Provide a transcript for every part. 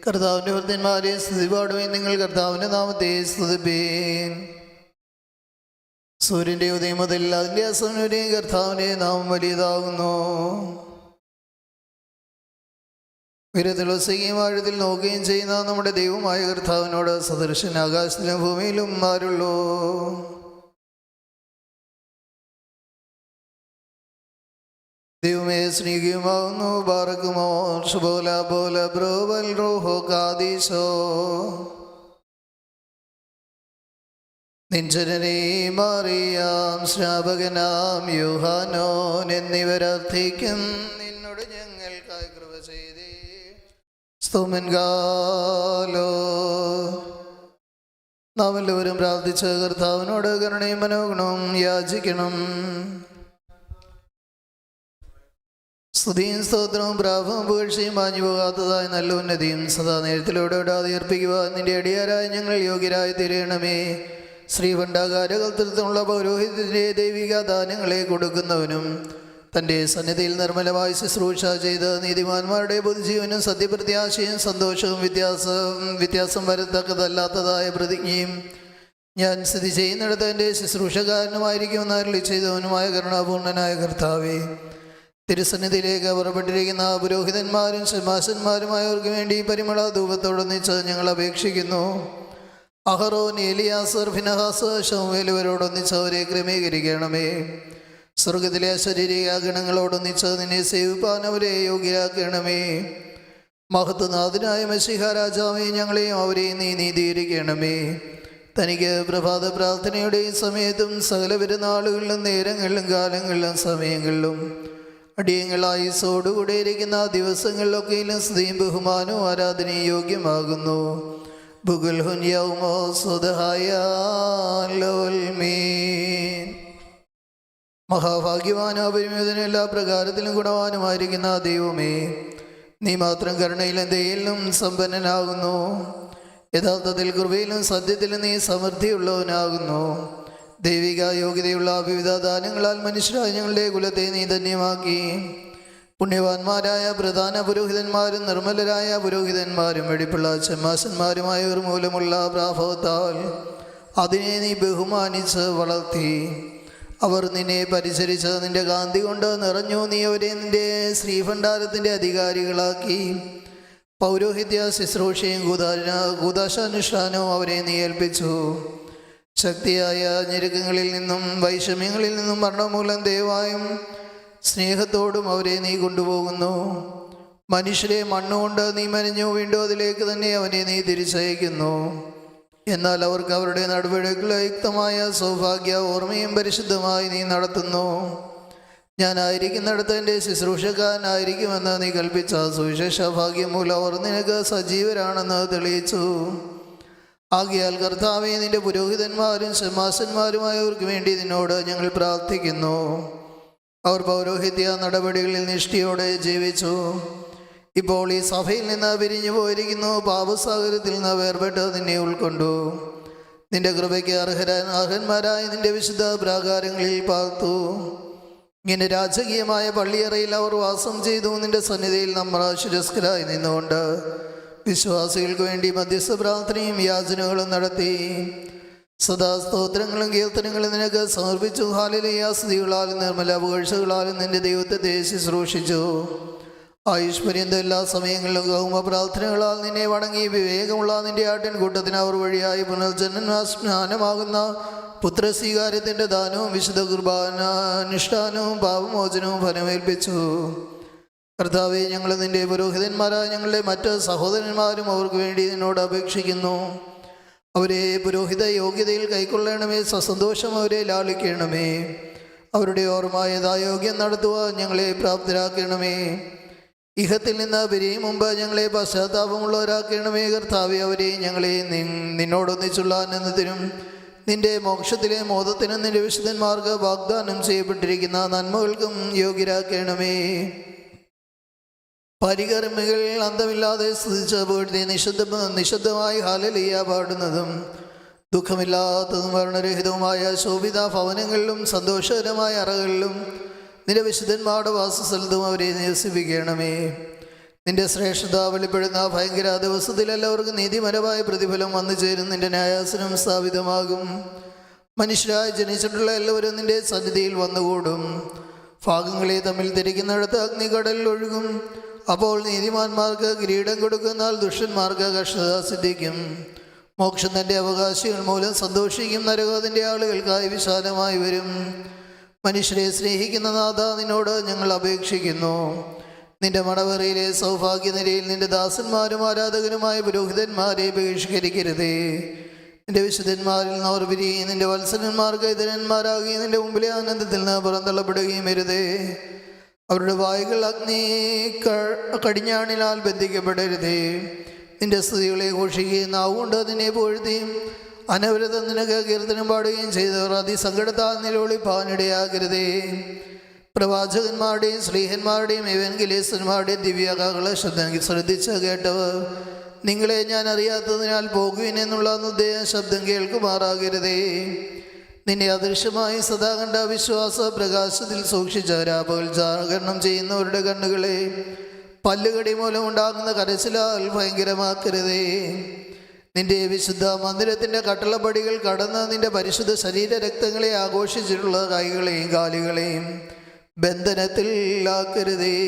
കർത്താവിൻ്റെ ഭക്തന്മാരെ സ്തുതി പാടുവേൻ. നിങ്ങൾ കർത്താവിൻ്റെ നാമത്തെ സ്തുതിപ്പീൻ. സൂര്യൻ്റെ ഉദയം മുതൽ അതിൻ്റെ അസ്തമനം വരെ കർത്താവിൻ്റെ നാമം വലിയതാകുന്നു. ഉയരത്തിലും ആഴത്തിൽ നോക്കുകയും ചെയ്യുന്ന നമ്മുടെ ദൈവമായ കർത്താവിനോട് സദൃശൻ ആകാശത്തിലും ഭൂമിയിലും ആരുള്ളൂ. ദൈവമേ സ്നേഹിയുമാവുന്നു. ബാറക്കുമോ ഷുബോല ബോല ബ്രോവൽ റോഹോ കാദീശോ. നിഞ്ചനനെ മറിയാം ശ്രാപകനാം യോഹാനോൻ എന്നിവരർത്ഥിക്കും നിന്നോട് ഞങ്ങൾക്കായി കൃപ ചെയ്തേ. സ്തുമൻകാലോ. നാം എല്ലാവരും പ്രാർത്ഥിച്ച കർത്താവിനോട് കരുണയും മനോഗുണവും യാചിക്കണം. സ്തുതിയും സ്തോത്രവും പ്രാഭവും പുകഴ്ചയും മാഞ്ഞു പോകാത്തതായ നല്ല ഉന്നതിയും സദാ നേരത്തിലൂടെ ഇടാതെ അർപ്പിക്കുവാൻ നിന്റെ അടിയാരായ ഞങ്ങൾ യോഗ്യരായി തീരണമേ. ശ്രീഭണ്ഡാകാരകർത്തൃത്വമുള്ള പൗരോഹിത്യത്തിൻ്റെ ദൈവിക ദാനങ്ങളെ കൊടുക്കുന്നവനും തൻ്റെ സന്നിധിയിൽ നിർമ്മലമായി ശുശ്രൂഷ ചെയ്ത് നീതിമാന്മാരുടെ പൊതുജീവനും സത്യപ്രത്യാശയും സന്തോഷവും വ്യത്യാസം വരത്തക്കതല്ലാത്തതായ പ്രതിജ്ഞയും ഞാൻ സ്ഥിതി ചെയ്യുന്നിടത്ത് എൻ്റെ ശുശ്രൂഷകാരനുമായിരിക്കുമെന്ന് അരുളി ചെയ്തവനുമായ കരുണാപൂർണനായ കർത്താവേ, തിരുസന്നിധിയിലേക്ക് പുറപ്പെട്ടിരിക്കുന്ന പുരോഹിതന്മാരും ശമാശന്മാരുമായവർക്ക് വേണ്ടി പരിമള ധൂപത്തോടൊന്നിച്ച് ഞങ്ങൾ അപേക്ഷിക്കുന്നു. അഹറോൻ, എലിയാസർ, ഫിനഹാസ്, ശമൂവേൽ ഇവരോടൊന്നിച്ച് അവരെ ക്രമീകരിക്കണമേ. സ്വർഗത്തിലെ ശാരീരിക ഗണങ്ങളോടൊന്നിച്ച് നിന്നെ സേവിപ്പാൻ അവരെ യോഗ്യരാക്കണമേ. മഹത്വനാഥനായ മശീഹ രാജാവേ, ഞങ്ങളെയും അവരെയും നീ നീതീകരിക്കണമേ. തനിക്ക് പ്രഭാത പ്രാർത്ഥനയുടെ സമയത്തും സകല പെരുന്നാളുകളിലും നേരങ്ങളിലും കാലങ്ങളിലും സമയങ്ങളിലും അടിയങ്ങളായി സോടുകൂടെ ഇരിക്കുന്ന ദിവസങ്ങളിലൊക്കെയും സ്തുതിയും ബഹുമാനവും ആരാധനയും യോഗ്യമാകുന്നു. മഹാഭാഗ്യവാനും അപരിമിതനും എല്ലാ പ്രകാരത്തിലും ഗുണവാനുമായിരിക്കുന്ന ദൈവമേ, നീ മാത്രം കരുണയിലും ദയയിലും സമ്പന്നനാകുന്നു. യഥാർത്ഥത്തിൽ കൃപയിലും സത്യത്തിലും നീ സമൃദ്ധിയുള്ളവനാകുന്നു. ദൈവിക യോഗ്യതയുള്ള വിവിധ ദാനങ്ങളാൽ മനുഷ്യരായ ഞങ്ങളുടെ കുലത്തെ നീ ധന്യമാക്കി. പുണ്യവാന്മാരായ പ്രധാന പുരോഹിതന്മാരും നിർമ്മലരായ പുരോഹിതന്മാരും വെടിപ്പുള്ള ചെമ്മാശന്മാരുമായവർ മൂലമുള്ള പ്രാഭവത്താൽ അതിനെ നീ ബഹുമാനിച്ച് വളർത്തി. അവർ നിന്നെ പരിചരിച്ച് നിന്റെ കാന്തി കൊണ്ട് നിറഞ്ഞു. നീ അവരെ നിന്റെ ശ്രീഭണ്ഡാരത്തിൻ്റെ അധികാരികളാക്കി. പൗരോഹിത്യ ശുശ്രൂഷയും കൂദാശാനുഷ്ഠാനവും അവരെ നീ ഏൽപ്പിച്ചു. ശക്തിയായ ഞെരുക്കങ്ങളിൽ നിന്നും വൈഷമ്യങ്ങളിൽ നിന്നും മരണമൂലം ദയവായും സ്നേഹത്തോടും അവരെ നീ കൊണ്ടുപോകുന്നു. മനുഷ്യരെ മണ്ണുകൊണ്ട് നീ മെനഞ്ഞു, വീണ്ടും അതിലേക്ക് തന്നെ അവനെ നീ തിരിച്ചയക്കുന്നു. എന്നാൽ അവർക്ക് അവരുടെ നടപടികളുക്തമായ സൗഭാഗ്യ ഓർമ്മയും പരിശുദ്ധമായി നീ നടത്തുന്നു. ഞാനായിരിക്കുന്നിടത്ത് എൻ്റെ ശുശ്രൂഷക്കാരനായിരിക്കുമെന്ന് നീ കൽപ്പിച്ച സുവിശേഷ ഭാഗ്യം മൂലം അവർ നിനക്ക് സജീവരാണെന്ന് തെളിയിച്ചു. ആകയാൽ കർത്താവേ, നിന്റെ പുരോഹിതന്മാരും ശമാശന്മാരുമായവർക്ക് വേണ്ടി നിന്നോട് ഞങ്ങൾ പ്രാർത്ഥിക്കുന്നു. അവർ പൗരോഹിത്യ നടപടികളിൽ നിഷ്ഠയോടെ ജീവിച്ചു. ഇപ്പോൾ ഈ സഭയിൽ നിന്ന് പിരിഞ്ഞു പോയിരിക്കുന്നു. പാപസാഗരത്തിൽ നിന്ന് വേർപെട്ട് നിന്നെ ഉൾക്കൊണ്ടു. നിന്റെ കൃപയ്ക്ക് അർഹന്മാരായ നിന്റെ വിശുദ്ധ പ്രാകാരങ്ങളിൽ പാർത്തു. ഇങ്ങനെ രാജകീയമായ പള്ളിയറയിൽ അവർ വാസം ചെയ്തു. നിന്റെ സന്നിധിയിൽ നമ്മൾ ശിരസ്കരായി നിന്നുകൊണ്ട് വിശ്വാസികൾക്ക് വേണ്ടി മധ്യസ്ഥ പ്രാർത്ഥനയും യാചനകളും നടത്തി. സദാ സ്തോത്രങ്ങളും കീർത്തനങ്ങളും നിനക്ക് സമർപ്പിച്ചു. ഹല്ലേലൂയ. സ്തുതികളാലും നിർമ്മല പുകഴ്ചകളാലും നിന്റെ ദൈവത്തെ ശുശ്രൂഷിച്ചു. ആയുഷ്പര്യന്ത എല്ലാ സമയങ്ങളിലും കൗമ പ്രാർത്ഥനകളാൽ നിന്നെ വണങ്ങി. വിവേകമുള്ള നിന്റെ ആട്ടിൻകൂട്ടത്തിന് അവർ വഴിയായി പുനർജന്മസ്നാനമാകുന്ന പുത്രസ്വീകാര്യത്തിൻ്റെ ദാനവും വിശുദ്ധ കുർബാനാനുഷ്ഠാനവും പാപമോചനവും ഫലമേൽപ്പിച്ചു. കർത്താവേ, ഞങ്ങൾ നിന്റെ പുരോഹിതന്മാരായ ഞങ്ങളുടെ മറ്റ് സഹോദരന്മാരും അവർക്ക് വേണ്ടി നിന്നോട് അപേക്ഷിക്കുന്നു. അവരെ പുരോഹിത യോഗ്യതയിൽ കൈക്കൊള്ളണമേ. സസന്തോഷം അവരെ ലാളിക്കണമേ. അവരുടെ ഓർമ്മ യഥായോഗ്യം നടത്തുവാൻ ഞങ്ങളെ പ്രാപ്തരാക്കണമേ. ഇഹത്തിൽ നിന്ന് പിരിയും മുമ്പ് ഞങ്ങളെ പശ്ചാത്താപമുള്ളവരാക്കണമേ. കർത്താവേ, അവരെ ഞങ്ങളെ നിന്നോടൊന്നിച്ചുള്ള ആനന്ദത്തിനും നിന്റെ മോക്ഷത്തിലെ മോദത്തിനും നിന്റെ വിശുദ്ധന്മാർക്ക് വാഗ്ദാനം ചെയ്യപ്പെട്ടിരിക്കുന്ന നന്മകൾക്കും യോഗ്യരാക്കണമേ. പരികർമ്മികൾ അന്തമില്ലാതെ സ്തുതിച്ച് പോഴ്ത്തി നിശബ്ദമായി ഹല്ലേലൂയ പാടുന്നതും ദുഃഖമില്ലാത്തതും വർണ്ണരഹിതവുമായ ശോഭിത ഭവനങ്ങളിലും സന്തോഷകരമായ അറകളിലും നിന്റെ വിശുദ്ധന്മാരുടെ വാസസ്ഥലത്തും അവരെ നിവസിപ്പിക്കണമേ. നിന്റെ ശ്രേഷ്ഠത വെളിപ്പെടുന്ന ഭയങ്കര ദിവസത്തിൽ എല്ലാവർക്കും നീതിപരമായ പ്രതിഫലം വന്നു ചേരും. നിന്റെ ന്യായാസനം സ്ഥാപിതമാകും. മനുഷ്യരായി ജനിച്ചിട്ടുള്ള എല്ലാവരും നിന്റെ സന്നിധിയിൽ വന്നുകൂടും. ഭാഗങ്ങളെ തമ്മിൽ തിരിക്കുന്നിടത്ത് അഗ്നികടലിൽ ഒഴുകും. അപ്പോൾ നീതിമാന്മാർക്ക് കിരീടം കൊടുക്കുന്നാൽ ദുഷ്ടന്മാർക്ക് കഷ്ടത സിദ്ധിക്കും. മോക്ഷം തൻ്റെ അവകാശികൾ മൂലം സന്തോഷിക്കും. നരകത്തിൻ്റെ ആളുകൾക്കായി വിശാലമായി വരും. മനുഷ്യരെ സ്നേഹിക്കുന്ന നാഥ, നിന്നോട് ഞങ്ങൾ അപേക്ഷിക്കുന്നു. നിന്റെ മണവറയിലെ സൗഭാഗ്യനിരയിൽ നിന്റെ ദാസന്മാരും ആരാധകരുമായ പുരോഹിതന്മാരെ ബഹിഷ്കരിക്കരുതേ. നിന്റെ വിശുദ്ധന്മാരിൽ നിന്ന് പിരിയുകയും നിന്റെ വത്സരന്മാർക്ക് ഇതരന്മാരാകുകയും നിന്റെ മുമ്പിലെ ആനന്ദത്തിൽ നിന്ന് പുറന്തള്ളപ്പെടുകയും വരുതേ. അവരുടെ വായുകൾ അഗ്നി കടിഞ്ഞാണിനാൽ ബന്ധിക്കപ്പെടരുതേ. നിന്റെ സ്തുതികളെ ഘോഷിക്കുകയും നാവുകൊണ്ട് നിന്നെ പുകഴ്ത്തിയും അനവരതം നിനക്ക് കീർത്തനം പാടുകയും ചെയ്തവർ അതിസങ്കടത്താൽ നിലവിളിപ്പാനിടയാകരുതേ. പ്രവാചകന്മാരുടെയും സ്ലീഹന്മാരുടെയും എവൻഗേലിസ്തന്മാരുടെയും ദിവ്യകാകളെ ശ്രദ്ധിച്ച് കേട്ടവർ നിങ്ങളെ ഞാൻ അറിയാത്തതിനാൽ പോകുവിൻ എന്നുള്ള നിർദ്ദയ ശബ്ദം കേൾക്കുമാറാകരുതേ. നിന്നെ അദൃശ്യമായി സദാ കണ്ട വിശ്വാസ പ്രകാശത്തിൽ സൂക്ഷിച്ച രാപകൽ ജാഗരണം ചെയ്യുന്നവരുടെ കണ്ണുകളെ പല്ലുകടി മൂലം ഉണ്ടാകുന്ന കരച്ചിലാൽ ഭയങ്കരമാക്കരുതേ. നിന്റെ വിശുദ്ധ മന്ദിരത്തിൻ്റെ കട്ടളപ്പടികൾ കടന്ന് നിന്റെ പരിശുദ്ധ ശരീര രക്തങ്ങളെ ആഘോഷിച്ചിട്ടുള്ള കൈകളെയും കാലുകളെയും ബന്ധനത്തിൽ ആക്കരുതേ.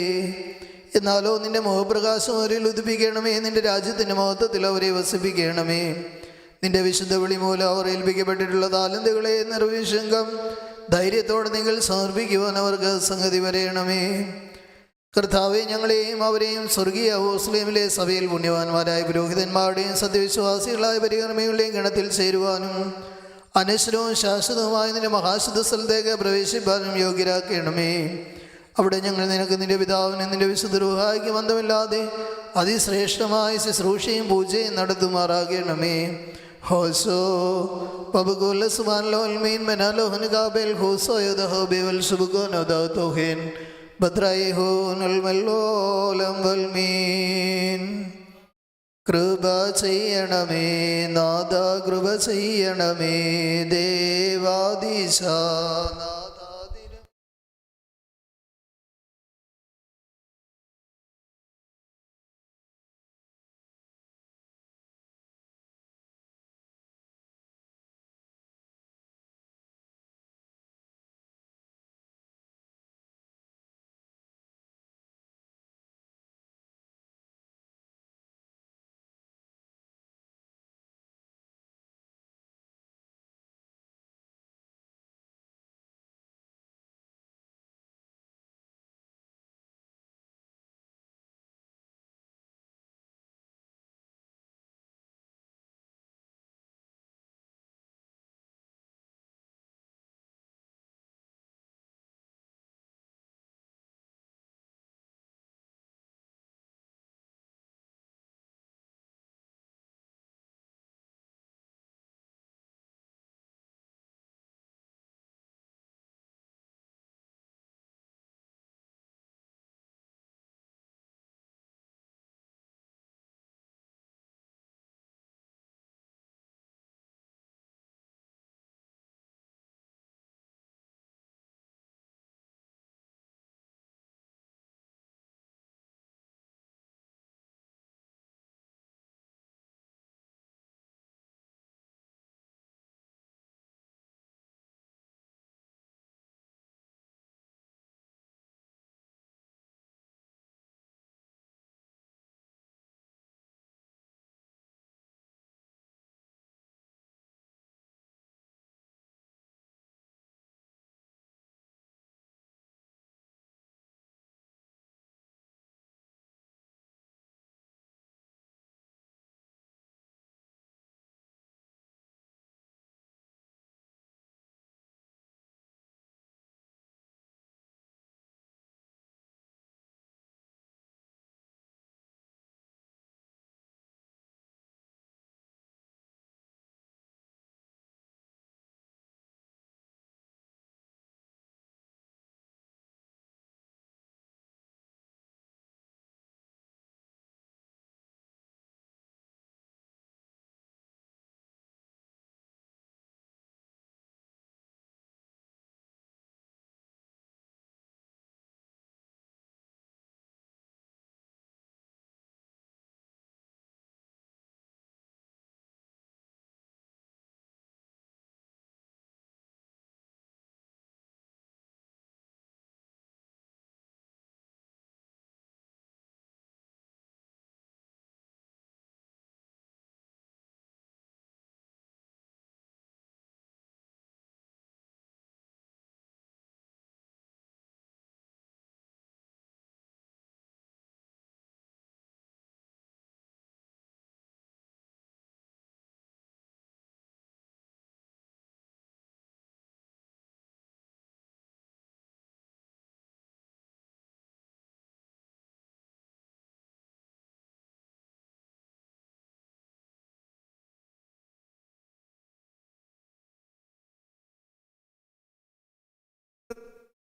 എന്നാലോ നിന്റെ മുഖപ്രകാശം അവരിൽ ഉദിപ്പിക്കണമേ. നിന്റെ രാജ്യത്തിൻ്റെ മഹത്വത്തിൽ അവരെ വസിപ്പിക്കണമേ. നിന്റെ വിശുദ്ധ വിളി മൂലം അവർ ഏൽപ്പിക്കപ്പെട്ടിട്ടുള്ള താലന്തുകളെ നിർവിശങ്കം ധൈര്യത്തോടെ നിങ്ങൾ സമർപ്പിക്കുവാൻ അവർക്ക് സംഗതി വരയണമേ. കർത്താവെ, ഞങ്ങളെയും അവരെയും സ്വർഗീയ യെരൂശലേമിലെ സഭയിൽ പുണ്യവാന്മാരായ പുരോഹിതന്മാരുടെയും സത്യവിശ്വാസികളായ പരികർമ്മികളുടെയും ഗണത്തിൽ ചേരുവാനും അനശ്വരവും ശാശ്വതവുമായ നിന്റെ മഹാശുദ്ധ സ്ഥലത്തേക്ക് പ്രവേശിപ്പാനും യോഗ്യരാക്കണമേ. അവിടെ ഞങ്ങൾ നിനക്ക് നിന്റെ പിതാവിനും നിന്റെ വിശുദ്ധ റൂഹായ്ക്കും ബന്ധമില്ലാതെ അതിശ്രേഷ്ഠമായ ശുശ്രൂഷയും പൂജയും നടത്തുമാറാകണമേ. ഹോസോ പബുഗോല സുബാൻലോൽമീൻ മെനാലോഹൻ കാബേൽ ഹോസോ യദഹോബേവൽ സുബുഗോനോദൗതോഹേൻ ഭദ്രൈഹോനുൽ മല്ലോലം വൽമീൻ. കൃപ ചെയ്യണമേ നാഥ, കൃപ ചെയ്യണമേ ദേവാദീശ.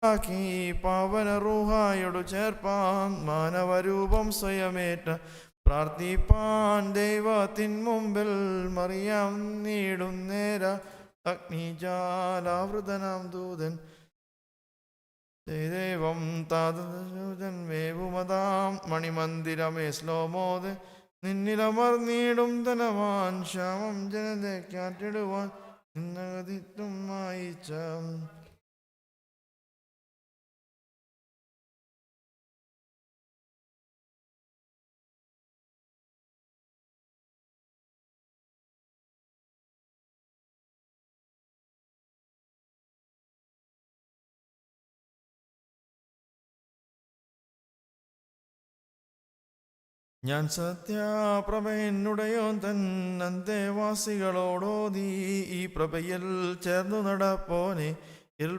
ആക്കി പാവന റൂഹായോടു ചേർപ്പാൻ മാനവരൂപം സ്വയമേറ്റ പ്രാർത്ഥിപ്പാൻ ദൈവത്തിൻ മുമ്പിൽ മറിയാം നീടും നേര അഗ്നിജാലാവൃതനാം ദൂതൻ ദൈവം താതൻ വേവുമതാം മണിമന്ദിരമേ ശ്ലോമോദ് നിന്നിലമർന്നീടും ധനവാൻ ശ്യാമം ജനതയ്ക്കാറ്റിടുവാൻ നിന്നകതിത്തും വായിച്ച ഞാൻ സത്യാപ്രഭയെന്നുടയോൻ തൻ അന്തേവാസികളോടോതീ ഈ പ്രഭയിൽ ചേർന്നു നടപ്പോനെ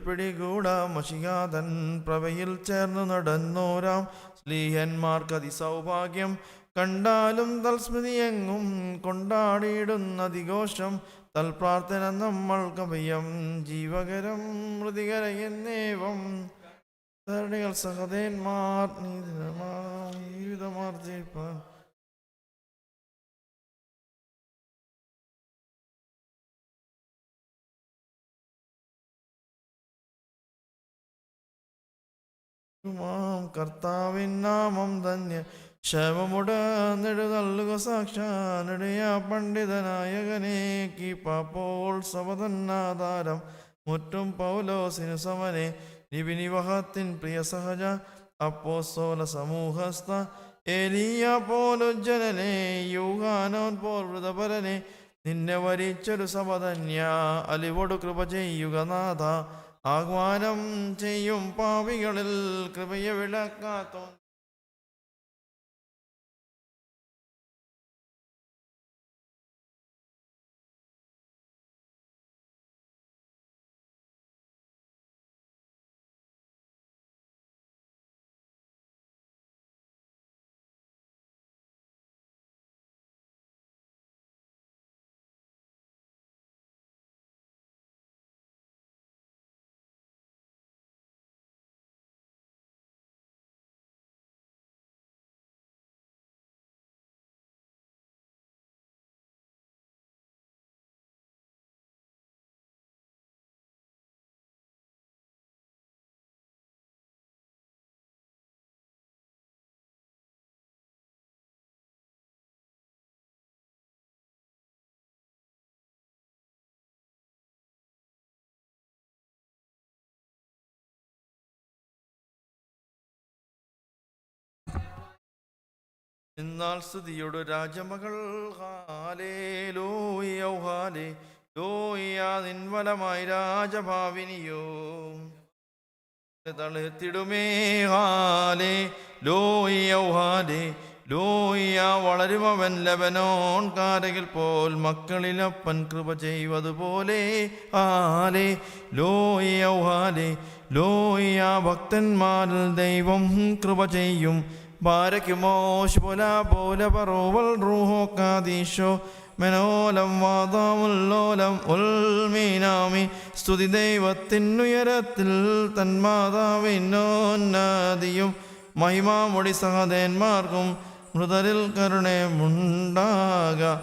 പിടികൂടാ മഷികാതൻ പ്രഭയിൽ ചേർന്നു നടന്നോരാം സ്ലീഹന്മാർക്കതി സൗഭാഗ്യം കണ്ടാലും തൽസ്മൃതിയെങ്ങും കൊണ്ടാടിയിടുന്നതിഘോഷം തൽപ്രാർത്ഥന നമ്മൾക്കഭയം ജീവകരം മൃതികരയെന്നേവം ധരണികൾ സഹദേന്മാർ ജീവിതമാർജിപ്പാൻ കർത്താവിൻ നാമം ധന്യ ശവമുട നെടുതള്ളുക സാക്ഷാനിടയ പണ്ഡിതനായകനെ കീപ്പോൾ സവതന്നാധാരം മുറ്റും പൗലോസിനു സമനെ നിവിനിവഹത്തിൻ പ്രിയ സഹജ അപ്പോസ്തോല സമൂഹസ്ഥ ഏലിയ പോലുജ്ജനനെ യൂഹാനോൻ പോൽ വൃതപരനെ നിന്നെ വരിച്ചൊരു സപധന്യ അലിവോട് കൃപ ചെയ്യുക നാഥ ആഹ്വാനം ചെയ്യും പാവികളിൽ കൃപയെ വിളക്കാത്തോ എന്നാൽ സ്തുതിയോട് രാജമകൾ ഹാലേലൂയ ഹാലേലൂയ നിൻവലമായി രാജഭാവിനിയോ തളിർത്തിടുമേ ഹാലേലൂയ ഹാലേലൂയ വളരുമവൻ ലബനോൻ കാരകിൽ പോൽ മക്കളിലപ്പൻ കൃപ ചെയ്വതുപോലെ ഹാലേലൂയ ഹാലേലൂയ ഭക്തന്മാരിൽ ദൈവം കൃപ ചെയ്യും ബാരക്കുമോശ് പോല പോലെ പറോവൽ റൂഹോ കാദീശോ മെനോലം വാദാമുല്ലോലം ഉൽമീനാമി സ്തുതി ദൈവത്തിനുയരത്തിൽ തന്മാതാവിനോന്നതിയും മഹിമാമൊടി സഹദേന്മാർക്കും മൃതരിൽ കരുണമുണ്ടാക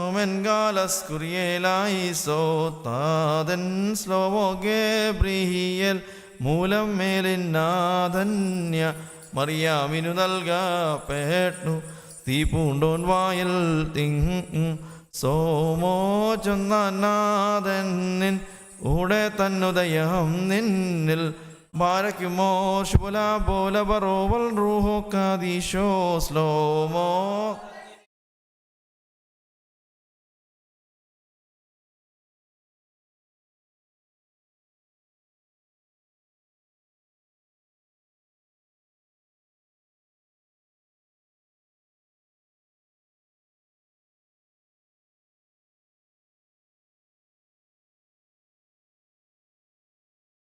ഓമെൻകാലസ്കുറിയേലായി സോതാതൻ സ്ലോവോ ഗേബ്രിഹിയേൽ മൂലം മേലിനാധന്യ മറിയാമിനു നൽകപ്പെട്ടു തീ പൂണ്ടോൻ വായിൽ സോമോ ചൊന്നാഥൻ ഊടെ തന്നുദയം നിന്നിൽ ബാരക്കുമോ ശുല പോല ബറോവൽ റൂഹോ കാദീശോ സ്ലോമോ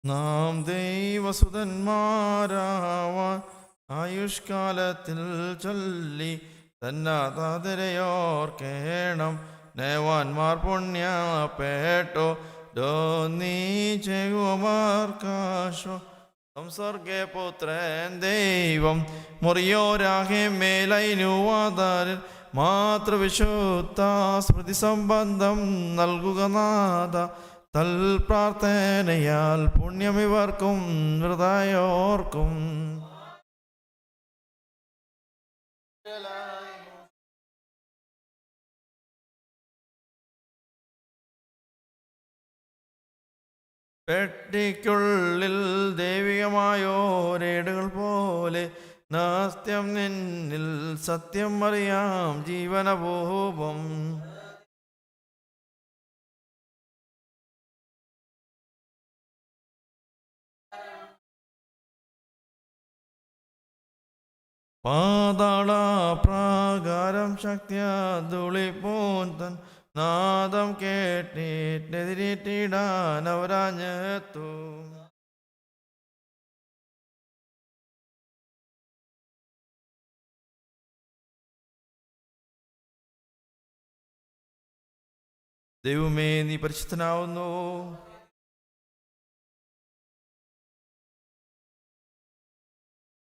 നാം ദൈവസുതന്മാരാവാൻ ആയുഷ്കാലത്തിൽ ചൊല്ലി തന്നാതാതിരയോർക്കേണം നേവാൻമാർ പുണ്യപ്പെട്ടോ നീചകുമാർക്കാശോ സംസർഗെ പുത്രൻ ദൈവം മുറിയോരാകെ മേലൈനുവാതാരിൽ മാതൃവിശുദ്ധ സ്മൃതി സംബന്ധം നൽകുക നാഥ. തൽ പ്രാർത്ഥനയാൽ പുണ്യമിവർക്കും ഹൃദയോർക്കും. പെട്ടിക്കുള്ളിൽ ദൈവികമായോരേടുകൾ പോലെ നാസ്ത്യം നിന്നിൽ സത്യം അറിയാം ജീവനഭൂപം. പാതാള പ്രാകാരം ശക്തിയ ധൂളിപ്പൂൻ തൻ നാദം കേട്ടിട്ടെതിരിട്ടിടാൻ അവരാഞ്ഞെത്തു. ദൈവമേ നീ പരിശുദ്ധനാവുന്നു.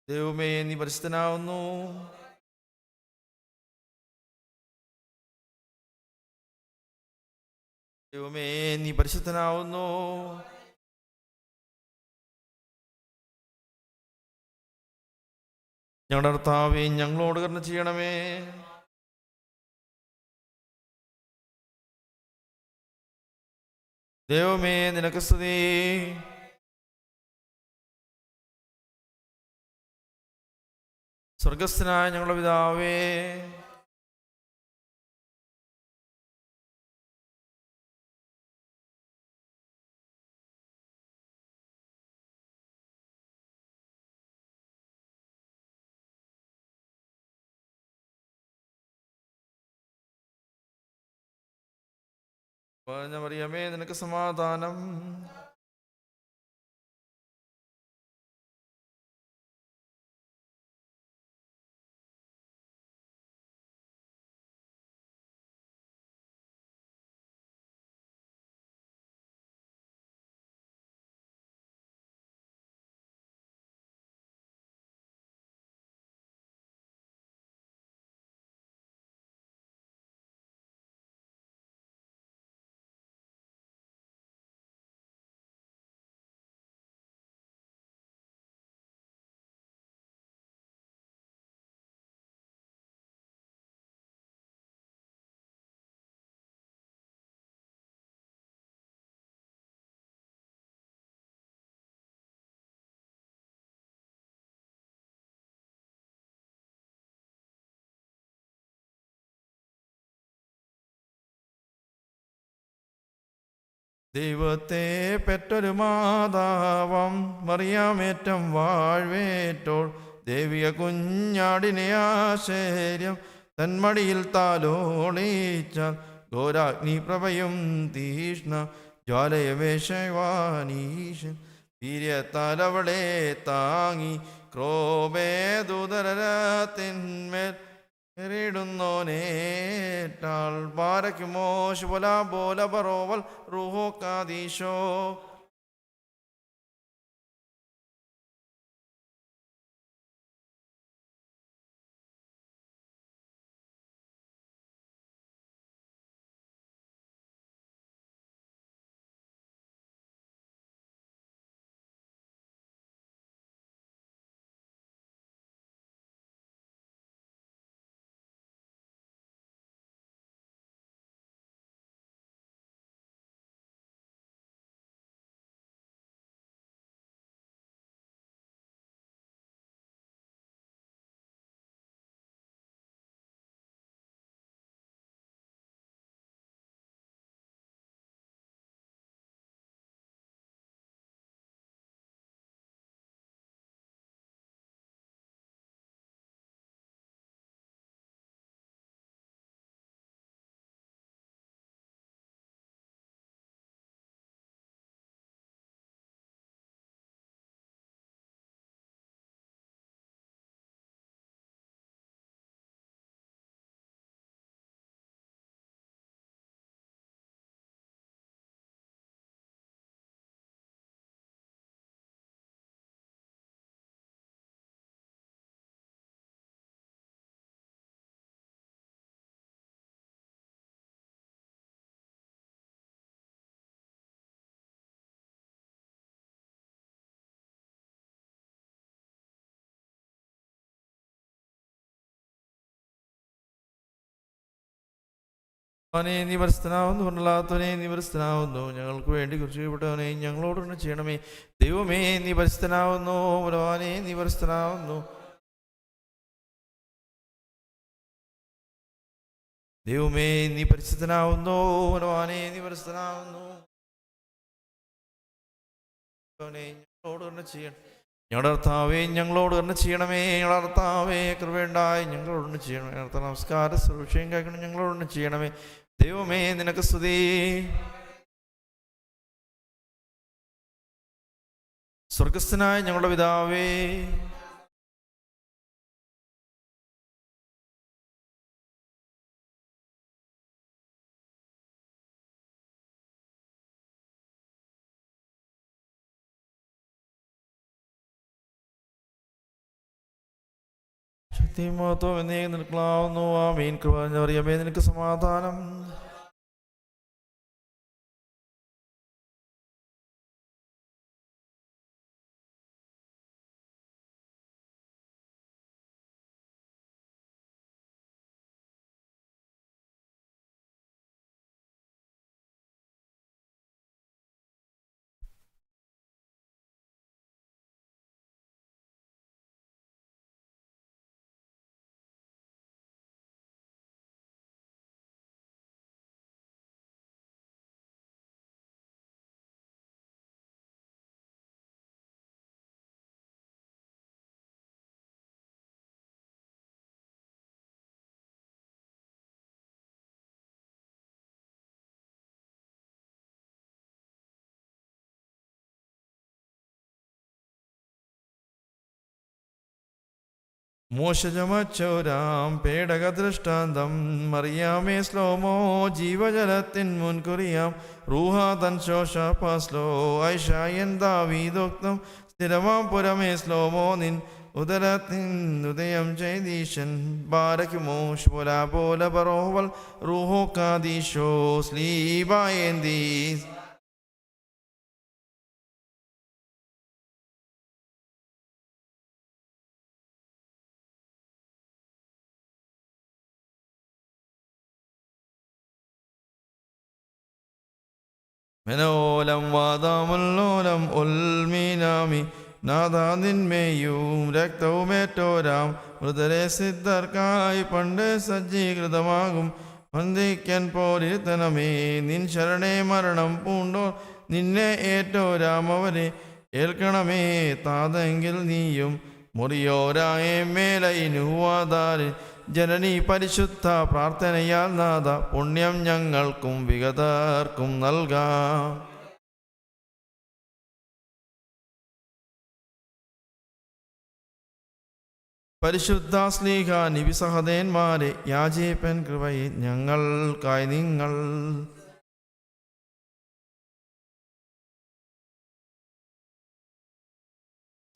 ദൈവമേ നീ പരിശുദ്ധനാവുന്നു. ദൈവമേ നീ പരിശുദ്ധനാവുന്നു. ഞങ്ങളുടെ കർത്താവേ ഞങ്ങളോട് കരുണ ചെയ്യണമേ. ദൈവമേ നിനക്ക് സ്തുതി. സ്വർഗസ്ഥനായ ഞങ്ങളുടെ പിതാവേ, മറിയമേ നിനക്ക് സമാധാനം. ദൈവത്തെ പെറ്റൊരു മാതാവം മറിയാമേറ്റം വാഴ്വേറ്റോൾ ദേവിയ കുഞ്ഞാടിനെ ആശ്ചര്യം തന്മടിയിൽ താലോളിച്ചാൽ ഘോരാഗ്നി പ്രഭയും തീഷ്ണ ജ്വാലയവേശവാനീശൻ വീര്യത്താൽ അവളെ താങ്ങി ക്രോബേദുദരത്തിന്മേൽ ോനേറ്റാൾ ബാരക്കുമോ ശുഭല ബോല ബറോവൽ റൂഹോ കാദീശോ. അവനെ നീ പരിസ്ഥനാവുന്നു, കൊണ്ടല്ലാത്തവനെ നീ പരിസ്ഥനാവുന്നു, ഞങ്ങൾക്ക് വേണ്ടി കുറിച്ചുപെട്ടവനെ ഞങ്ങളോട് തന്നെ ചെയ്യണമേ. ദൈവമേ നീ പരിസ്ഥനാവുന്നു, ബലവാനെ നീ പരിസ്ഥനാവുന്നു. ദൈവമേ നീ പരിശുദ്ധനാവുന്നു, ബലവാനെ നീ പരിസ്ഥനാവുന്നു. ഞങ്ങളോട് തന്നെ ചെയ്യണം. ഞങ്ങളുടെ കർത്താവേ ഞങ്ങളോട് തന്നെ ചെയ്യണമേ. ഞങ്ങളുടെ കർത്താവേ കൃപയുണ്ടായി ഞങ്ങളോട് തന്നെ ചെയ്യണമേ. ഞങ്ങളുടെ നമസ്കാര സുരക്ഷയും കഴിക്കണം ഞങ്ങളോട് തന്നെ ചെയ്യണമേ. ദൈവമേ നിനക്ക് സ്തുതി. സ്വർഗസ്ഥനായ ഞങ്ങളുടെ പിതാവേ, ശക്തിയും മഹത്വവും എന്നേക്കും നിനക്കുള്ളതാകുന്നു. ആമേൻ. കൃപ നിറഞ്ഞവരിയമേ നിനക്ക് സമാധാനം. മോശ ചമച്ചോരാം പേടക ദൃഷ്ടാന്തം മറിയാമേ സ്ലോമോ ജീവജലത്തിൻ മുൻകുറിയാം റൂഹ തൻ ശോഷാസ്ലോ ഐഷായൻ ദാവീദോക്തം സ്ഥിരമാം പുരമേ സ്ലോമോ നിൻ ഉദരത്തിൻ ഉദയം ചെയ്തീശൻ ബാരക്കുമോ ശുല പോല ബറോവൽ റൂഹോ കാദീശോ സ്ലീബായേന്തി മെനോലം വാദാമുല്ലോലം ഉൽമീനാമി നാദാനിന്മേയും രക്തവുമേറ്റോരാം മൃതരെ സിദ്ധർക്കായി പണ്ട് സജ്ജീകൃതമാകും വന്ദിക്കൻ പോരിത്തനമേ നിൻ ശരണേ മരണം പൂണ്ടോ നിന്നെ ഏറ്റോരാം അവരെ ഏൽക്കണമേ താതെങ്കിൽ നീയും മുറിയോരായ മേലയിനുവാതാര് ജനനി പരിശുദ്ധ പ്രാർത്ഥനയാൽ നാഥ പുണ്യം ഞങ്ങൾക്കും വിഗതർക്കും നൽകാം. പരിശുദ്ധ സ്ലീഹ നിബിസഹദേന്മാരെ യാചിപ്പൻ കൃപയെ ഞങ്ങൾക്കായി നിങ്ങൾ.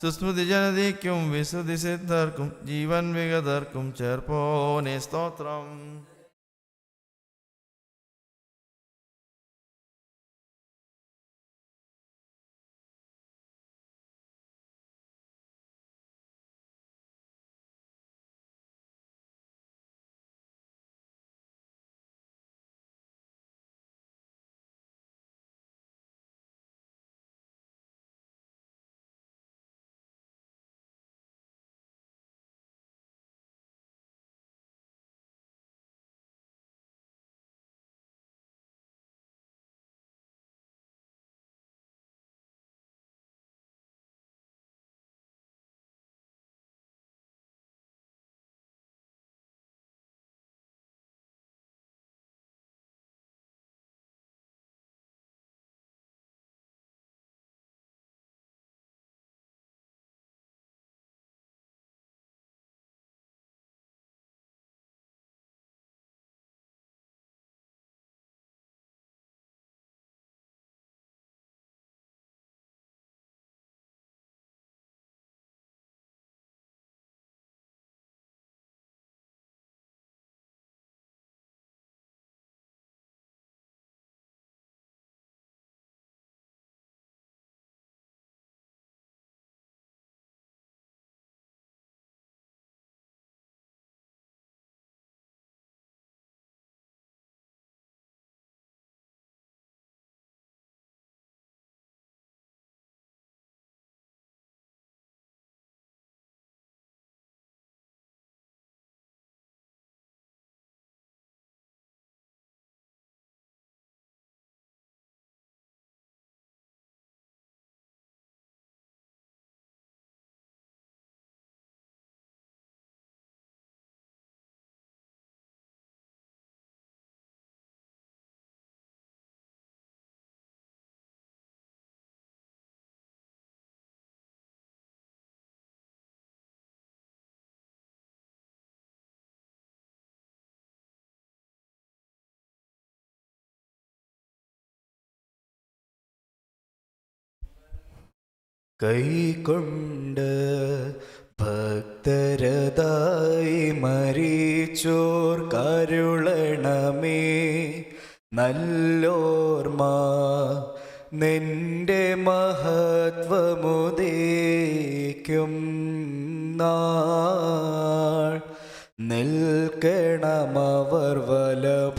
സുസ്മൃതി ജനതയ്ക്കും വിശുദ്ധി സിദ്ധർക്കും ജീവൻ വിഗതർക്കും ചേർപ്പോനെ സ്തോത്രം. കൈകൊണ്ട് ഭക്തരതായി മരിച്ചോർ കരുളണമേ. നല്ലോർമ്മ നിന്റെ മഹത്വമുദയിക്കും നാൾ. നിൽക്കണമവർ വലഭാഗത്തിൽ.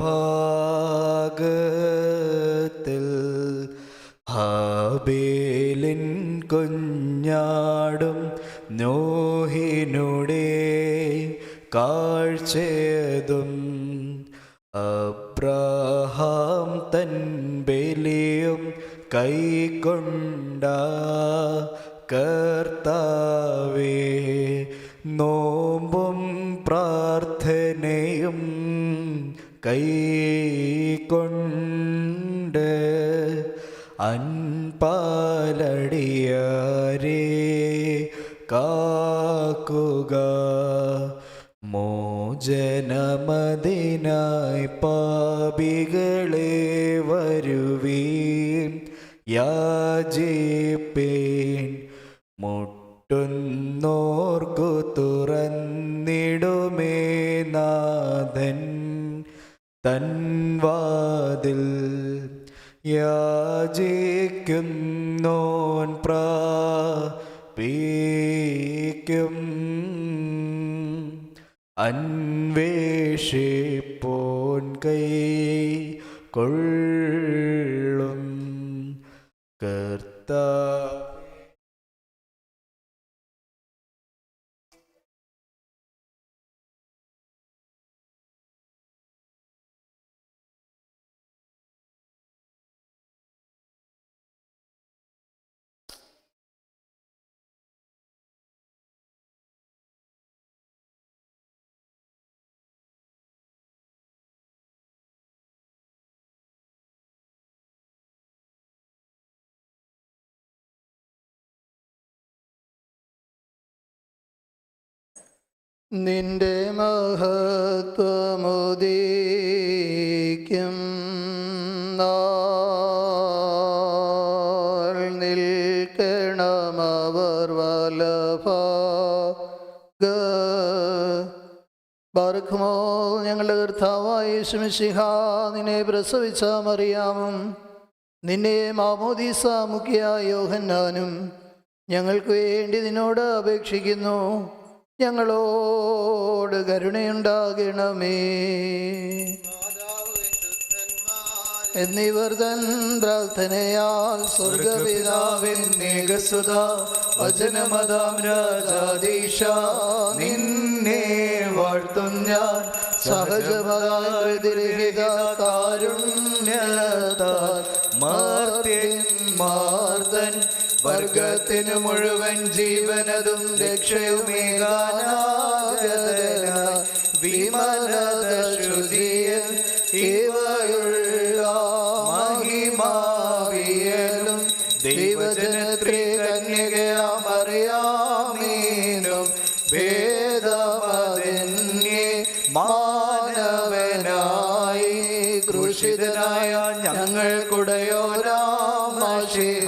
ഹാബേലിൻ കുഞ്ഞാടും നോഹിനുടെ കാഴ്ചയതും അബ്രഹാം തൻ ബലിയും കൈക്കൊണ്ട കർത്താവേ. നോമ്പും പ്രാർത്ഥനയും കൈക്കൊണ്ട് അൻപാലടിയാരെ കാക്കുക. മോചനമതിനായി പാപികളെ വരുവീൻ യാചിപ്പേൻ. മുട്ടുന്നോർക്കു തുറന്നിടുമേ നാഥൻ തൻ വാതിൽ. യാചിക്കുന്നോൻ പ്രാപിക്കും. അന്വേഷിപ്പോൻ കൈ കൊള്ളും. കർത്താവേ നിന്റെ മഹത്വമുദയിക്കും നാൾ. നിൽക്കണമവർ വലഭാഗ. ബാറക്കുമോ ഞങ്ങളുടെ കർത്താവായ യേശു മിശിഹ നിന്നെ പ്രസവിച്ച മറിയാമും നിന്നെ മാമോദീസ മുഖ്യ യോഹന്നാനും ഞങ്ങൾക്ക് വേണ്ടി നിന്നോട് അപേക്ഷിക്കുന്നു. ഞങ്ങളോട് കരുണയുണ്ടാകണമേ. എന്നിവർ തൻ പ്രാർത്ഥനയാൽ സ്വർഗപിതാവിന്നേകസുത വചനമതാം രാജാധീശ നിന്നെ വാഴ്ത്തും ഞാൻ. സഹജമതാകൃതിരഹിത കാരുണ്യത്താൽ മാർത്തൻ വർഗത്തിനു മുഴുവൻ ജീവനതും രക്ഷയുമേകാനാഗതനായി വിമലത ശ്രുതിയിൽ ഇവയുള്ള മഹിമാവിയലും ദൈവജനത്രീ കന്യകയാമറിയാമീനും ഭേദമതന്യേ മാനവനായി ക്രൂശിതനായ ഞങ്ങൾക്കുടയോരാമാശിഹ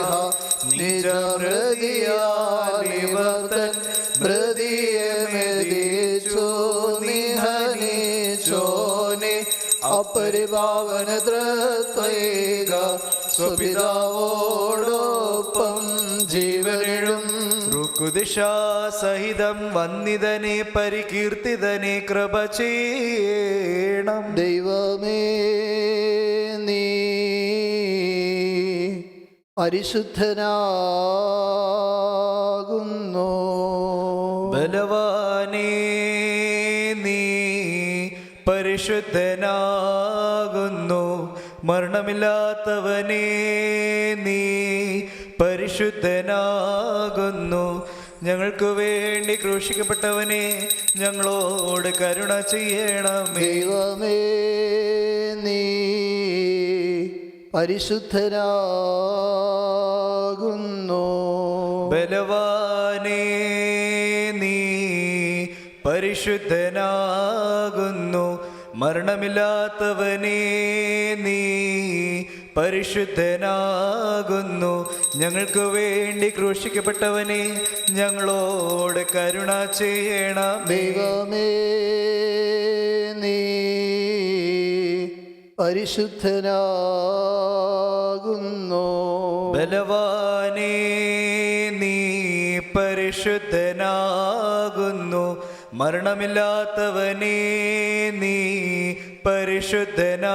നിജമൃതിയാലിവർത്തൻ മൃതിയെ മെതിച്ചു നിഹനിച്ചോനെ അപരിഭാവന ത്രൈക സ്വപിതാവോടൊപ്പം ജീവനിഴും. ഋക്കുദിശാസഹിതം വന്ദിതനെ പരികീർത്തിതനെ കൃപ ചെയ്യണം. ദൈവമേ നീ പരിശുദ്ധനാകുന്നു. ബലവാനേ നീ പരിശുദ്ധനാകുന്നു. മരണമില്ലാത്തവനേ നീ പരിശുദ്ധനാകുന്നു. ഞങ്ങൾക്ക് വേണ്ടി ക്രൂശിക്കപ്പെട്ടവനെ ഞങ്ങളോട് കരുണ ചെയ്യണമേ. ദൈവമേ നീ പരിശുദ്ധനാകുന്നു. ബലവാനേ നീ പരിശുദ്ധനാകുന്നു. മരണമില്ലാത്തവനേ നീ പരിശുദ്ധനാകുന്നു. ഞങ്ങൾക്ക് വേണ്ടി ക്രൂശിക്കപ്പെട്ടവനെ, ഞങ്ങളോട് കരുണ ചെയ്യണം. ദൈവമേ നീ പരിശുദ്ധനാകുന്നു. ബലവാനേ നീ പരിശുദ്ധനാകുന്നു. മരണമില്ലാത്തവനേ നീ പരിശുദ്ധനാകുന്നു.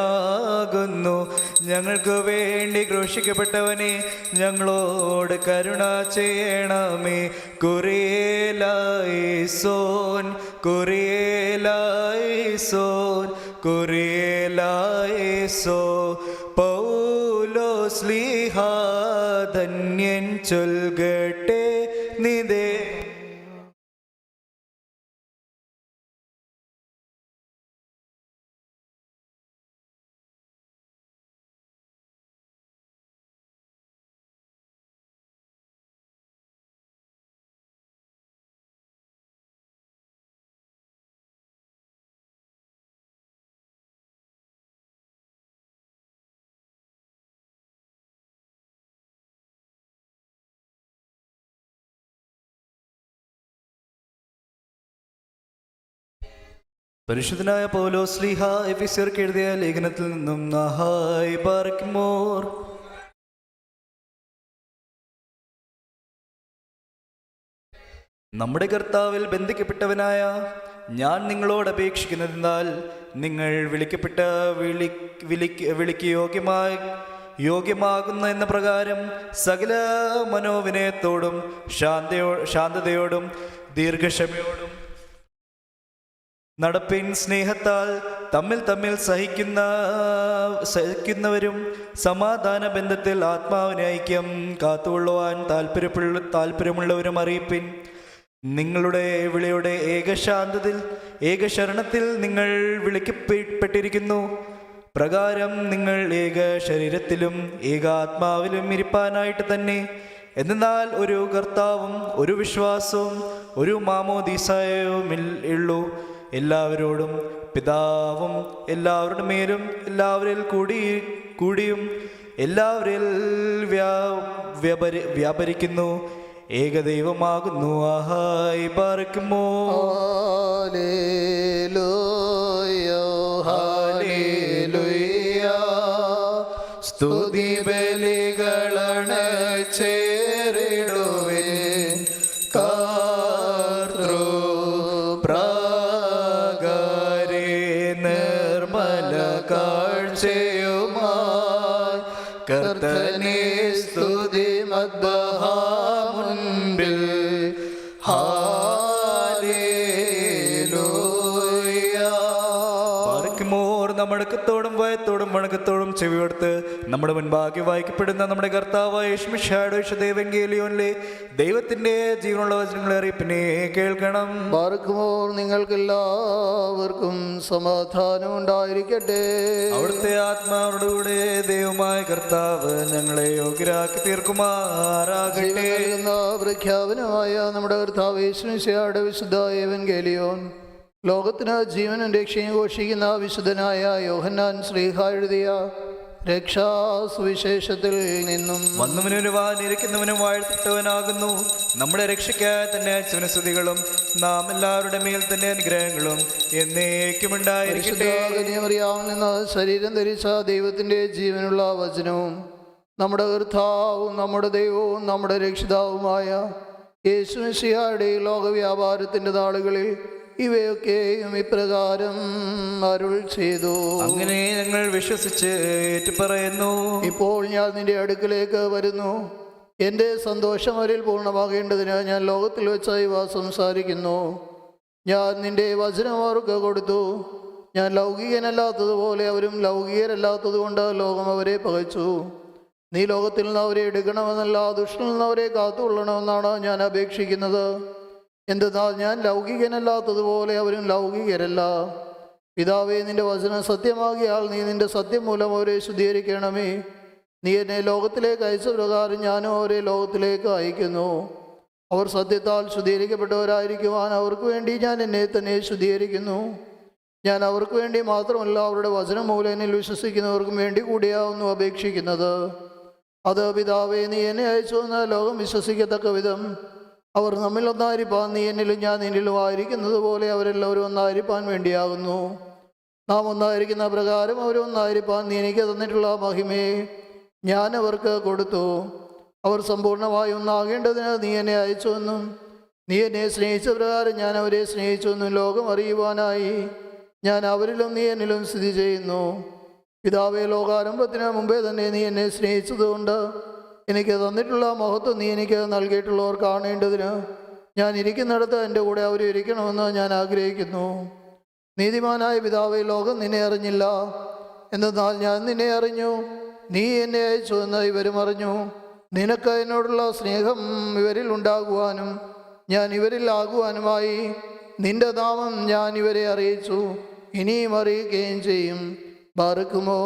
ഞങ്ങൾക്ക് വേണ്ടി ക്രൂശിക്കപ്പെട്ടവനെ, ഞങ്ങളോട് കരുണ ചെയ്യണമേ. കുറിയേലായിസോൻ കുറിയേലായിസോൻ കുറിയേലായിസോ. പൗലോസ്ലീഹ ധന്യൻ ചൊൽകട്ടെ നിതേ. പരിശുദ്ധനായ പൗലോസ്ലീഹ എഫെസ്യർക്ക് എഴുതിയ ലേഖനത്തിൽ നിന്നും നഹായ് ബാറക്മോർ. നമ്മുടെ കർത്താവിൽ ബന്ധിക്കപ്പെട്ടവനായ ഞാൻ നിങ്ങളോട് അപേക്ഷിക്കുന്നതെന്നാൽ, നിങ്ങൾ വിളിക്കപ്പെട്ട വിളിക്ക് യോഗ്യമാകുന്ന എന്ന പ്രകാരം സകല മനോവിനയത്തോടും ശാന്തതയോടും ദീർഘക്ഷമയോടും നടപ്പിൻ. സ്നേഹത്താൽ തമ്മിൽ സഹിക്കുന്നവരും സമാധാന ബന്ധത്തിൽ ആത്മാവിനെ ഐക്യം കാത്തുകൊള്ളുവാൻ താല്പര്യമുള്ളവരും അറിയിപ്പിൻ. നിങ്ങളുടെ വിളിയുടെ ഏകശരണത്തിൽ നിങ്ങൾ വിളിക്കപ്പെട്ടിരിക്കുന്നു. പ്രകാരം നിങ്ങൾ ഏക ശരീരത്തിലും ഏക ആത്മാവിലും ഇരിപ്പാനായിട്ട് തന്നെ. എന്നാൽ ഒരു കർത്താവും ഒരു വിശ്വാസവും ഒരു മാമോദീസായവും ഉള്ളൂ. എല്ലാവരോടും പിതാവും എല്ലാവരുടെ മേലും എല്ലാവരിൽ കൂടിയും എല്ലാവരിൽ വ്യാപരിക്കുന്നു. ഏകദൈവമാകുന്നു. ആഹായ് ബാറക്കുമോ. Hallelujah hallelujah. സ്തുതി ബലികളണ് ചേരിടുവിൻ. നിർമ്മല കാഴ്ചയുമായി കർത്തനെ സ്തുതി മദ്ബഹാ മുൻപിൽ. ഹല്ലേലൂയ. മടക്കത്തോടും വയത്തോടും വണക്കത്തോടും ചെവിയോടുത്ത് നമ്മുടെ മുൻപാകെ വായിക്കപ്പെടുന്ന നമ്മുടെ കർത്താവായ യേശുമിശിഹായുടെ ദൈവത്തിന്റെ ജീവനുള്ള വചനങ്ങളെ അറിയിപ്പിനെ കേൾക്കണം. ബാറക്കുമോർ നിങ്ങൾക്കെല്ലാവർക്കും സമാധാനം ഉണ്ടായിരിക്കട്ടെ. അവിടുത്തെ ആത്മാവോടുകൂടെ ദൈവമായ കർത്താവ് ഞങ്ങളെ യോഗ്യരാക്കി തീർക്കുമാറാകട്ടെ. പ്രഖ്യാപനമായ നമ്മുടെ കർത്താവ് യേശുമിശിഹായുടെ വിശുദ്ധ എവൻഗേലിയോൻ, ലോകത്തിന് ജീവനും രക്ഷയും ഘോഷിക്കുന്ന വിശുദ്ധനായ യോഹന്നാൻ ശ്ലീഹ എഴുതിയ രക്ഷാസുവിശേഷത്തിൽ നിന്നും. വന്നവനും വരുവാനിരിക്കുന്നവനും വാഴ്ത്തപ്പെട്ടവനാകുന്നു. നമ്മുടെ രക്ഷയ്ക്കായി തന്നെ സ്തുതികളും നാം എല്ലാവരുടെ മേൽ തന്നെ അനുഗ്രഹങ്ങളും എന്നേക്കുമുണ്ടായിരിക്കട്ടെ. നിന്ന് ശരീരം ധരിച്ച ദൈവത്തിന്റെ ജീവനുള്ള വചനവും നമ്മുടെ കർത്താവും നമ്മുടെ ദൈവവും നമ്മുടെ രക്ഷിതാവുമായ യേശുമിശിഹായുടെ ലോകവ്യാപാരത്തിന്റെ നാളുകളിൽ ഇവയൊക്കെയും ഇപ്രകാരം അരുൾ ചെയ്തു. അങ്ങനെ ഞങ്ങൾ വിശ്വസിച്ച് ഏറ്റുപറയുന്നു. ഇപ്പോൾ ഞാൻ നിന്റെ അടുക്കിലേക്ക് വരുന്നു. എൻ്റെ സന്തോഷം അവരിൽ പൂർണ്ണമാകേണ്ടതിന് ഞാൻ ലോകത്തിൽ വെച്ച് ഇവ സംസാരിക്കുന്നു. ഞാൻ നിന്റെ വചനം അവർക്ക് കൊടുത്തു. ഞാൻ ലൗകികനല്ലാത്തതുപോലെ അവരും ലൗകികരല്ലാത്തതുകൊണ്ട് ലോകം അവരെ പകച്ചു. നീ ലോകത്തിൽ നിന്ന് അവരെ എടുക്കണമെന്നല്ല, ദുഷ്ടനിൽ നിന്ന് അവരെ കാത്തുകൊള്ളണമെന്നാണ് ഞാൻ അപേക്ഷിക്കുന്നത്. എന്തെന്നാൽ ഞാൻ ലൗകികനല്ലാത്തതുപോലെ അവരും ലൗകികരല്ല. പിതാവേ, നിന്റെ വചനം സത്യമാകിയാൽ നീ നിന്റെ സത്യം മൂലം അവരെ ശുദ്ധീകരിക്കണമേ. നീ എന്നെ ലോകത്തിലേക്ക് അയച്ച പ്രകാരം ഞാനും അവരെ ലോകത്തിലേക്ക് അയക്കുന്നു. അവർ സത്യത്താൽ ശുദ്ധീകരിക്കപ്പെട്ടവരായിരിക്കുവാൻ അവർക്ക് വേണ്ടി ഞാൻ എന്നെ തന്നെ ശുദ്ധീകരിക്കുന്നു. ഞാൻ അവർക്ക് വേണ്ടി മാത്രമല്ല അവരുടെ വചനം മൂലം എന്നിൽ വിശ്വസിക്കുന്നവർക്കും വേണ്ടി കൂടിയാവുന്നു അപേക്ഷിക്കുന്നത്. അത് പിതാവേ, നീ എന്നെ അയച്ചു എന്ന ലോകം വിശ്വസിക്കത്തക്ക വിധം അവർ നമ്മിൽ ഒന്നായിരിക്കാൻ നീ എന്നിലും ഞാൻ നിന്നിലും ആയിരിക്കുന്നത് പോലെ അവരെല്ലാവരും ഒന്നായിരിക്കാൻ വേണ്ടിയാകുന്നു. നാം ഒന്നായിരിക്കുന്ന പ്രകാരം അവരൊന്നായിരിക്കാൻ നീ എനിക്ക് തന്നിട്ടുള്ള മഹിമയെ ഞാൻ അവർക്ക് കൊടുത്തു. അവർ സമ്പൂർണ്ണമായി ഒന്നാകേണ്ടതിന് നീ എന്നെ അയച്ചുവെന്നും നീ എന്നെ സ്നേഹിച്ച പ്രകാരം ഞാൻ അവരെ സ്നേഹിച്ചുവെന്നും ലോകം അറിയുവാനായി ഞാൻ അവരിലും നീ എന്നിലും സ്ഥിതി ചെയ്യുന്നു. പിതാവേ, ലോകാരംഭത്തിന് മുമ്പേ തന്നെ നീ എന്നെ സ്നേഹിച്ചതുകൊണ്ട് എനിക്ക് തന്നിട്ടുള്ള മഹത്വം നീ എനിക്ക് നൽകിയിട്ടുള്ളവർ കാണേണ്ടതിന് ഞാൻ ഇരിക്കുന്നിടത്ത് എൻ്റെ കൂടെ അവർ ഇരിക്കണമെന്ന് ഞാൻ ആഗ്രഹിക്കുന്നു. നീതിമാനായ പിതാവേ, ലോകം നിന്നെ അറിഞ്ഞില്ല, എന്നാൽ ഞാൻ നിന്നെ അറിഞ്ഞു. നീ എന്നെ അയച്ചു എന്ന് ഇവരും അറിഞ്ഞു. നിനക്ക് എന്നോടുള്ള സ്നേഹം ഇവരിൽ ഉണ്ടാകുവാനും ഞാൻ ഇവരിൽ ആകുവാനുമായി നിന്റെ നാമം ഞാൻ ഇവരെ അറിയിച്ചു, ഇനിയും അറിയിക്കുകയും ചെയ്യും. ബാറക്കുമോ,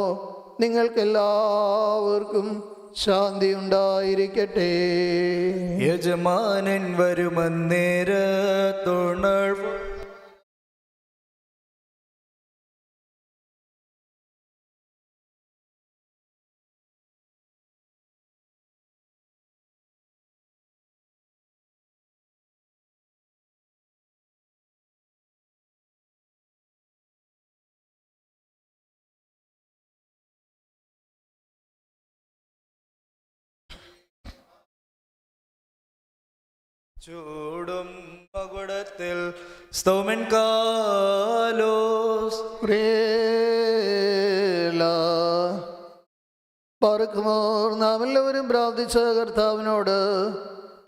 നിങ്ങൾക്കെല്ലാവർക്കും ശാന്തി ഉണ്ടായിരിക്കട്ടെ. യജമാനൻ വരുമന്നേരത്തുണർവ് ചൂടും മകുടത്തിൽ സ്തോമൻ കാലോസ് പാർക്കുമോർ, നാം എല്ലാവരും പ്രാർത്ഥിച്ച കർത്താവിനോട്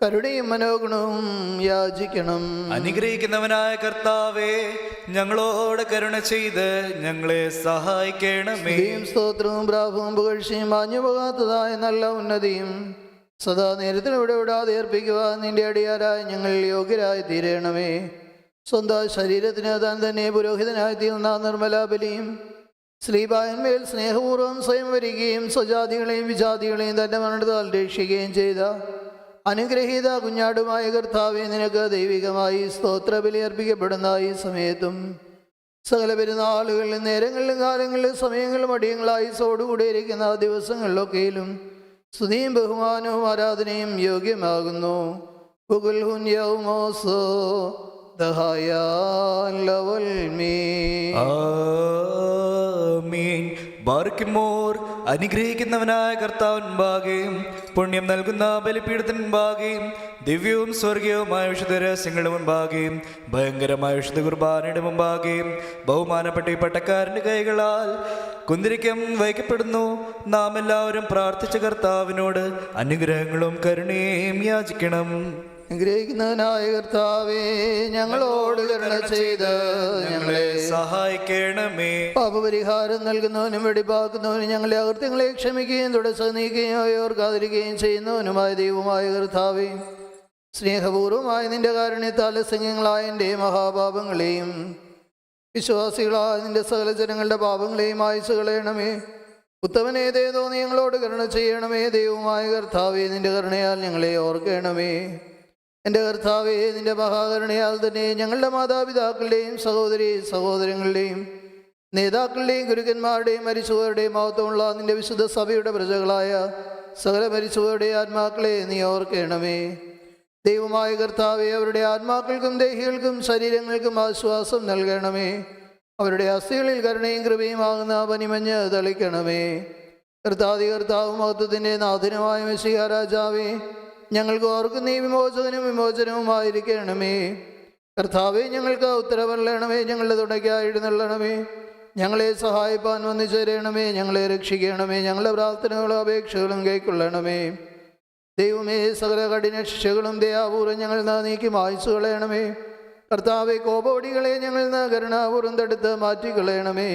കരുണയും മനോഗുണവും യാചിക്കണം. അനുഗ്രഹിക്കുന്നവനായ കർത്താവേ, ഞങ്ങളോട് കരുണ ചെയ്ത് ഞങ്ങളെ സഹായിക്കണമേ. സ്തോത്രവും പ്രാഭവും പുകഴ്ചയും മാഞ്ഞുപോകാത്തതായ നല്ല ഉന്നതിയും സദാ നേരത്തിന് ഇവിടെ വിടാതെ ഏർപ്പിക്കുവാൻ നിന്റെ അടിയാരായി ഞങ്ങൾ യോഗ്യരായി തീരണമേ. സ്വന്തം ശരീരത്തിന് താൻ തന്നെ പുരോഹിതനായി തീർന്ന നിർമ്മല ബലിയും ശ്രീബായന്മേൽ സ്നേഹപൂർവ്വം സ്വയം വരികയും സ്വജാതികളെയും വിജാതികളെയും തൻ്റെ മരണത്താൽ രക്ഷിക്കുകയും ചെയ്ത അനുഗ്രഹീത കുഞ്ഞാടുമായ കർത്താവെ, നിനക്ക് ദൈവികമായി സ്തോത്രബലി അർപ്പിക്കപ്പെടുന്ന ഈ സമയത്തും സകല പെരുന്നാളുകളിലും നേരങ്ങളിലും കാലങ്ങളിലും സമയങ്ങളിലും അടിയങ്ങളായി സോടുകൂടെ ഇരിക്കുന്ന ദിവസങ്ങളിലൊക്കെയിലും സ്തുതിയും ബഹുമാനവും ആരാധനയും യോഗ്യമാകുന്നു. ബാർക്കിമോർ, അനുഗ്രഹിക്കുന്നവനായ കർത്താവിൻപാകെയും പുണ്യം നൽകുന്ന ബലിപീഠത്തിൻപാകെയും ദിവ്യവും സ്വർഗീയവുമായ വിശുദ്ധ രഹസ്യങ്ങളുടെ മുൻപാകെയും ഭയങ്കരമായ വിശുദ്ധ കുർബാനയുടെ മുമ്പാകെയും ബഹുമാനപ്പെട്ട ഈ പട്ടക്കാരൻ്റെ കൈകളാൽ കുന്തിരിക്കം വഹിക്കപ്പെടുന്നു. നാം എല്ലാവരും പ്രാർത്ഥിച്ച കർത്താവിനോട് അനുഗ്രഹങ്ങളും കരുണയും യാചിക്കണം. അനുഗ്രഹിക്കുന്നവനായ കർത്താവേ, ഞങ്ങളോട് കരുണ ചെയ്ത് ഞങ്ങളെ സഹായിക്കണമേ. പാപപരിഹാരം നൽകുന്നവനും വെടിപ്പാക്കുന്നവനും ഞങ്ങളെ അകൃത്യങ്ങളെ ക്ഷമിക്കുകയും തുടച്ച് നീക്കുകയും ഓർക്കാതിരിക്കുകയും ചെയ്യുന്നവനുമായ ദൈവമായ കർത്താവേ, സ്നേഹപൂർവമായ നിന്റെ കാരുണ്യത്താൽ സംഘങ്ങളായ എൻ്റെ മഹാപാപങ്ങളെയും വിശ്വാസികളായ നിന്റെ സകല ജനങ്ങളുടെ പാപങ്ങളെയും അയച്ചു കളയണമേ. ഉത്തമനേതേതോ നീ ഞങ്ങളോട് കരുണ ചെയ്യണമേ. ദൈവമായ കർത്താവേ, നിന്റെ കരുണയാൽ ഞങ്ങളെ ഓർക്കണമേ. എൻ്റെ കർത്താവേ, നിന്റെ മഹാകരുണയാൽ തന്നെ ഞങ്ങളുടെ മാതാപിതാക്കളുടെയും സഹോദരി സഹോദരങ്ങളുടെയും നേതാക്കളുടെയും ഗുരുക്കന്മാരുടെയും മരിച്ചവരുടെയും മഹത്വമുള്ള നിന്റെ വിശുദ്ധ സഭയുടെ പ്രജകളായ സകല മരിച്ചവരുടെ ആത്മാക്കളെ നീ ഓർക്കണമേ. ദൈവമായ കർത്താവേ, അവരുടെ ആത്മാക്കൾക്കും ദേഹികൾക്കും ശരീരങ്ങൾക്കും ആശ്വാസം നൽകണമേ. അവരുടെ അസ്ഥികളിൽ കരുണയും കൃപയുമാകുന്ന പനിമഞ്ഞ് തളിക്കണമേ. കർത്താവും മഹത്വത്തിൻ്റെ നാഥനുമായ മെശിഹാ രാജാവേ, ഞങ്ങൾക്ക് ഓർക്കും നീ വിമോചകനും വിമോചനവുമായിരിക്കണമേ. കർത്താവേ, ഞങ്ങൾക്ക് ഉത്തരവരണമേ. ഞങ്ങളുടെ തുണയ്ക്കായി എഴുന്നള്ളണമേ. ഞങ്ങളെ സഹായിപ്പാൻ വന്നു ചേരണമേ. ഞങ്ങളെ രക്ഷിക്കണമേ. ഞങ്ങളുടെ പ്രാർത്ഥനകളും അപേക്ഷകളും കൈക്കൊള്ളണമേ. ദൈവമേ, സകല കഠിന ശിക്ഷകളും ദയാപൂർവ്വം ഞങ്ങൾ നീക്കി മായ്ച്ചു കളയണമേ. കർത്താവെ, കോപവടികളെ ഞങ്ങൾ കരുണാപൂർവ്വം തടുത്ത് മാറ്റിക്കളയണമേ.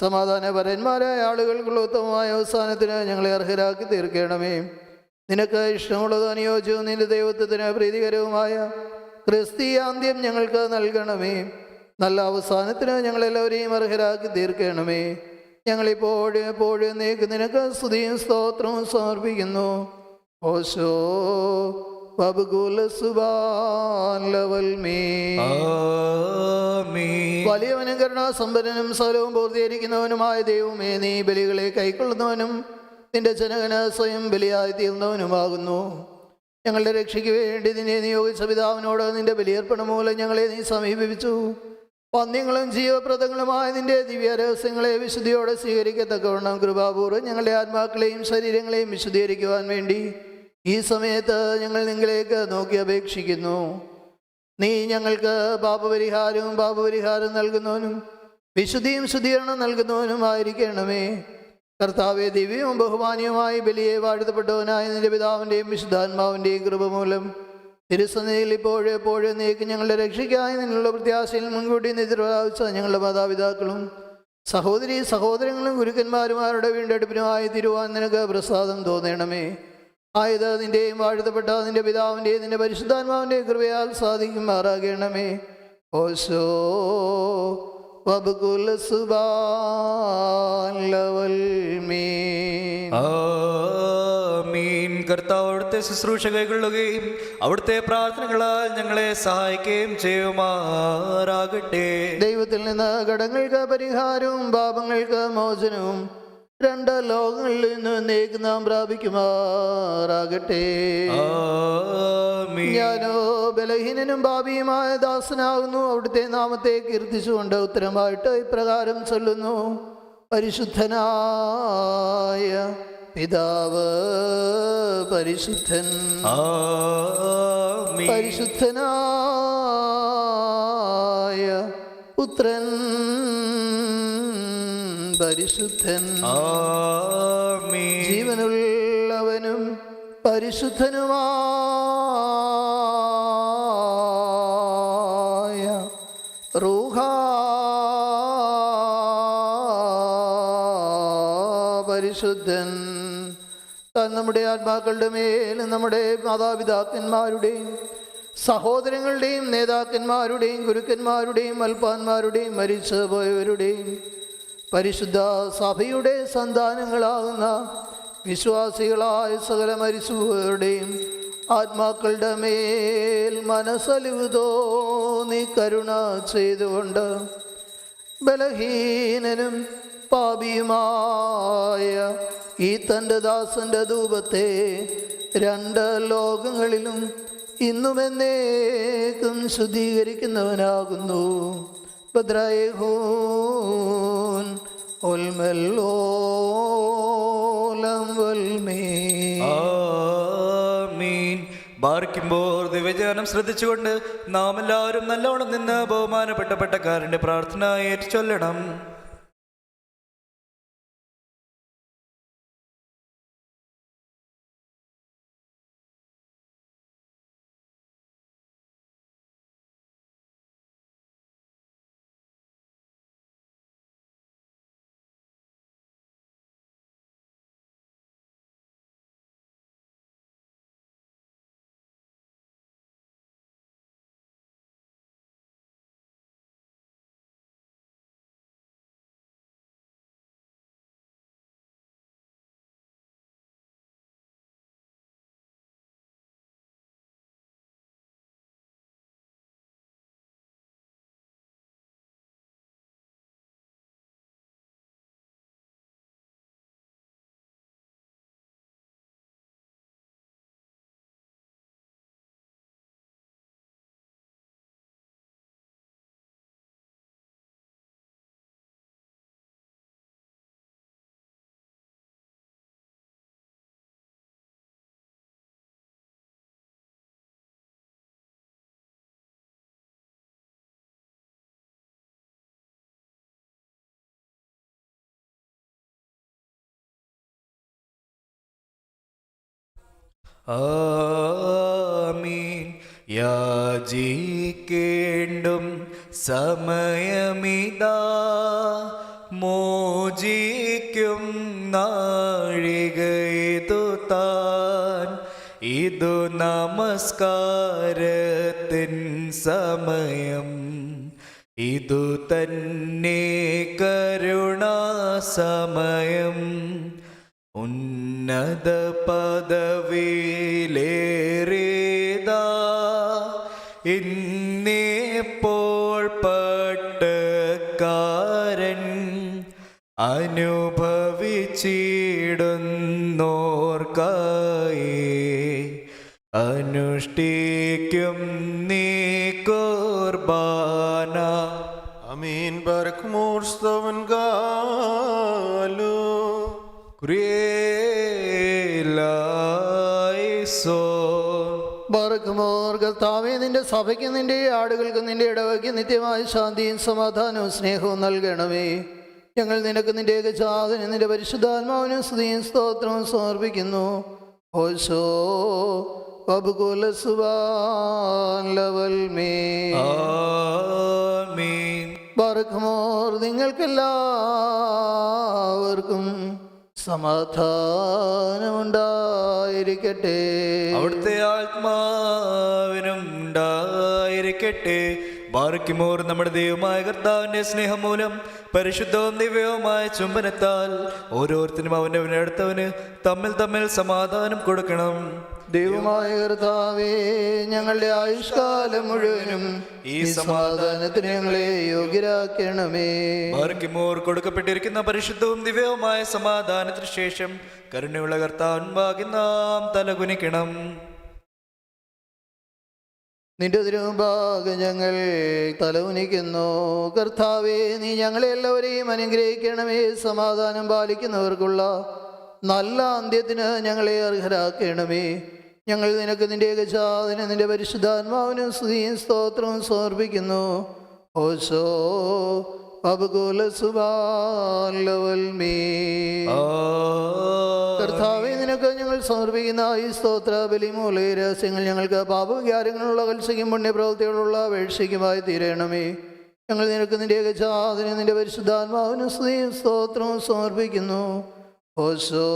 സമാധാനപരന്മാരായ ആളുകൾക്കുള്ള ഉത്തമമായ അവസാനത്തിന് ഞങ്ങളെ അർഹരാക്കി തീർക്കണമേ. നിനക്ക് ഇഷ്ടമുള്ളത് അനുയോജ്യവും നിന്റെ ദൈവത്വത്തിന് പ്രീതികരവുമായ ക്രിസ്തീയാന്ത്യം ഞങ്ങൾക്ക് നൽകണമേ. നല്ല അവസാനത്തിന് ഞങ്ങളെല്ലാവരെയും അർഹരാക്കി തീർക്കണമേ. ഞങ്ങളിപ്പോഴും എപ്പോഴും നിനക്ക് സ്തുതിയും സ്തോത്രവും സമർപ്പിക്കുന്നു. ഓശോ വബുകുല സുബാലവൽമേ. ആമീൻ. വലിയവനും കരുണാസമ്പന്നനും സകലവും പൂർത്തീകരിക്കുന്നവനുമായ ദൈവമേ, നീ ബലികളെ കൈക്കൊള്ളുന്നവനും നിന്റെ ജനകന് സ്വയം ബലിയായി തീർന്നവനുമാകുന്നു. ഞങ്ങളുടെ രക്ഷയ്ക്ക് വേണ്ടി നിന്നെ നിയോഗിച്ച പിതാവിനോട് നിന്റെ ബലിയർപ്പണം മൂലം ഞങ്ങളെ നീ സമീപിച്ചു. പന്യങ്ങളും ജീവപ്രദങ്ങളുമായ നിന്റെ ദിവ്യ രഹസ്യങ്ങളെ വിശുദ്ധിയോടെ സ്വീകരിക്കത്തക്കവണ്ണം കൃപാപൂർവ്വം ഞങ്ങളുടെ ആത്മാക്കളെയും ശരീരങ്ങളെയും വിശുദ്ധീകരിക്കുവാൻ വേണ്ടി ഈ സമയത്ത് ഞങ്ങൾ നിങ്ങളിലേക്ക് നോക്കി അപേക്ഷിക്കുന്നു. നീ ഞങ്ങൾക്ക് പാപപരിഹാരം നൽകുന്നവനും വിശുദ്ധിയും ശുദ്ധീകരണം നൽകുന്നവനുമായിരിക്കണമേ. കർത്താവെ, ദിവ്യവും ബഹുമാനിയുമായി ബലിയെ വാഴ്ത്തപ്പെട്ടവനായ നിന്റെ പിതാവിൻ്റെയും വിശുദ്ധാത്മാവിൻ്റെയും കൃപ മൂലം തിരുസന്നിധിയിൽ എപ്പോഴും നീക്ക് ഞങ്ങളുടെ രക്ഷയ്ക്കായി നിന്നുള്ള പ്രത്യാശയിൽ മുൻകൂട്ടി നിദ്ര പ്രാപിച്ച ഞങ്ങളുടെ മാതാപിതാക്കളും സഹോദരങ്ങളും ഗുരുക്കന്മാരുമാരുടെ വീണ്ടെടുപ്പിനുമായി തിരുവാൻ നിനക്ക് പ്രസാദം തോന്നണമേ. ആയത് നിന്റെയും വാഴ്ത്തപ്പെട്ട നിന്റെ പിതാവിൻ്റെയും നിന്റെ പരിശുദ്ധാത്മാവിൻ്റെയും കൃപയാൽ സാധിക്കുമാറാകണമേ. ഓശോ വബുകുല സുബാലവൽമേ. ആമീൻ. കർത്താവ് അവിടുത്തെ ശുശ്രൂഷ കൈക്കൊള്ളുകയും അവിടുത്തെ പ്രാർത്ഥനകളാൽ ഞങ്ങളെ സഹായിക്കുകയും ചെയ്യുമാറാകട്ടെ. ദൈവത്തിൽ നിന്ന് കടങ്ങൾക്ക് പരിഹാരവും പാപങ്ങൾക്ക് മോചനവും രണ്ട് ലോകങ്ങളിൽ നിന്ന് എന്നേക്ക് നാം പ്രാപിക്കുമാറാകട്ടെ. ഞാനോ ബലഹീനനും പാപിയുമായ ദാസനാകുന്നു. അവിടുത്തെ നാമത്തെ കീർത്തിച്ചുകൊണ്ട് ഉത്തരമായിട്ട് ഇപ്രകാരം ചൊല്ലുന്നു. പരിശുദ്ധനായ പിതാവ് പരിശുദ്ധൻ, പരിശുദ്ധനായ പുത്രൻ പരിശുദ്ധൻ, ജീവനുള്ളവനും പരിശുദ്ധനുമായ റൂഹാ പരിശുദ്ധൻ താൻ നമ്മുടെ ആത്മാക്കളുടെ മേലും നമ്മുടെ മാതാപിതാക്കന്മാരുടെയും സഹോദരങ്ങളുടെയും നേതാക്കന്മാരുടെയും ഗുരുക്കന്മാരുടെയും അൽപ്പാന്മാരുടെയും മരിച്ചു പോയവരുടെയും പരിശുദ്ധ സഭയുടെ സന്താനങ്ങളാകുന്ന വിശ്വാസികളായ സകല മരിച്ചുപോയവരുടെയും ആത്മാക്കളുടെ മേൽ മനസ്സലിവ് തോന്നി കരുണ ചെയ്തുകൊണ്ട് ബലഹീനനും പാപിയുമായ ഈ തൻ്റെ ദാസന്റെ ധൂപത്തെ രണ്ട് ലോകങ്ങളിലും ഇന്നുമെന്നേക്കും ശുദ്ധീകരിക്കുന്നവനാകുന്നു. ബദ്രയഹൂൻ ഒൽമല്ലോലം വൽമേ. ആമീൻ. ബാർക്കുമ്പോൾ ദിവ്യജനം ശ്രദ്ധിച്ചുകൊണ്ട് നാം എല്ലാവരും നല്ലോണം നിന്ന് ബഹുമാനപ്പെട്ട പട്ടക്കാരൻ്റെ പ്രാർത്ഥന ഏറ്റുചൊല്ലണം. ആമീൻ. യാചിക്കേണ്ടും സമയമിതാ, മോചിക്കും നാഴികയിതു താൻ. ഇതു നമസ്കാരത്തിൻ സമയം, ഇതു തന്നെ കരുണാസമയം. ഉന്നത പദവിയിലേറെ ഇന്നിപ്പോൾ പട്ടക്കാരൻ അനുഭവിച്ചിടുന്നോർക്കായി അനുഷ്ഠിക്കും നീ കുർബാന. Amin. Barakmur stavan galo. ബർഗ്മോർ കർത്താവേ, നിന്റെ സഭയ്ക്ക് നിന്റെ ആടുകൾക്ക് നിന്റെ ഇടവയ്ക്ക് നിത്യമായ ശാന്തിയും സമാധാനവും സ്നേഹവും നൽകണമേ. ഞങ്ങൾ നിനക്ക് നിന്റെ ഏകജാതനും നിന്റെ പരിശുദ്ധാത്മാവിനും സ്തുതിയും സ്തോത്രവും സമർപ്പിക്കുന്നു. ഓശോ വബുകുല സുബാൻ ലവൽ മേ. ആമീൻ. ബർഗ്മോർ നിങ്ങൾക്കെല്ലാവർക്കും സമാധാനമുണ്ടായിരിക്കട്ടെ. അവിടുത്തെ ആത്മാവിനും ഉണ്ടായിരിക്കട്ടെ. ബാറയ്ക്കുമോർ നമ്മുടെ ദൈവമായ കർത്താവിന്റെ സ്നേഹം മൂലം പരിശുദ്ധവും ദിവ്യവുമായ ചുംബനത്താൽ ഓരോരുത്തരും അവനവനെ അടുത്തവന് തമ്മിൽ തമ്മിൽ സമാധാനം കൊടുക്കണം. ദൈവമായ കർത്താവേ, ഞങ്ങളുടെ ആയുഷ്കാലം മുഴുവനും ഈ സമാധാനത്തിന് ഞങ്ങളെ യോഗ്യരാക്കണമേ. ബാറയ്ക്കുമോർ കൊടുക്കപ്പെട്ടിരിക്കുന്ന പരിശുദ്ധവും ദിവ്യവുമായ സമാധാനത്തിന് ശേഷം കരുണയുള്ള കർത്താവിൻപാകെ നാം തലകുനിക്കണം. നിന്റെ തിരുമുമ്പാകെ ഞങ്ങൾ തലകുനിക്കുന്നു. കർത്താവേ, നീ ഞങ്ങളെ എല്ലാവരെയും അനുഗ്രഹിക്കണമേ. സമാധാനം പാലിക്കുന്നവർക്കുള്ള നല്ല അന്ത്യത്തിന് ഞങ്ങളെ അർഹരാക്കണമേ. ഞങ്ങൾ നിനക്ക് നിന്റെ ഏകജാതനും നിന്റെ പരിശുദ്ധാത്മാവിനും സ്തുതിയും സ്തോത്രവും സമർപ്പിക്കുന്നു. ഓശോ അബുകുല സുബാൻ ലവൽ മേ. കർത്താവേ, നിനക്ക് ഞങ്ങൾ സമർപ്പിക്കുന്ന ഈ സ്തോത്ര ബലിമൂലേ രഹസ്യങ്ങൾ ഞങ്ങൾക്ക് പാപവികാരങ്ങളുള്ള കൽസയ്ക്കും പുണ്യപ്രവൃത്തികളുള്ള വീഴ്ചയ്ക്കുമായി തീരണമേ. ഞങ്ങൾ നിനക്ക് നിന്റെ ഏകജാതനും നിന്റെ പരിശുദ്ധാത്മാവിനും സ്തുതിയും സ്തോത്രവും സമർപ്പിക്കുന്നു. ഓശോ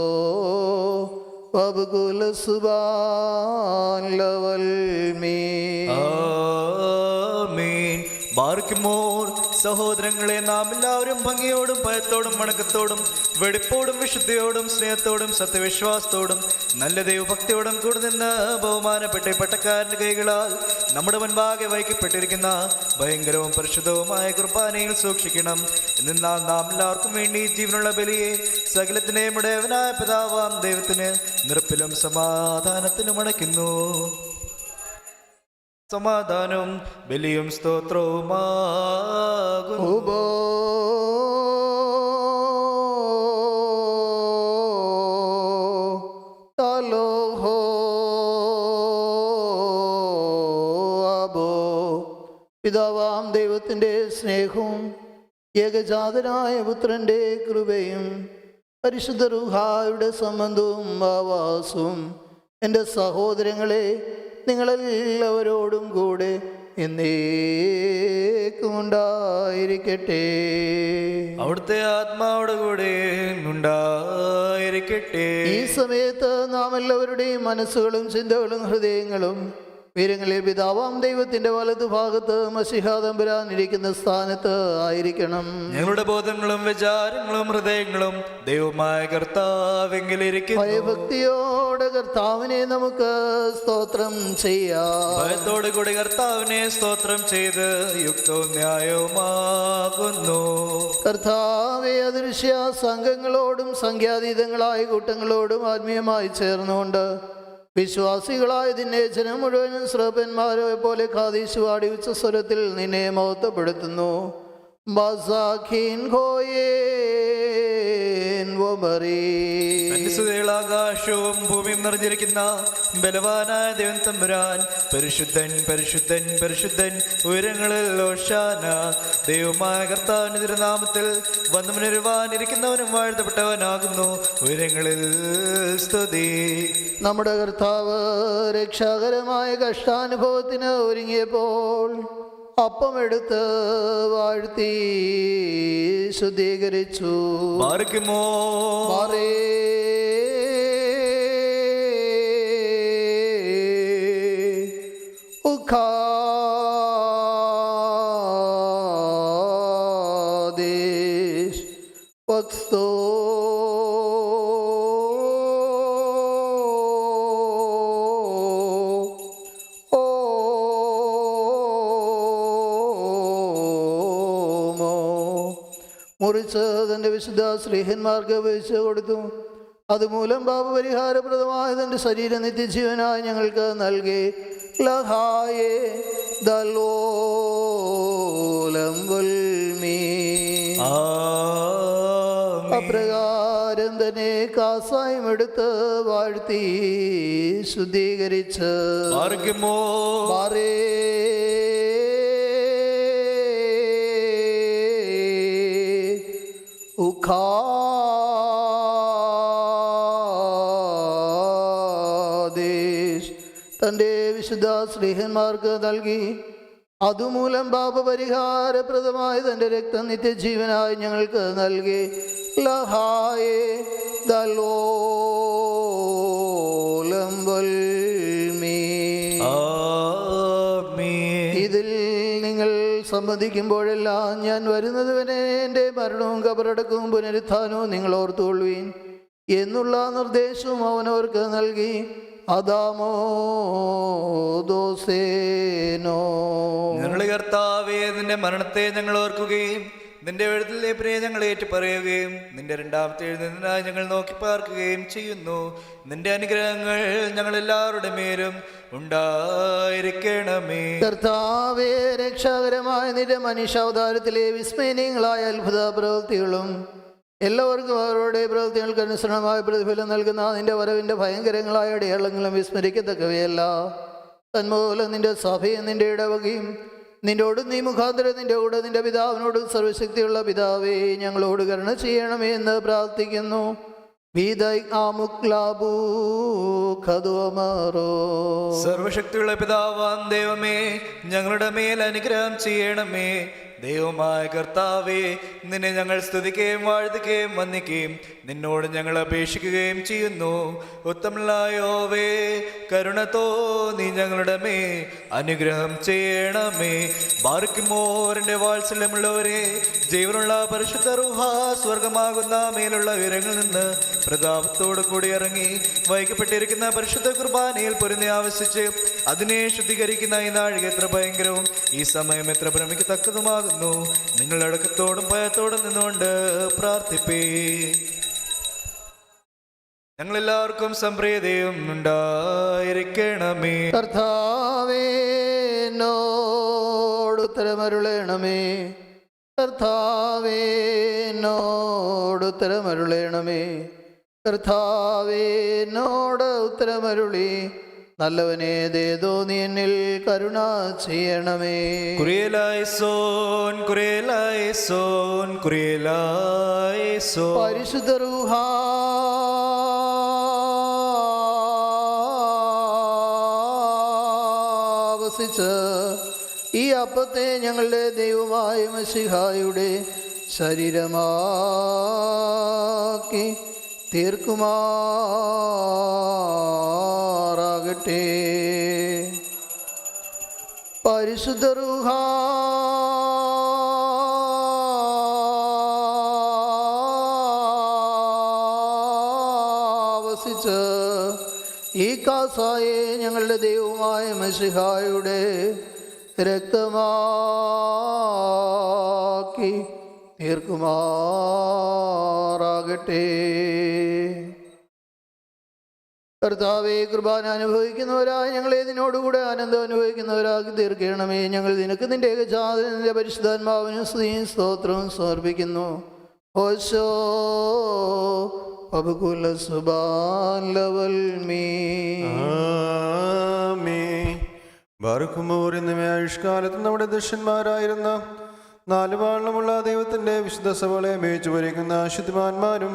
വബുകുല സുബാൻ ലവൽ മേ. ആമീൻ. ബാറയ്ക്കുമോർ സഹോദരങ്ങളെ, നാം എല്ലാവരും ഭംഗിയോടും ഭയത്തോടും വണക്കത്തോടും വെടിപ്പോടും വിശുദ്ധിയോടും സ്നേഹത്തോടും സത്യവിശ്വാസത്തോടും നല്ല ദൈവഭക്തിയോടും കൂടി നിന്ന് ബഹുമാനപ്പെട്ട പട്ടക്കാരൻ്റെ കൈകളാൽ നമ്മുടെ മുൻപാകെ വഹിക്കപ്പെട്ടിരിക്കുന്ന ഭയങ്കരവും പരിശുദ്ധവുമായ കുർബാനയിൽ സൂക്ഷിക്കണം. എന്നാൽ നാം എല്ലാവർക്കും വേണ്ടി ജീവനുള്ള ബലിയെ സകലത്തിനെയും ഉടയവനായ പിതാവാം ദൈവത്തിന് നിറപ്പിലും സമാധാനത്തിനും അണയ്ക്കുന്നു. സമാധാനവും ബലിയും സ്തോത്രവുമാകുന്നു. പിതാവാം ദൈവത്തിൻ്റെ സ്നേഹവും ഏകജാതനായ പുത്രൻ്റെ കൃപയും പരിശുദ്ധ റൂഹായുടെ സംബന്ധവും ആവാസവും എൻ്റെ സഹോദരങ്ങളെ നിങ്ങളെല്ലാവരോടും കൂടെ എന്നേക്കും ഉണ്ടായിരിക്കട്ടെ. അവിടുത്തെ ആത്മാവോട് കൂടെ ഉണ്ടായിരിക്കട്ടെ. ഈ സമയത്ത് നാം എല്ലാവരുടെയും മനസ്സുകളും ചിന്തകളും ഹൃദയങ്ങളും വീരങ്ങളിൽ പിതാവാം ദൈവത്തിന്റെ വലതുഭാഗത്ത് മശിഹാ തമ്പുരാൻ ഇരിക്കുന്ന സ്ഥാനത്ത് ആയിരിക്കണം. ഞങ്ങളുടെ ബോധങ്ങളും വിചാരങ്ങളും ഹൃദയങ്ങളും ദൈവമായ കർത്താവെങ്കിലിരിക്കുന്നു. ഭയഭക്തിയോടെ കർത്താവിനെ നമുക്ക് സ്തോത്രം ചെയ്യാം. ഭയത്തോടു കൂടി കർത്താവിനെ സ്തോത്രം ചെയ്ത് യുക്തവും ന്യായവുമാകുന്നു. കർത്താവെ, അദൃശ്യ സംഘങ്ങളോടും സംഖ്യാതീതങ്ങളായ കൂട്ടങ്ങളോടും ആത്മീയമായി ചേർന്നുകൊണ്ട് വിശ്വാസികളായ നിന്നെ ജനം മുഴുവനും ശ്രേഷ്ഠന്മാരെ പോലെ ഖാദീശ് പാടി ഉച്ച സ്വരത്തിൽ നിന്നെ മഹത്വപ്പെടുത്തുന്നു. ആകാശവും ഭൂമിയും നിറഞ്ഞിരിക്കുന്ന ബലവാനായ ദൈവം തമ്പുരാൻ പരിശുദ്ധൻ പരിശുദ്ധൻ പരിശുദ്ധൻ ഉയരങ്ങളിൽ ഹോശാന. ദൈവമായ കർത്താവിന്റെ തിരുനാമത്തിൽ വന്നുമുനിരുവാനിരിക്കുന്നവനും വാഴ്ത്തപ്പെട്ടവനാകുന്നു. ഉയരങ്ങളിൽ സ്തുതി. നമ്മുടെ കർത്താവ് രക്ഷാകരമായ കഷ്ടാനുഭവത്തിന് ഒരുങ്ങിയപ്പോൾ അപ്പമെടുത്ത് വാഴ്ത്തി ശുദ്ധീകരിച്ചു. മുറിച്ച് തൻ്റെ വിശുദ്ധ സ്ലീഹന്മാർക്ക് ഉപയോഗിച്ച് കൊടുത്തു. അതുമൂലം പാപപരിഹാരപ്രദമായ തൻ്റെ ശരീരം നിത്യജീവനായി ഞങ്ങൾക്ക് നൽകി. ലഹായേ ദലോലം വൽമീ. അപ്രകാരം തന്നെ കാസായം എടുത്ത് വാഴ്ത്തി ശുദ്ധീകരിച്ച് മാറേ തൻ്റെ വിശുദ്ധ സ്നേഹന്മാർക്ക് നൽകി. അതുമൂലം പാപപരിഹാരപ്രദമായ തൻ്റെ രക്തം നിത്യജീവനായി ഞങ്ങൾക്ക് നൽകി. ലഹായേ ദലോലം വൽമീ. ഇതിൽ നിങ്ങൾ സംബന്ധിക്കുമ്പോഴെല്ലാം ഞാൻ വരുന്നത് വരെ എൻ്റെ മരണവും കബറടക്കവും പുനരുത്ഥാനവും നിങ്ങൾ ഓർത്തുകൊള്ളുവീൻ എന്നുള്ള നിർദ്ദേശവും അവനവർക്ക് നൽകി. അദാമോ ദോസേനോ. ഞങ്ങളുടെ കർത്താവേ, നിന്റെ മരണത്തെ ഞങ്ങൾ ഓർക്കുകയും നിന്റെ എഴുത്തിലെ പ്രിയ ഞങ്ങൾ ഏറ്റുപറയുകയും നിന്റെ രണ്ടാമത്തെ എഴുതുന്നതിനായി ഞങ്ങൾ നോക്കി പാർക്കുകയും ചെയ്യുന്നു. നിന്റെ അനുഗ്രഹങ്ങൾ ഞങ്ങൾ എല്ലാവരുടെ മേലും ഉണ്ടായിരിക്കണമേ. കർത്താവേ, രക്ഷാകരമായ നിന്റെ മനുഷ്യാവതാരത്തിലെ വിസ്മയനീയങ്ങളായ അത്ഭുത പ്രവൃത്തികളും എല്ലാവർക്കും അവരുടെ പ്രവൃത്തികൾക്ക് അനുസരണമായ പ്രതിഫലം നൽകുന്ന നിന്റെ വരവിൻ്റെ ഭയങ്കരങ്ങളായ അടയാളങ്ങളും വിസ്മരിക്കത്തക്കവയല്ല. തന്മൂലം നിന്റെ സഭയും നിന്റെ ഇടവകയും നിന്നോടും നീ മുഖാന്തരം നിന്റെ കൂടെ നിന്റെ പിതാവിനോടും സർവശക്തിയുള്ള പിതാവേ, ഞങ്ങളോട് കരുണ ചെയ്യണമേ എന്ന് പ്രാർത്ഥിക്കുന്നു. സർവശക്തിയുള്ള പിതാവാം ദൈവമേ, ഞങ്ങളുടെ മേൽ അനുഗ്രഹം ചെയ്യണമേ. ദൈവമായ കർത്താവേ, നിന്നെ ഞങ്ങൾ സ്തുതിക്കുകയും വാഴ്ത്തുകയും വന്ദിക്കുകയും നിന്നോട് ഞങ്ങൾ അപേക്ഷിക്കുകയും ചെയ്യുന്നു. ഉത്തമനായോവേ, കരുണ തോന്നി ഞങ്ങളുടെ മേ അനുഗ്രഹം ചെയ്യണമേ. ബാർക്കുമോറിന്റെ വാത്സല്യമുള്ളവരെ, ജീവനുള്ള പരിശുദ്ധ റൂഹ സ്വർഗമാകുന്ന മേലുള്ള ഉയരങ്ങളിൽ നിന്ന് പ്രതാപത്തോടു കൂടി ഇറങ്ങി വഹിക്കപ്പെട്ടിരിക്കുന്ന പരിശുദ്ധ കുർബാനയിൽ പൊരുന്നി ആവസിച്ച് അതിനെ ശുദ്ധീകരിക്കുന്ന ഈ നാഴിക എത്ര ഭയങ്കരവും ഈ സമയം എത്ര ഭ്രമിക്കത്തക്കതുമാകുന്നു. നിങ്ങൾ അടക്കത്തോടും ഭയത്തോടും നിന്നുകൊണ്ട് പ്രാർത്ഥിപ്പേ. ഞങ്ങളെല്ലാവർക്കും സംപ്രീതിയും ഉണ്ടായിരിക്കണമേ. കർത്താവേ, എന്നോട് ഉത്തരമരുളേണമേ. കർത്താവേ, എന്നോട് ഉത്തരമരുളേണമേ. കർത്താവേ, എന്നോട് ഉത്തരമരുളി. നല്ലവനെ ദേദോ നീ എന്നിൽ കരുണ ചെയ്യണമേ. കുറിയലായിസോൻ കുറിയലായിസോൻ കുറിയലായിസോൻ. പരിശുദ്ധ റൂഹ വസിച്ച് ഈ അപ്പത്തെ ഞങ്ങളുടെ ദൈവമായ മശിഹായുടെ ശരീരമാക്കി തീർക്കുമാറാകട്ടെ. പരിശുദ്ധ റൂഹ വസിച്ച് ഈ കാസായെ ഞങ്ങളുടെ ദൈവമായ മശിഹായുടെ രക്തമാക്കി തീർക്കുമാറാകട്ടെ. കർത്താവേ, കുർബാന അനുഭവിക്കുന്നവരായി ഞങ്ങളെ ഇതിനോടുകൂടെ ആനന്ദം അനുഭവിക്കുന്നവരാക്കി തീർക്കണമേ. ഞങ്ങൾ നിനക്ക് നിന്റെ ഏകജാതന്റെ പരിശുദ്ധാത്മാവിനും സ്തുതിയും സ്തോത്രവും സമർപ്പിക്കുന്നു. ഓശോ അബുകുല സുബാലവൽമീ. ബാർക്കുമോർ എന്നിവ ആയുഷ്കാലത്ത് നമ്മുടെ ദർശന്മാരായിരുന്ന 4 വാളമുള്ള ദൈവത്തിന്റെ വിശുദ്ധ സഭകളെ മേയിച്ചു ഭരിക്കുന്ന ശുദ്ധിമാന്മാരും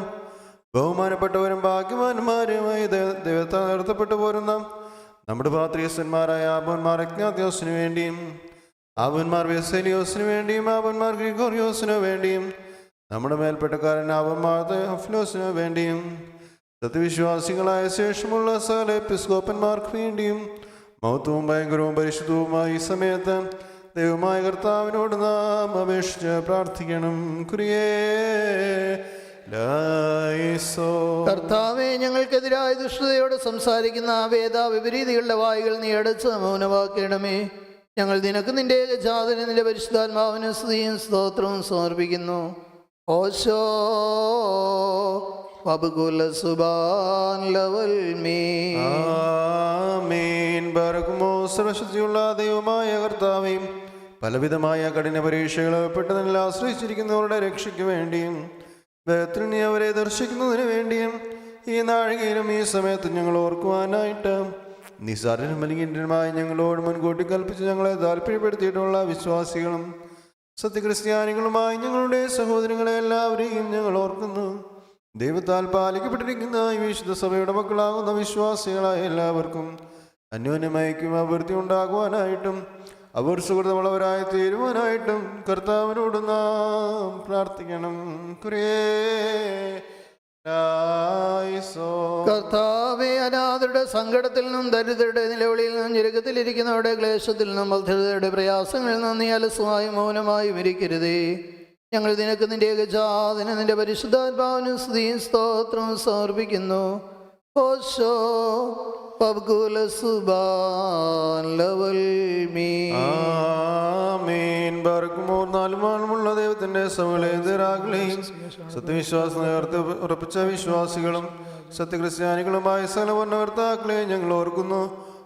ബഹുമാനപ്പെട്ടവരും ഭാഗ്യവാന്മാരുമായി ദൈവത്താൽ നടത്തപ്പെട്ടു പോരുന്ന നമ്മുടെ പാത്രീയസ്ഥന്മാരായ ആബോന്മാർ ഇഗ്നാത്യോസിനു വേണ്ടിയും ആബോന്മാർ വെസേലിയോസിനു വേണ്ടിയും ആബോന്മാർ ഗ്രിഗോറിയോസിനു വേണ്ടിയും നമ്മുടെ മേൽപ്പെട്ടക്കാരൻ ആബോന്മാർ അഫ്ലോസിനു വേണ്ടിയും സത്യവിശ്വാസികളായ ശേഷമുള്ള സകല എപ്പിസ്കോപ്പന്മാർക്ക് വേണ്ടിയും മഹത്വവും ഭയങ്കരവും പരിശുദ്ധവുമായ ഈ സമയത്ത് ദൈവമായ കർത്താവിനോട് നാം അപേക്ഷിച്ച് പ്രാർത്ഥിക്കണം. കർത്താവേ, ഞങ്ങൾക്കെതിരായ ദുഷ്ടതയോട് സംസാരിക്കുന്ന വേദ വിപരീതികളുടെ വായുകൾ നീ അടച്ച് മൗനമാക്കണമേ. ഞങ്ങൾ നിനക്ക് നിന്റെ ഏകജാതന് നിന്റെ പരിശുദ്ധാത്മാവിന് സ്തുതിയും സ്തോത്രവും സമർപ്പിക്കുന്നു. ഓശോ വബുകുല സുബാൻ ലവൽ മീ. ആമീൻ. ബാരക്കുമോ. സർവശക്തിയുള്ള ദൈവമായ കർത്താവേ, പലവിധമായ കഠിന പരീക്ഷകൾ പെട്ടെന്നിൽ ആശ്രയിച്ചിരിക്കുന്നവരുടെ രക്ഷയ്ക്ക് വേണ്ടിയും ബേത്തിൽ നീ അവരെ ദർശിക്കുന്നതിന് വേണ്ടിയും ഈ നാഴികയിലും ഈ സമയത്ത് ഞങ്ങൾ ഓർക്കുവാനായിട്ട് നിസാരനും മലിംഗിൻ്റെതുമായ ഞങ്ങളോട് മുൻകൂട്ടി കൽപ്പിച്ച് ഞങ്ങളെ താല്പര്യപ്പെടുത്തിയിട്ടുള്ള വിശ്വാസികളും സത്യക്രിസ്ത്യാനികളുമായി ഞങ്ങളുടെ സഹോദരങ്ങളെ എല്ലാവരെയും ഞങ്ങൾ ഓർക്കുന്നു. ദൈവത്താൽ പാലിക്കപ്പെട്ടിരിക്കുന്ന ഈ വിശുദ്ധ സഭയുടെ മക്കളാകുന്ന വിശ്വാസികളായ എല്ലാവർക്കും അന്യോന്യമയക്കും അഭിവൃദ്ധി ഉണ്ടാകുവാനായിട്ടും അവർ സുഹൃതമുള്ളവരായി തീരുവാനായിട്ടും കർത്താവിനോട് നാം പ്രാർത്ഥിക്കണം. കർത്താവേ, അനാഥരുടെ സങ്കടത്തിൽ നിന്നും ദരിദ്രരുടെ നിലവിളിയിൽ നിന്നും ഞെരുക്കത്തിലിരിക്കുന്നവരുടെ ക്ലേശത്തിൽ നിന്നും ബദ്ധരുടെ പ്രയാസങ്ങളിൽ നിന്നും നീ അലസമായും മൗനമായും ഇരിക്കരുതേ. ഞങ്ങൾ നിനക്ക് നിന്റെ ഏകജാതന് നിന്റെ പരിശുദ്ധാത്മാവിനും സ്തുതിയും സ്തോത്രവും സമർപ്പിക്കുന്നു. ഓശോ പബ്കുല സുബാൻ ലവൽ മീ. ആമീൻ. ബാരക്കുമോർ. നാലുമാണമുള്ള ദൈവത്തിന്റെ സകലേതരാകളെയും സത്യവിശ്വാസം ഉറപ്പിച്ച വിശ്വാസികളും സത്യക്രിസ്ത്യാനികളുമായ സകലവർണ്ണകർത്താക്കളെയും ഞങ്ങൾ ഓർക്കുന്നു.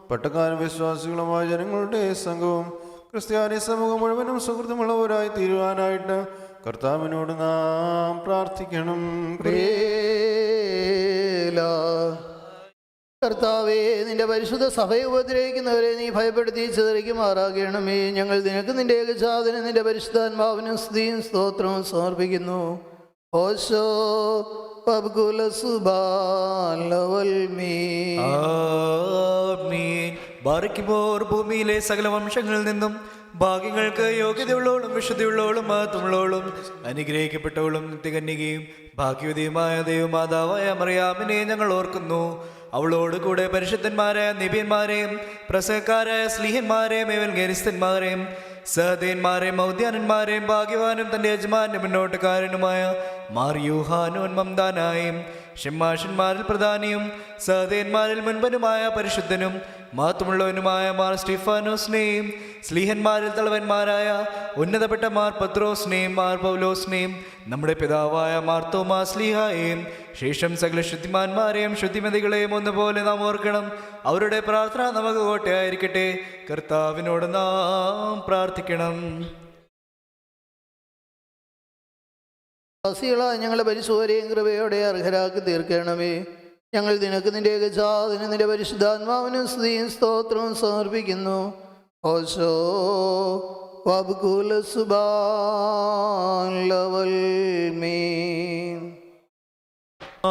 പട്ടക്കാരും വിശ്വാസികളുമായ ജനങ്ങളുടെ സംഘവും ക്രിസ്ത്യാനി സമൂഹം മുഴുവനും സുഹൃത്തുമുള്ളവരായി തീരുവാനായിട്ട് കർത്താവിനോട് നാം പ്രാർത്ഥിക്കണം. കർത്താവേ, നിന്റെ പരിശുദ്ധ സഭയെ ഉപദ്രവിക്കുന്നവരെ നീ ഭയപ്പെടുത്തി ചിതറിക്കുമാറാകണമേ. ഞങ്ങൾ നിനക്ക് നിന്റെ ഏകജാതനും നിന്റെ പരിശുദ്ധാത്മാവിനും സ്തുതിയും സ്തോത്രവും സമർപ്പിക്കുന്നു. ഓശോ പബ്കുല സുബാൻ ലവൽ മീ. ആമീൻ. ബാരക്കുമോർ. ഭൂമിയിലെ സകല വംശങ്ങളിൽ നിന്നും ഭാഗ്യങ്ങൾക്ക് യോഗ്യതയുള്ളവളും വിശുദ്ധിയുള്ളവളും മഹത്വമുള്ളവളും അനുഗ്രഹിക്കപ്പെട്ടവളും നിത്യകന്യകയും ഭാഗ്യവതിയുമായ ദൈവമാതാവായ മറിയാമിനെ ഞങ്ങൾ ഓർക്കുന്നു. അവളോട് കൂടെ പരിശുദ്ധന്മാരായ നിബിയന്മാരെയും പ്രസംഗക്കാരായ സ്ലീഹന്മാരെയും എവൻഗേലിസ്തന്മാരെയും സഹദേന്മാരെയും ഔദ്യാനന്മാരെയും ഭാഗ്യവാനും തന്റെ യജമാന്റെ മുന്നോട്ടുകാരനുമായ മാർ യൂഹാനോൻ മംദാനായും ഷെമ്മാഷന്മാരിൽ പ്രധാനിയും സഹദേന്മാരിൽ മുൻപനുമായ പരിശുദ്ധനും മഹത്വമുള്ളവനുമായ മാർ സ്റ്റീഫാനോസിനെയും സ്ലീഹന്മാരിൽ തലവന്മാരായ ഉന്നതപ്പെട്ട മാർ പത്രോസിനെയും മാർ പൗലോസിനെയും നമ്മുടെ പിതാവായ മാർ തോമാ സ്ലീഹായെയും ശേഷം സകല ശുദ്ധിമാന്മാരെയും ശുദ്ധിമതികളെയും ഒന്നുപോലെ നാം ഓർക്കണം. അവരുടെ പ്രാർത്ഥന നമുക്ക് കോട്ടയായിരിക്കട്ടെ. കർത്താവിനോട് നാം പ്രാർത്ഥിക്കണം. ഞങ്ങളെ പരിശോധനയും കൃപയോടെ അർഹരാക്കി തീർക്കണമേ. ഞങ്ങൾ നിനക്ക് നിന്റെ ഏകജാതനും നിന്റെ പരിശുദ്ധാത്മാവിനും സ്തുതിയും സ്തോത്രവും സമർപ്പിക്കുന്നു. ഓശോ വബ്കുല സുബാൻ ലവൽ മീ.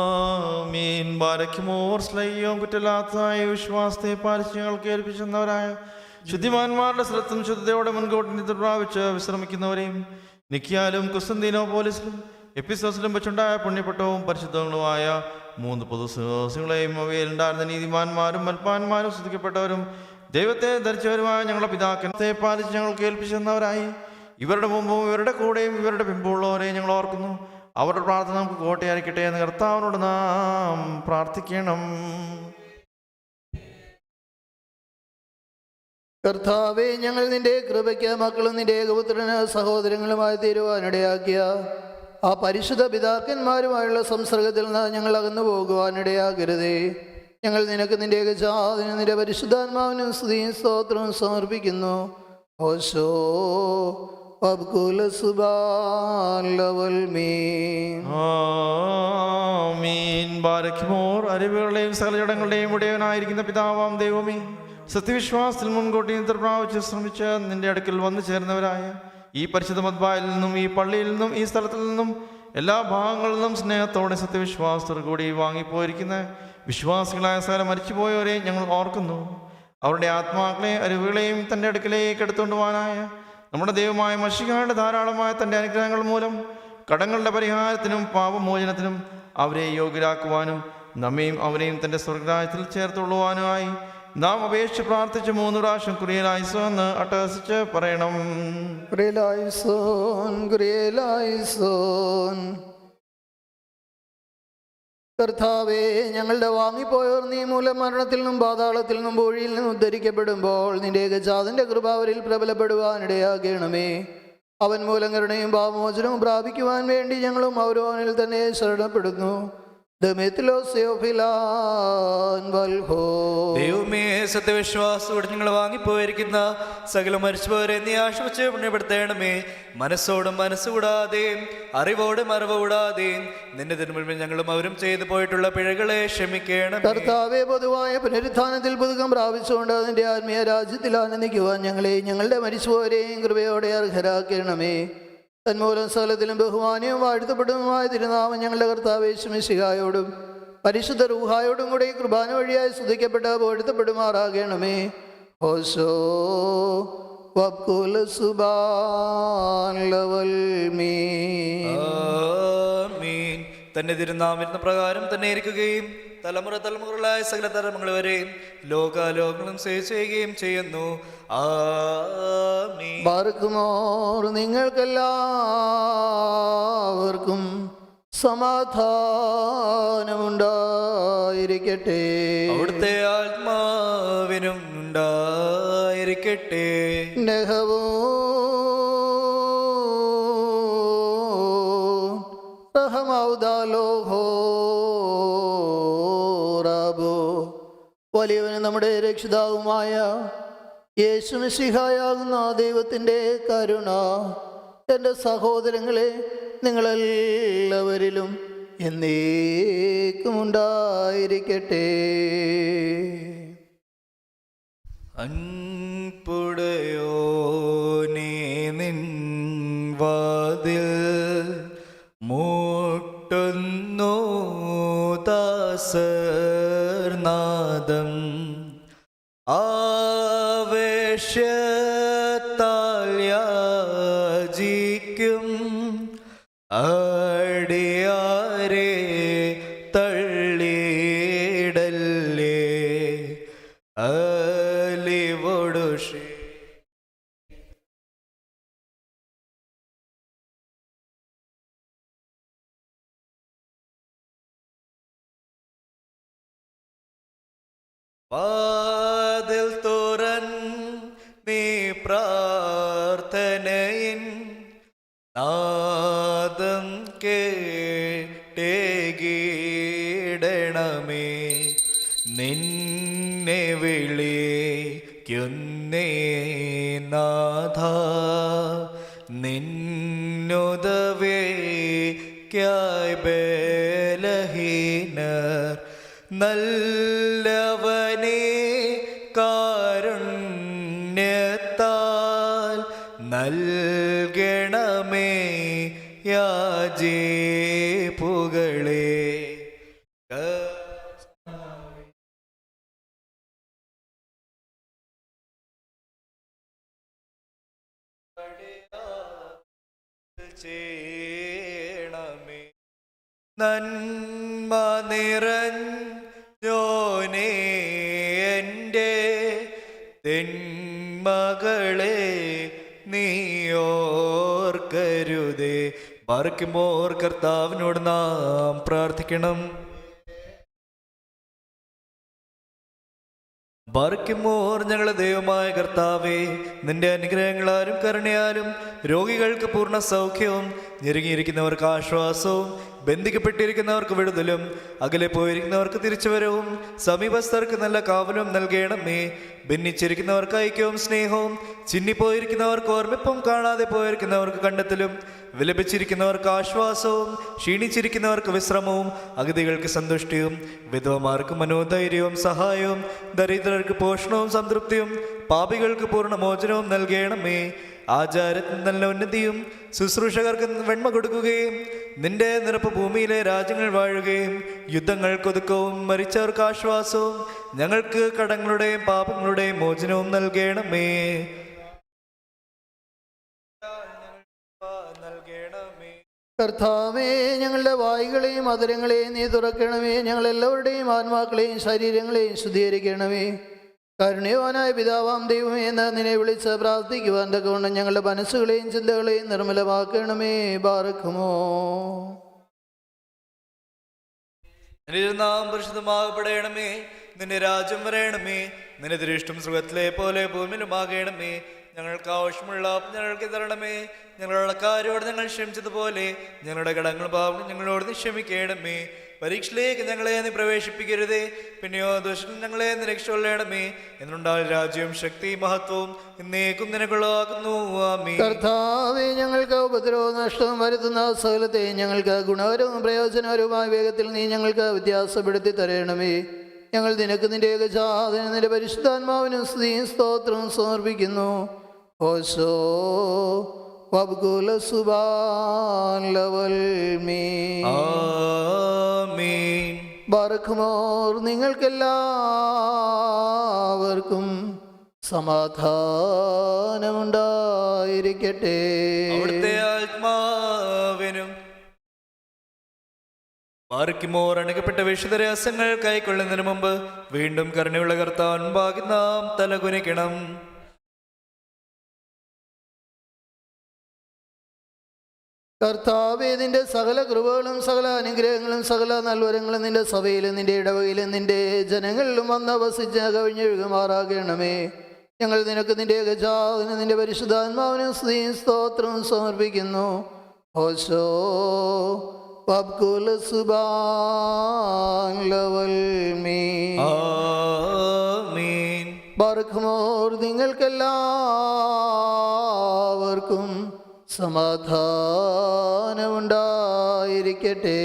ആമീൻ. ബാരക്കുമോർ. സ്ലൈയും കുറ്റലാത്തായ വിശ്വാസത്തെ പാലിച്ച് ഞങ്ങൾക്ക് ഏൽപ്പിച്ചവരായ ശുദ്ധിമാന്മാരുടെ സ്ഥലത്തും ശുദ്ധതയോടെ മുൻകൂട്ടി നിദ്ര പ്രാപിച്ച് വിശ്രമിക്കുന്നവരെയും നിക്കിയാലും കുസ്തന്തീനോപോലിസിലും എപ്പിസോസിലും വെച്ചുണ്ടായ പുണ്യപ്പെട്ടവും പരിശുദ്ധങ്ങളുമായ 3 പൊതുസുകളെയും അവയിലുണ്ടായിരുന്ന നീതിമാന്മാരും മൽപ്പാന്മാരും ശ്രദ്ധിക്കപ്പെട്ടവരും ദൈവത്തെ ധരിച്ചവരുമായ ഞങ്ങളുടെ പിതാക്കത്തെ പാലിച്ച് ഞങ്ങൾക്ക് ഏൽപ്പിച്ചവരായി ഇവരുടെ മുമ്പും ഇവരുടെ കൂടെയും ഇവരുടെ പിമ്പുള്ളവരെ ഞങ്ങൾ ഓർക്കുന്നു. അവരുടെ പ്രാർത്ഥന നമുക്ക് കോട്ടയായിരിക്കട്ടെ എന്ന് കർത്താവിനോട് നാം പ്രാർത്ഥിക്കണം. കർത്താവേ, ഞങ്ങൾ നിന്റെ കൃപയ്ക്ക് മക്കളും നിന്റെ ഏകപുത്രന് സഹോദരങ്ങളുമായി തീരുവാനിടയാക്കിയ ആ പരിശുദ്ധ പിതാക്കന്മാരുമായുള്ള സംസർഗത്തിൽ നിന്ന് ഞങ്ങൾ അകന്നു പോകുവാനിടയാകരുതേ. ഞങ്ങൾ നിനക്ക് നിന്റെ ഏകജാതനും നിന്റെ പരിശുദ്ധാത്മാവിനും സ്തുതിയും സ്തോത്രവും സമർപ്പിക്കുന്നു. ഓശോ വബ്കുല സുബാൻ ലവൽ മീ. ആമീൻ. ബാരക്കുമോർ. അറിവുകളുടെയും സകലജടങ്ങളുടെയും ഉടയവനായിരിക്കുന്ന പിതാവാം ദൈവമേ, സത്യവിശ്വാസത്തിൽ മുൻകൂട്ടി നിദ്ര പ്രാപിച്ച് ശ്രമിച്ച് നിന്റെ അടുക്കൽ വന്നു ചേർന്നവരായ ഈ പരിശുദ്ധ മദ്ബായിൽ നിന്നും ഈ പള്ളിയിൽ നിന്നും ഈ സ്ഥലത്തിൽ നിന്നും എല്ലാ ഭാഗങ്ങളിൽ നിന്നും സ്നേഹത്തോടെ സത്യവിശ്വാസത്തോടു കൂടി വാങ്ങിപ്പോയിരിക്കുന്ന വിശ്വാസികളായ സകല മരിച്ചുപോയവരെ ഞങ്ങൾ ഓർക്കുന്നു. അവരുടെ ആത്മാക്കളെ അറിവുകളെയും തൻ്റെ അടുക്കലേക്ക് എടുത്തുകൊണ്ടുപോകാനായ നമ്മുടെ ദൈവമായ മശിഹായുടെ ധാരാളമായ തൻ്റെ അനുഗ്രഹങ്ങൾ മൂലം കടങ്ങളുടെ പരിഹാരത്തിനും പാപമോചനത്തിനും അവരെ യോഗ്യരാക്കുവാനും നമ്മയും അവരെയും തൻ്റെ സ്വർഗ്ഗരാജ്യത്തിൽ ചേർത്തുകൊള്ളുവാനുമായി നാം അപേക്ഷിച്ച് പ്രാർത്ഥിച്ച് 3 പ്രാവശ്യം കുറിയലായിസോ എന്ന് അട്ടഹസിച്ച് പറയണം. കർത്താവേ, ഞങ്ങളുടെ വാങ്ങിപ്പോയവർ നീ മൂലം മരണത്തിൽ നിന്നും പാതാളത്തിൽ നിന്നും പൂഴിയിൽ നിന്നും ഉദ്ധരിക്കപ്പെടുമ്പോൾ നിന്റെ ഏകജാതന്റെ കൃപ അവരിൽ പ്രബലപ്പെടുവാനിടയാകണമേ. അവൻ മൂലം കരുണയും പാപമോചനവും പ്രാപിക്കുവാൻ വേണ്ടി ഞങ്ങളും അവരോനിൽ തന്നെ ശരണപ്പെടുന്നു. ദൈവമേ, സത്യവിശ്വാസത്തോടെ ഞങ്ങൾ വാങ്ങിപ്പോയിരിക്കുന്ന സകല മരിച്ചുപോരെ നീ ആശ്വസിച്ച് പുണ്യപ്പെടുത്തേണമേ. മനസ്സോടും മനസ്സുകൂടാതെയും അറിവോടും അറിവുകൂടാതെയും നിന്റെ തിരുമുൻപിൽ ഞങ്ങളും അവരും ചെയ്തു പോയിട്ടുള്ള പിഴകളെ ക്ഷമിക്കണം. കർത്താവേ, പൊതുവായ പുനരുത്ഥാനത്തിൽ പുതുക്കം പ്രാപിച്ചുകൊണ്ട് അതിന്റെ ആത്മീയ രാജ്യത്തിൽ ആനന്ദിക്കുവാൻ ഞങ്ങളെയും ഞങ്ങളുടെ മരിച്ചുപോരെയും കൃപയോടെ അർഹരാക്കണമേ. തന്മൂലം സകലത്തിലും ബഹുമാനിയും വാഴ്ത്തപ്പെടുന്നതുമായ തിരുനാമം ഞങ്ങളുടെ കർത്താവ് യേശു മിശിഹായോടും പരിശുദ്ധ റൂഹായോടും കൂടെ ഈ കുർബാന വഴിയായി സ്തുതിക്കപ്പെട്ട് വാഴ്ത്തപ്പെടുമാറാകണമേ. ഓശോ വബ്കുൽ സുബാൻ ലവൽ ആമീൻ. തന്റെ തിരുനാമത്തിന് പ്രകാരം തന്നെ ഇരിക്കുകയും തലമുറകളായ സകല തലമുറകൾ വരെയും ലോകാലോകങ്ങളും സേവ ചെയ്യുകയും ചെയ്യുന്നു. ആമീൻ. ബാർക്കുമോർ നിങ്ങൾക്കെല്ലാവർക്കും സമാധാനമുണ്ടായിരിക്കട്ടെ. അവിടുത്തെ ആത്മാവിനും ഉണ്ടായിരിക്കട്ടെ. നെഹവോ റഹമൗദാലോഹോ റബോ. വലിയവനും നമ്മുടെ രക്ഷിതാവുമായ യേശുമിശിഹായാകുന്ന ദൈവത്തിൻ്റെ കരുണ എൻ്റെ സഹോദരങ്ങളെ നിങ്ങളെല്ലാവരിലും എന്നേക്കും ഉണ്ടായിരിക്കട്ടെ. അൻപുടയോനേ നിൻ വാതിൽ മുട്ടുന്നു ദാസർനാദം. ആവേശത്താൽ യാചിക്കും അടിയാരെ തള്ളിയിടല്ലേ. അലിവൊടുഷി വാതിൽ തുറൻ നീ പ്രാർത്ഥനയിൻ നാദം കേട്ടേകിടണമേ. നിന്നെ വിളിക്കുന്നേ നാഥ, നിന്നുദവേക്കായി ബലഹീനർ. നല്ലവനേ, കാരുണ്യത്താൽ നൽകണമേ യാചിപ്പുകളെ. ചെയ്യണമേ. നന്മ നിറഞ്ഞോനേ എൻ്റെ തെന്മകളെ നീയോർക്കരുതേ. പാർക്കുമ്പോൾ കർത്താവിനോട് നാം പ്രാർത്ഥിക്കണം. ബാർക്കുമോർ ഞങ്ങളുടെ ദൈവമായ കർത്താവേ, നിന്റെ അനുഗ്രഹങ്ങളാലും കരുണയാലും രോഗികൾക്ക് പൂർണ്ണ സൗഖ്യവും ഞെരുങ്ങിയിരിക്കുന്നവർക്ക് ആശ്വാസവും ബന്ധിക്കപ്പെട്ടിരിക്കുന്നവർക്ക് വിടുതലും അകലെ പോയിരിക്കുന്നവർക്ക് തിരിച്ചുവരവും സമീപസ്ഥർക്ക് നല്ല കാവലും നൽകണമേ. ഭിന്നിച്ചിരിക്കുന്നവർക്ക് ഐക്യവും സ്നേഹവും ചിന്നിപ്പോയിരിക്കുന്നവർക്ക് ഓർമ്മിപ്പും കാണാതെ പോയിരിക്കുന്നവർക്ക് കണ്ടെത്തലും വിലപിച്ചിരിക്കുന്നവർക്ക് ആശ്വാസവും ക്ഷീണിച്ചിരിക്കുന്നവർക്ക് വിശ്രമവും അഗതികൾക്ക് സന്തുഷ്ടിയും വിധവമാർക്ക് മനോധൈര്യവും സഹായവും ദരിദ്രർക്ക് പോഷണവും സംതൃപ്തിയും പാപികൾക്ക് പൂർണ്ണമോചനവും നൽകണമേ. ആചാരത്തിന് നല്ല ഉന്നതിയും ശുശ്രൂഷകർക്ക് വെണ്മ കൊടുക്കുകയും നിന്റെ നിറപ്പ് ഭൂമിയിലെ രാജ്യങ്ങൾ വാഴുകയും യുദ്ധങ്ങൾക്ക് ഒതുക്കവും മരിച്ചവർക്ക് ആശ്വാസവും ഞങ്ങൾക്ക് കടങ്ങളുടെയും പാപങ്ങളുടെയും മോചനവും നൽകണമേ. കർത്താവേ, ഞങ്ങളുടെ വായുകളെയും മധുരങ്ങളെയും നീ തുറക്കണമേ. ഞങ്ങളെല്ലാവരുടെയും ആത്മാക്കളെയും ശരീരങ്ങളെയും ശുദ്ധീകരിക്കണമേ. കരുണ്യവാനായ പിതാവാം ദൈവമേ, എന്ന് നിന്നെ വിളിച്ച് പ്രാർത്ഥിക്കുവാൻ തക്കവണ്ണം ഞങ്ങളുടെ മനസ്സുകളെയും ചിന്തകളെയും നിർമ്മലമാക്കണമേ. ബാറക്കുമോ. നാം പരിശുദ്ധമാകപ്പെടണമേ. നിന്റെ രാജ്യം വരയണമേ. നിന്റെ ദൃഷ്ടം സുഖത്തിലെ പോലെ ഭൂമിയിലുമാകണമേ. ഞങ്ങൾക്ക് ആവശ്യമുള്ള ഞങ്ങൾക്ക് തരണമേ. ഞങ്ങളുടെ കാര്യോട് ഞങ്ങൾ ക്ഷമിച്ചതുപോലെ ഞങ്ങളുടെ കടങ്ങൾ പാവം ഞങ്ങളോട് നീ ക്ഷമിക്കണമേ. പരീക്ഷയിലേക്ക് ഞങ്ങളെ നീ പ്രവേശിപ്പിക്കരുതേ, പിന്നെയോ ദുഷ്ടൻ ഞങ്ങളെ നീ രക്ഷകൊള്ളണമേ. എന്നുണ്ടാൽ രാജ്യവും ശക്തിയും മഹത്വവും എന്നേക്കും നിനക്കുള്ളതാകുന്നു. ആമേൻ. കർത്താവേ, ഞങ്ങൾക്ക് ഉപദ്രവവും നഷ്ടവും വരുത്തുന്ന സകലത്തെ ഞങ്ങൾക്ക് ഗുണകരവും പ്രയോജനകരവുമായ വേഗത്തിൽ നീ ഞങ്ങൾക്ക് വ്യത്യാസപ്പെടുത്തി തരണമേ. ഞങ്ങൾ നിനക്ക് നിന്റെ ഏകജാതനും നിന്റെ പരിശുദ്ധാത്മാവിനും സ്തുതിയും സ്തോത്രവും സമർപ്പിക്കുന്നു. ഓശോ വബ്കുല സുബാൻ ലവൽ മീൻ. ആമേൻ. ബർഖ്മോർ നിങ്ങൾക്കെല്ലാവർക്കും സമാധാനമുണ്ടായിരിക്കട്ടെ. അവിടുത്തെ ആത്മാവിനും മാർക്കിമോർ അണുകപ്പെട്ട വിശുദ്ധ രഹസ്യങ്ങൾ കൈക്കൊള്ളുന്നതിന് മുമ്പ് വീണ്ടും കരുണയുള്ള കർത്താൻ മുമ്പാകെ നാം തലകുനിക്കണം. കർത്താവേ, നിന്റെ സകല കൃപകളും സകല അനുഗ്രഹങ്ങളും സകല നൽവരങ്ങളും നിന്റെ സഭയിലും നിന്റെ ഇടവകയിലും നിന്റെ ജനങ്ങളിലും വന്ന് വസിച്ച് കവിഞ്ഞൊഴുകുമാറാകണമേ. ഞങ്ങൾ നിനക്ക് നിന്റെ ഏകജാതനും നിന്റെ പരിശുദ്ധാത്മാവിനും സ്തുതിയും സ്തോത്രവും സമർപ്പിക്കുന്നു. ഓശോ വബ്കുല സുബാൻ ലവൽ മീൻ. ആമേൻ. ബർഖ്മോർ നിങ്ങൾക്കെല്ലാവർക്കും സമാധാനമുണ്ടായിരിക്കട്ടെ.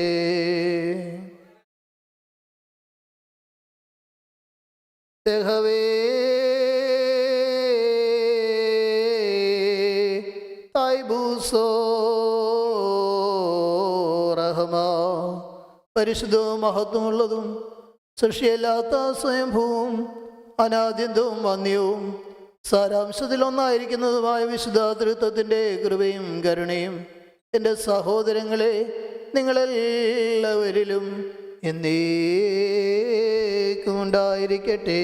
തെഹവേ തൈബൂസോ റഹ്മ. പരിശുദ്ധവും മഹത്വമുള്ളതും സൃഷ്ടിയല്ലാത്ത സ്വയംഭൂവും അനാദ്യന്തവും വന്യവും സാരാംശത്തിലൊന്നായിരിക്കുന്നതുമായ വിശുദ്ധ തൃത്വത്തിൻ്റെ കൃപയും കരുണയും എൻ്റെ സഹോദരങ്ങളെ നിങ്ങളെല്ലാവരിലും എന്നേക്കും ഉണ്ടായിരിക്കട്ടെ.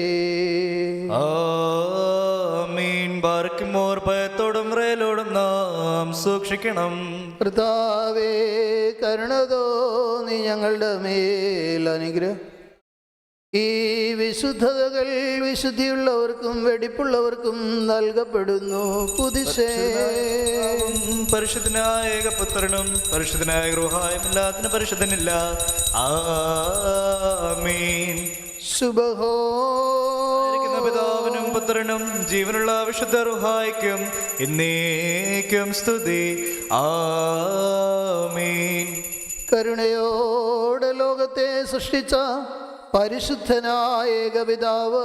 ആമീൻ. ബാർക്കിമോർ ഭയത്തോടും റേലോടും നാം സൂക്ഷിക്കണം. കർത്താവേ, കരുണതോ നീ ഞങ്ങളുടെ മേൽ അനുഗ്രഹം. ഈ വിശുദ്ധതകൾ വിശുദ്ധിയുള്ളവർക്കും വെടിപ്പുള്ളവർക്കും നൽകപ്പെടുന്നു. കുതിശേ പരിശുദ്ധനായ ഏകപുത്രനും പരിശുദ്ധനായ ഗൃഹായമില്ലാത്തിന് പരിശുദ്ധനില്ല. ആമീൻ. സുബഹോ പിതാവിനും പുത്രനും ജീവനുള്ള വിശുദ്ധ റുഹായ്ക്കും എന്നേക്കും സ്തുതി. ആമീൻ. കരുണയോടെ ലോകത്തെ സൃഷ്ടിച്ച പരിശുദ്ധനായ ഏകപിതാവ്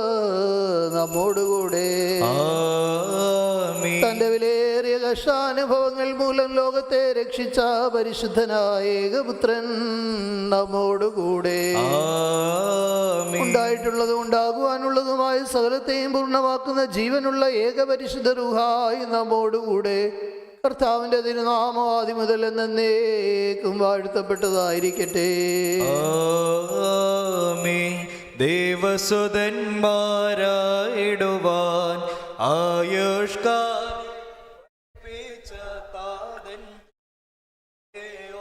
നമ്മോടുകൂടെ. ആമീൻ. തന്റെ വിലയേറിയ കഷ്ടാനുഭവങ്ങൾ മൂലം ലോകത്തെ രക്ഷിച്ച പരിശുദ്ധനായ ഏകപുത്രൻ നമ്മോടുകൂടെ. ആമീൻ. ഉണ്ടായിട്ടുള്ളതും ഉണ്ടാകുവാനുള്ളതുമായ സകലത്തെയും പൂർണ്ണമാക്കുന്ന ജീവനുള്ള ഏകപരിശുദ്ധ റൂഹായി നമ്മോടുകൂടെ. കർത്താവിൻ്റെ തിരുനാമം ആദ്യം മുതൽ എന്നേക്കും വാഴ്ത്തപ്പെട്ടതായിരിക്കട്ടെ. ആമേൻ. ദേവസുതന്മാരായിടുവാൻ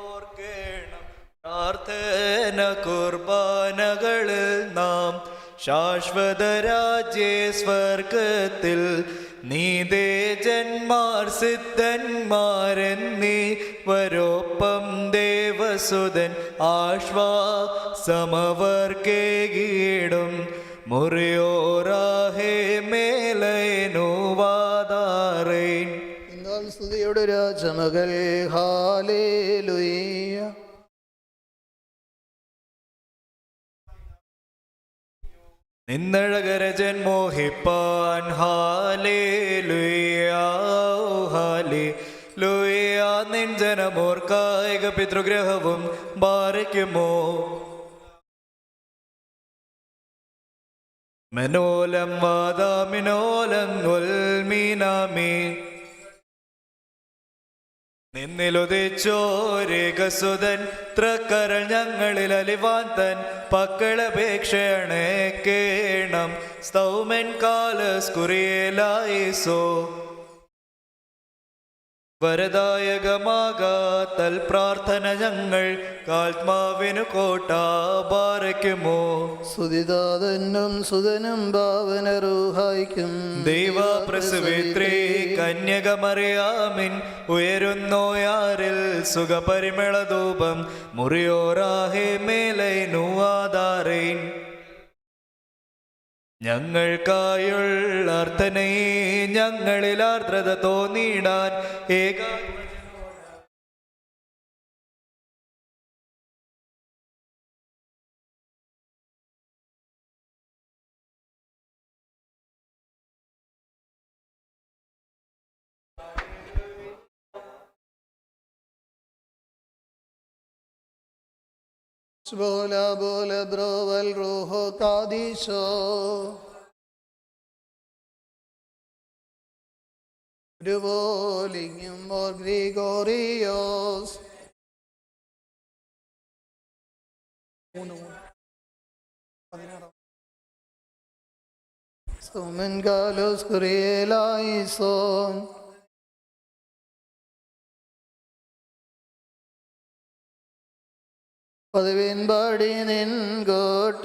ഓർക്കേണം. പ്രാർത്ഥന കുർബാനകളിൽ നാം ശാശ്വത രാജ്യ സ്വർഗത്തിൽ നീതേജന്മാർ സിദ്ധന്മാരെന്നിവരൊപ്പം ദേവസുതൻ ആശ്വാസമവർക്കേകിടും. മുറിയോറാഹേ മേലൈനുവാദാറേൻ. എന്നാൽ സ്തുതിയുടെ രാജമകൾ ഹാലേലുയ്യ. നിന്നഴകരജൻ മോഹിപ്പാൻ ഹാലേലുയ്യ ഹാലേലുയ്യ. നിൻ ജനമോർക്കായിക പിതൃഗ്രഹവും ബാരയ്ക്കുമോ. മനോലം വാദാമിനോലം ഉൽമീനാമി. നിന്നിലുദിച്ചോരേകസുതൻ ത്രക്കരൾ ഞങ്ങളിൽ അലിവാന്തൻ പക്കളപേക്ഷണേക്കേണം. സ്തൗമൻ കാലസ് കുറിയേലായിസോ. വരദായകമാകാത്തൽ പ്രാർത്ഥന ഞങ്ങൾ ആത്മാവിനു കോട്ട പാറയ്ക്കുമോ. സുതിദാതനും സുതനും ഭാവനരൂഹായിക്കും ദൈവപ്രസവേത്രേ കന്യകമറിയാമിൻ ഉയരുന്നോയാരിൽ സുഖപരിമളധൂപം മുറിയോറാഹേ മേലൈനുവാദാരേൻ. ഞങ്ങൾക്കായുള്ള അർത്ഥനയെ ഞങ്ങളിൽ ആർദ്രത തോന്നിയിടാൻ Bola bola broval roho kadisho Duvolingum or Gregorios Sumen galos Kurielaison പതിവിൻപടി നിൻകോട്ട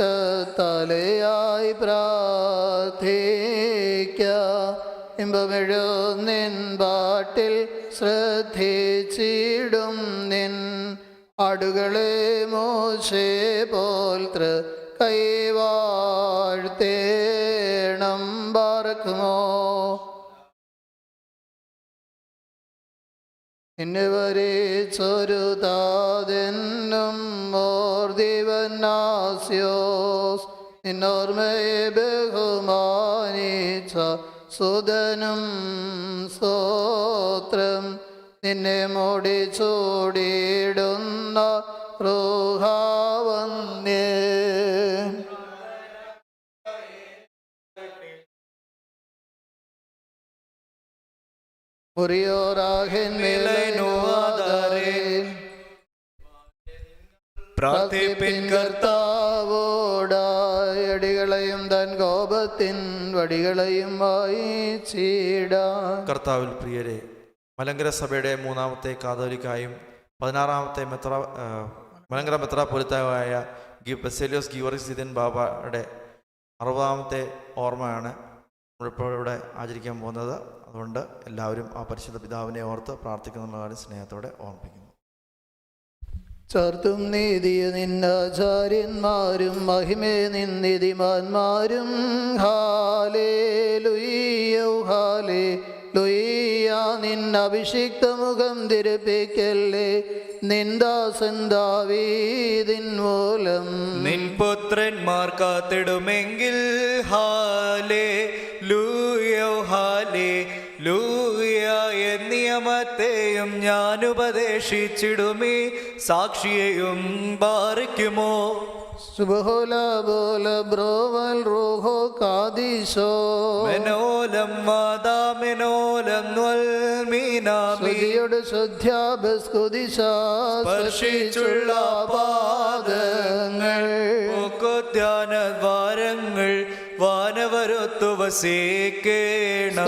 തലയായി പ്രാർത്ഥിക്ക ഇമ്പമെഴുന്നിൻ പാട്ടിൽ ശ്രദ്ധിച്ചിടും നിൻ ആടുകളെ മോശെ പോൽ കൈവാഴ്ത്തേണം പാർക്കുമോ. ഇന്നുവരെ ചൊരുതാതെന്നും മോർദിവന്നാസ്യോസ് നിന്നോർമ്മയെ ബഹുമാനിച്ച സുതനും സ്തോത്രം നിന്നെ മോടി ചൂടിയിടുന്ന റൂഹാവന്യേ. പ്രാർത്ഥിപ്പിൻ കർത്താവോടായടികളെയും തൻ കോപത്തിൻ വടികളെയും വായിച്ചിടാൻ. കർത്താവിൽ പ്രിയരെ, മലങ്കര സഭയുടെ 3-ാമത്തെ കാതോലിക്കായും 16-ാമത്തെ മലങ്കര മെത്രാപ്പൊലീത്തായുമായ ബസേലിയോസ് ഗീവർഗീസ് ദിദിയൻ ബാബയുടെ 60-ാമത്തെ ഓർമ്മയാണ് നമ്മളിപ്പോൾ ഇവിടെ ആചരിക്കാൻ പോകുന്നത്. അതുകൊണ്ട് എല്ലാവരും ആ പരിശുദ്ധ പിതാവിനെ ഓർത്ത് പ്രാർത്ഥിക്കുന്ന കാര്യം സ്നേഹത്തോടെ ഓർമ്മിപ്പിക്കുന്നു. ചർത്തും നീതിയ നിന്നാചാര്യന്മാരും മഹിമേ നിന്നിതിമാന്മാരും ഹാലേലുയ്യ ഹാലേലുയ്യ നിന്നഭിഷിക്ത മുഖം തിരുപ്പിക്കല്ലേ നിന്ദാസൻ ദാവീദിൻ മൂലം നിൻ പുത്രന്മാർ കാത്തിടുമെങ്കിൽ ഹാലേലൂയ ഹാലേലൂയ നിയമത്തെയും ഞാൻ ഉപദേശിച്ചിടുമേ സാക്ഷിയെയും പാറിക്കുമോ. സുബഹോല ബോല ബ്രോവൽ റൂഹോ കാദിശോ മെനോലം മാതാമെനോലം സ്തുതിയുടെ സ്പർശിച്ചുള്ള പാദങ്ങൾ ധ്യാനദ്വാരങ്ങൾ വാനവരൊത്തു വസിക്കേണം.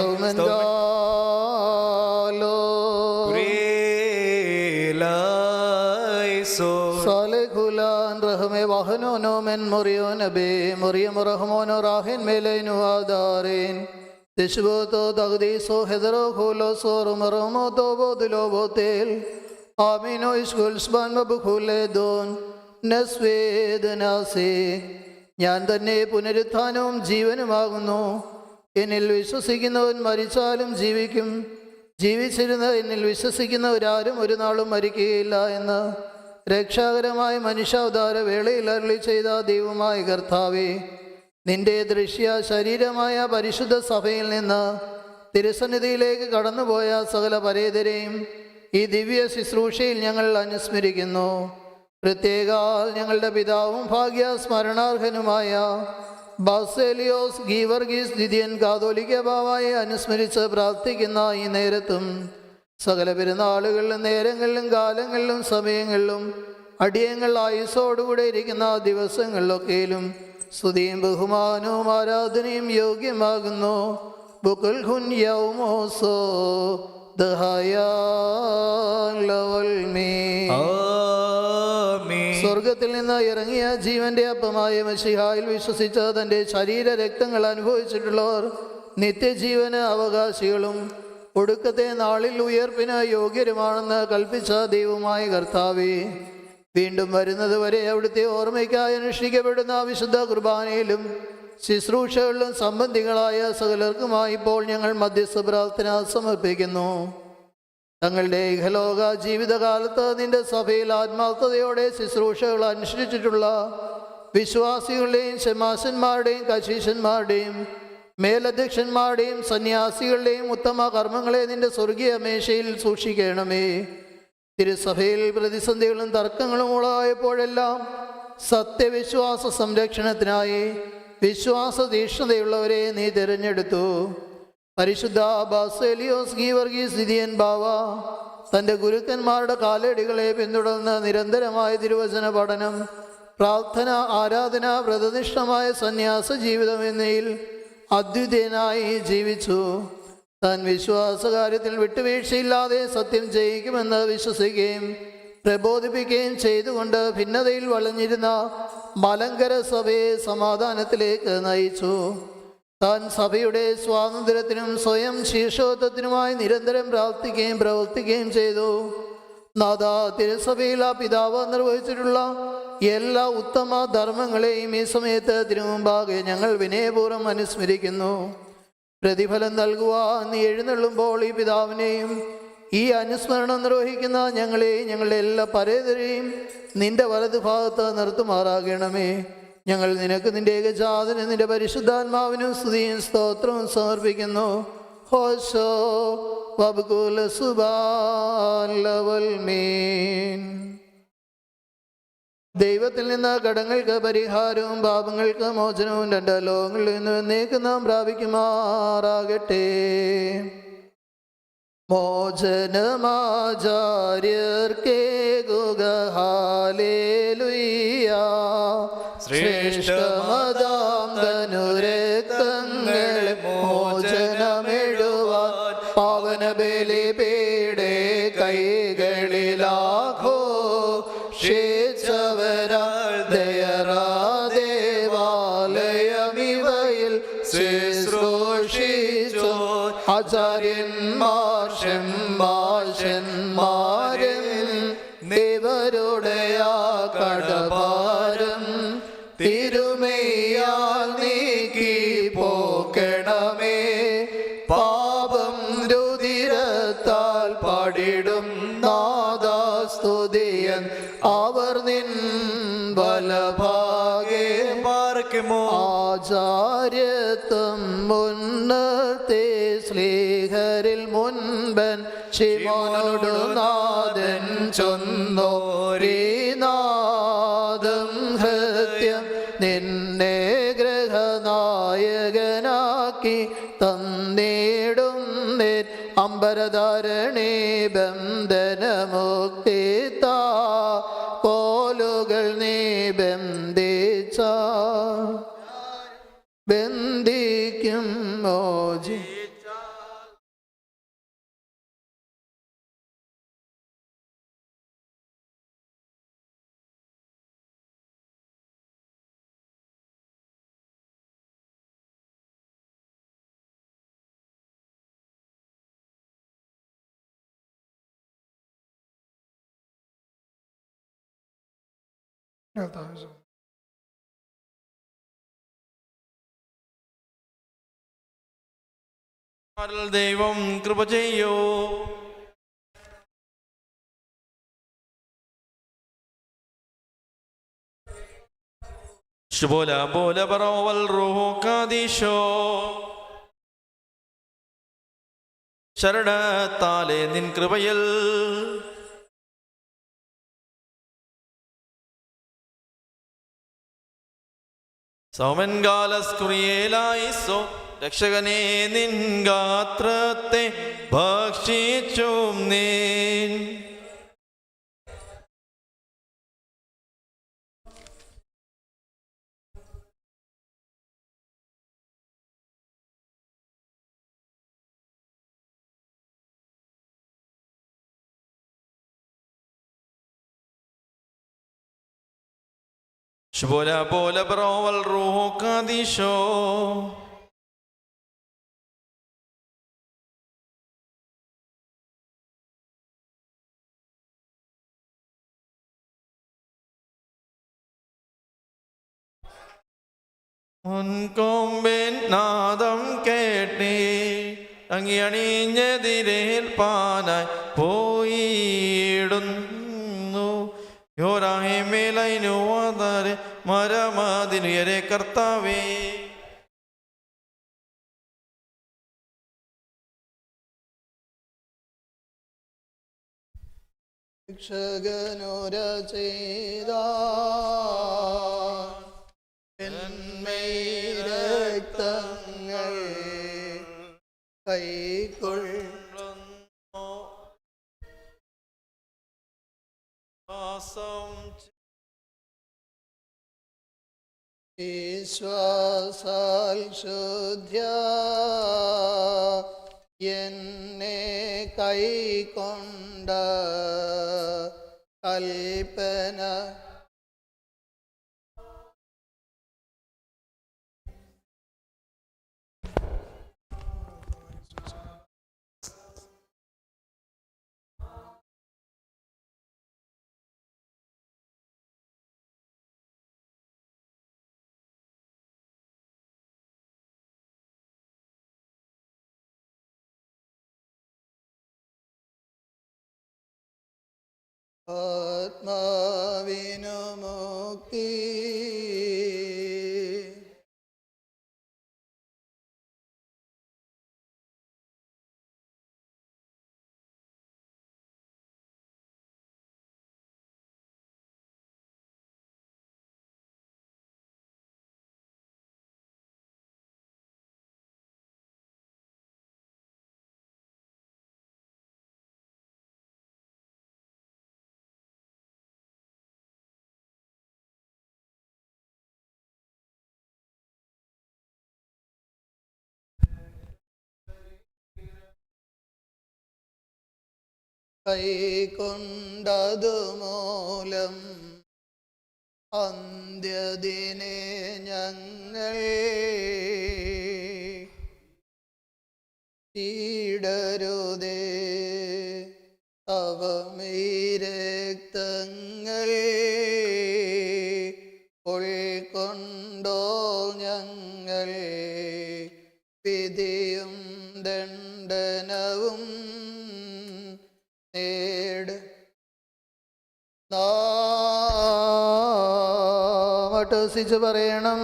റഹ്മേ വഹനോനോ മെൻ മുറിയോ നബേ മുറിയമു റഹ്മോനോ റാഹിൻ മേലൈനു ആദാരേൻ തിശ്ബോതോ ദഗ്ദീസോ ഹെദറോ ഖുലോസോ റുമറമോ തോബോദിലോ ബോതേൽ ആമീനോ ഇസ്കുൽസ്ബാൻ മബ്ഖുലേദോൻ നസ്വേദനാസേ. ഞാൻ തന്നെ പുനരുത്ഥാനവും ജീവനുമാകുന്നു. എന്നിൽ വിശ്വസിക്കുന്നവൻ മരിച്ചാലും ജീവിക്കും. ജീവിച്ചിരുന്ന എന്നിൽ വിശ്വസിക്കുന്നവരാരും ഒരു നാളും മരിക്കുകയില്ല എന്ന് രക്ഷാകരമായ മനുഷ്യാവതാര വേളയിൽ അരുളി ചെയ്ത ദൈവമായ കർത്താവേ, നിന്റെ ദൃശ്യ ശരീരമായ പരിശുദ്ധ സഭയിൽ നിന്ന് തിരുസന്നിധിയിലേക്ക് കടന്നുപോയ സകല പരേതരെയും ഈ ദിവ്യ ശുശ്രൂഷയിൽ ഞങ്ങൾ അനുസ്മരിക്കുന്നു. പ്രത്യേകാൽ ഞങ്ങളുടെ പിതാവും ഭാഗ്യ സ്മരണാർഹനുമായ ബസേലിയോസ് ഗീവർഗീസ് ദിദിയൻ കാതോലിക്ക ബാവായെ അനുസ്മരിച്ച് പ്രാർത്ഥിക്കുന്ന ഈ നേരത്തും സകല പെരുന്നാളുകളിലും നേരങ്ങളിലും കാലങ്ങളിലും സമയങ്ങളിലും അടിയങ്ങൾ ആയുസ്സോടുകൂടെ ഇരിക്കുന്ന ദിവസങ്ങളിലൊക്കെയും സ്തുതിയും ബഹുമാനവും ആരാധനയും യോഗ്യമാകുന്നു. ബുക്കുൽ ഹുൻ യൗമോസോ ആമീൻ. സ്വർഗത്തിൽ നിന്ന് ഇറങ്ങിയ ജീവന്റെ അപ്പമായ മശിഹായിൽ വിശ്വസിച്ച് തൻ്റെ ശരീര രക്തങ്ങൾ അനുഭവിച്ചിട്ടുള്ളവർ നിത്യജീവന് അവകാശികളും ഒടുക്കത്തെ നാളിൽ ഉയർപ്പിന് യോഗ്യരുമാണെന്ന് കൽപ്പിച്ച ദൈവമായ കർത്താവേ, വീണ്ടും വരുന്നത് വരെ അവിടുത്തെ ഓർമ്മയ്ക്കായി അനുഷ്ഠിക്കപ്പെടുന്ന വിശുദ്ധ കുർബാനയിലും ശുശ്രൂഷകളിലും സംബന്ധികളായ സകലർക്കുമായി ഇപ്പോൾ ഞങ്ങൾ മധ്യസ്ഥ പ്രാർത്ഥന സമർപ്പിക്കുന്നു. തങ്ങളുടെ ഇഹലോക ജീവിതകാലത്ത് നിന്റെ സഭയിൽ ആത്മാർത്ഥതയോടെ ശുശ്രൂഷകൾ അനുഷ്ഠിച്ചിട്ടുള്ള വിശ്വാസികളുടെയും ശമാശന്മാരുടെയും കശീശന്മാരുടെയും മേലധ്യക്ഷന്മാരുടെയും സന്യാസികളുടെയും ഉത്തമ കർമ്മങ്ങളെ നിന്റെ സ്വർഗീയ മേശയിൽ സൂക്ഷിക്കണമേ. തിരുസഭയിൽ പ്രതിസന്ധികളും തർക്കങ്ങളും ഉളവായപ്പോഴെല്ലാം സത്യവിശ്വാസ സംരക്ഷണത്തിനായി വിശ്വാസ തീക്ഷ്ണതയുള്ളവരെ നീ തിരഞ്ഞെടുത്തു. പരിശുദ്ധ ബാസേലിയോസ് ഗീവർഗീസ് ദിദിയൻ ബാവ തൻ്റെ ഗുരുക്കന്മാരുടെ കാലടികളെ പിന്തുടർന്ന് നിരന്തരമായ തിരുവചന പഠനം, പ്രാർത്ഥന, ആരാധന, വ്രതനിഷ്ഠമായ സന്യാസ ജീവിതം എന്നിവയിൽ അദ്വിതീയനായി ജീവിച്ചു. താൻ വിശ്വാസകാര്യത്തിൽ വിട്ടുവീഴ്ചയില്ലാതെ സത്യം ചെയ്യിക്കുമെന്ന് വിശ്വസിക്കുകയും പ്രബോധിപ്പിക്കുകയും ചെയ്തുകൊണ്ട് ഭിന്നതയിൽ വളഞ്ഞിരുന്ന മലങ്കര സഭയെ സമാധാനത്തിലേക്ക് നയിച്ചു. താൻ സഭയുടെ സ്വാതന്ത്ര്യത്തിനും സ്വയം ശീർഷോത്വത്തിനുമായി നിരന്തരം പ്രാർത്ഥിക്കുകയും പ്രവർത്തിക്കുകയും ചെയ്തു. നാഥ, തിരുസഭയിൽ ആ പിതാവ് നിർവഹിച്ചിട്ടുള്ള എല്ലാ ഉത്തമ ധർമ്മങ്ങളെയും ഈ സമയത്ത് തിരുമുമ്പാകെ ഞങ്ങൾ വിനയപൂർവ്വം അനുസ്മരിക്കുന്നു. പ്രതിഫലം നൽകുവാൻ നീ എഴുന്നള്ളുമ്പോൾ ഈ പിതാവിനെയും ഈ അനുസ്മരണം നിർവഹിക്കുന്ന ഞങ്ങളെയും ഞങ്ങളുടെ എല്ലാ പരേതരെയും നിന്റെ വലതുഭാഗത്ത് നിർത്തുമാറാകണമേ. ഞങ്ങൾ നിനക്ക് നിന്റെ ഏകജാതനും നിന്റെ പരിശുദ്ധാത്മാവിനും സ്തുതിയും സ്തോത്രവും സമർപ്പിക്കുന്നു. ഹോശോ വബ്കുല സുബാൻ ലവൽ മീൻ. ദൈവത്തിൽ നിന്ന് കടങ്ങൾക്ക് പരിഹാരവും പാപങ്ങൾക്ക് മോചനവും രണ്ട് ലോകങ്ങളിൽ നിന്ന് എന്നേക്ക് നാം പ്രാപിക്കുമാറാകട്ടെ. മോചനമാചാര്യർക്കേകുക ഹാലേലുയ്യ. ശ്രേഷ്ഠമതാം ധനുരക്തങ്ങൾ മോചനമെഴുവാൻ പാവന ബലിപീഠേ കൈകളിലാഘോ ക്ഷേച്ചവരാൾ ദേവാലയമിവയിൽ ശുശ്രൂഷിച്ചോ ആചാര്യന്മാർ ഷെമ്മാശന്മാരും ദേവരുടെ ആ കടഭാരം തിരുമേയാൽ നീക്കി പോക്കണമേ. പാപം രുതിരത്താൽ പാടിടും നാദാസ്തുതിയൻ അവർ നിൻ ബലഭാഗേ പാർക്കുമോ. ആചാര്യത്വം മുന്നത്തെ ശ്ലീഹരിൽ മുൻപൻ ശിവനോടു നാഥൻ ചൊന്നോരീനാദം ഹൃത്യം നിന്നെ ഗ്രഹനായകനാക്കി തന്നേടും അമ്പരധാരണേ ബന്ധനമുക്തി പോലുകൾ നീ ബന്ധിക്കും മോചി. ദൈവം കൃപ ചെയ്യൂ. ശുഭോല പോല പറവൽ റൂഹോ കാദീശോ. ശരണത്താലെ നിൻ കൃപയിൽ സൗമൻകാലസ്കുറിയേലായിസോ. രക്ഷകനെ നിൻ ഗാത്രത്തെ ഭക്ഷിച്ചും നീൻ شبولا بولا برو والروح قديشو മുൻകൊമ്പിൻ നാദം കേട്ടി അങ്ങിയണിഞ്ഞെതിരേൽപ്പാനായി പോയിടുന്നു യോരാഹി മേലൈനു വാതാരെ മരമതിനുയരെ കർത്താവേ രക്ഷകനുര ചെയ്ത രക്തങ്ങൾ കൈക്കൊള്ളുന്നു വിശ്വാസാൽ ശുദ്ധ്യ എന്നെ കൈക്കൊണ്ട കൽപ്പന ആത്മാവിനു മുക്തി കൈക്കൊണ്ടതു മൂലം അന്ത്യദിനെ ഞങ്ങൾ ചീടരുതേ അവമീ രക്തങ്ങൾ ഉൾക്കൊണ്ടോ ഞങ്ങൾ വിധിയും ദണ്ഡനവും നേട് നാമട്ടസിച്ച് പറയണം.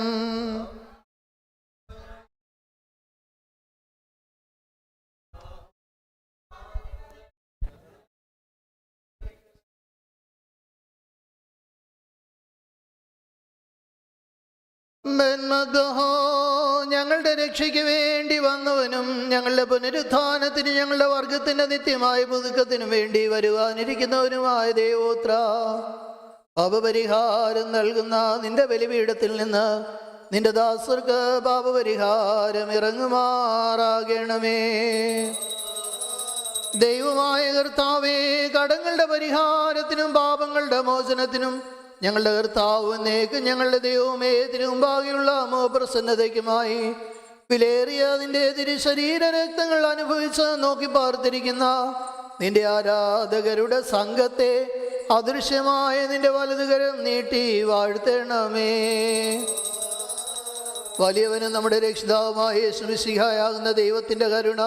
ഞങ്ങളുടെ രക്ഷയ്ക്ക് വേണ്ടി വന്നവനും ഞങ്ങളുടെ പുനരുത്ഥാനത്തിന് ഞങ്ങളുടെ വർഗത്തിന്റെ നിത്യമായ പുതുക്കത്തിനും വേണ്ടി വരുവാനിരിക്കുന്നവനുമായ ദൈവോത്ര പാപപരിഹാരം നൽകുന്ന നിന്റെ ബലിപീഠത്തിൽ നിന്ന് നിന്റെ ദാസർക്ക് പാപപരിഹാരം ഇറങ്ങുമാറാകണമേ. ദൈവമായ കർത്താവേ, കടങ്ങളുടെ പരിഹാരത്തിനും പാപങ്ങളുടെ മോചനത്തിനും ഞങ്ങളുടെ കർത്താവ് എന്നേക്കും ഞങ്ങളുടെ ദൈവമേ തിരുമുമ്പാകെയുള്ള മോഹപ്രസന്നതയ്ക്കുമായി വിലയേറിയ നിന്റെ തിരുശരീര രക്തങ്ങൾ അനുഭവിച്ച് നോക്കി പാർത്തിരിക്കുന്ന നിന്റെ ആരാധകരുടെ സംഘത്തെ അദൃശ്യമായ നിന്റെ വലതുകരം നീട്ടി വാഴ്ത്തണമേ. വലിയവനും നമ്മുടെ രക്ഷിതാവുമായ യേശുമിശിഹായാകുന്ന ദൈവത്തിൻ്റെ കരുണ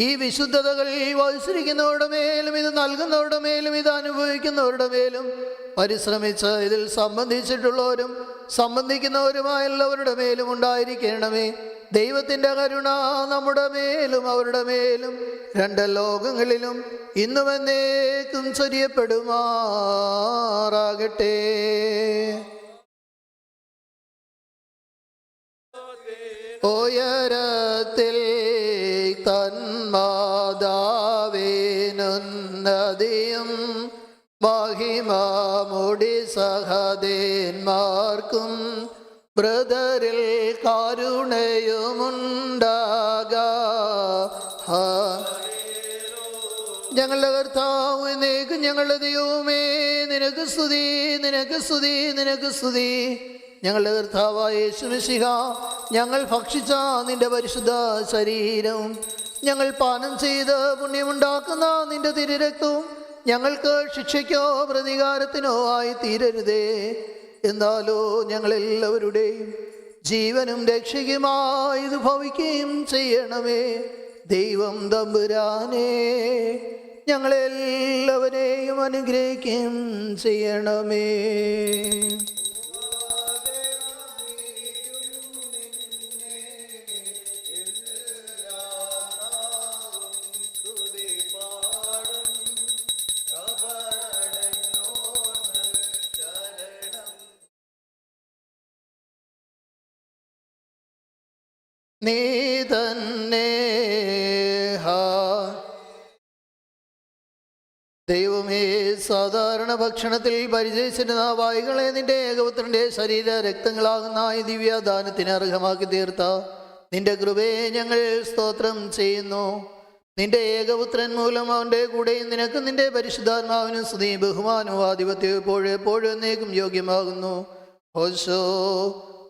ഈ വിശുദ്ധതകൾ വഹിച്ചിരിക്കുന്നവരുടെ മേലും ഇത് നൽകുന്നവരുടെ മേലും ഇത് അനുഭവിക്കുന്നവരുടെ മേലും പരിശ്രമിച്ച് ഇതിൽ സംബന്ധിച്ചിട്ടുള്ളവരും സംബന്ധിക്കുന്നവരുമായുള്ളവരുടെ മേലും ഉണ്ടായിരിക്കണമേ. ദൈവത്തിൻ്റെ കരുണ നമ്മുടെ മേലും അവരുടെ മേലും രണ്ട് ലോകങ്ങളിലും ഇന്നും എന്നേക്കും ചൊരിയപ്പെടുമാറാകട്ടെ. ഉയരത്തിൽ തന്മാതാവേനുന്നതിയും മഹിമാമുടി സഹദേന്മാർക്കും ബ്രദറിൽ കരുണയുമുണ്ടാക. ഞങ്ങളുടെ കർത്താവ് എന്നേക്കും ഞങ്ങളുടെ ദൈവമേ നിനക്ക് സ്തുതി, നിനക്ക് സ്തുതി, നിനക്ക് സ്തുതി. ഞങ്ങളുടെ കർത്താവായ യേശുമിശിഹ, ഞങ്ങൾ ഭക്ഷിച്ച നിന്റെ പരിശുദ്ധ ശരീരവും ഞങ്ങൾ പാനം ചെയ്ത് പുണ്യമുണ്ടാക്കുന്ന നിന്റെ തിരുരക്തവും ഞങ്ങൾക്ക് ശിക്ഷയ്ക്കോ പ്രതികാരത്തിനോ ആയി തീരരുതേ. എന്നാലോ ഞങ്ങളെല്ലാവരുടെയും ജീവനും രക്ഷയ്ക്കുമായി ഇത് ഭവിക്കുകയും ചെയ്യണമേ. ദൈവം തമ്പുരാനെ ഞങ്ങളെല്ലാവരെയും അനുഗ്രഹിക്കുകയും ചെയ്യണമേ. നീ തന്നെ ദൈവമേ, സാധാരണ ഭക്ഷണത്തിൽ പരിചയിച്ചിരുന്ന വായുകളെ നിന്റെ ഏകപുത്രന്റെ ശരീര രക്തങ്ങളാകുന്ന ഈ ദിവ്യദാനത്തിന് അർഹമാക്കി തീർത്ത നിന്റെ കൃപയെ ഞങ്ങൾ സ്തോത്രം ചെയ്യുന്നു. നിന്റെ ഏകപുത്രൻ മൂലം അവൻ്റെ കൂടെയും നിനക്ക് നിന്റെ പരിശുദ്ധാത്മാവിനും സ്തുതി ബഹുമാനവും ആധിപത്യവും എപ്പോഴും എന്നേക്കും യോഗ്യമാകുന്നു. ഹോശോ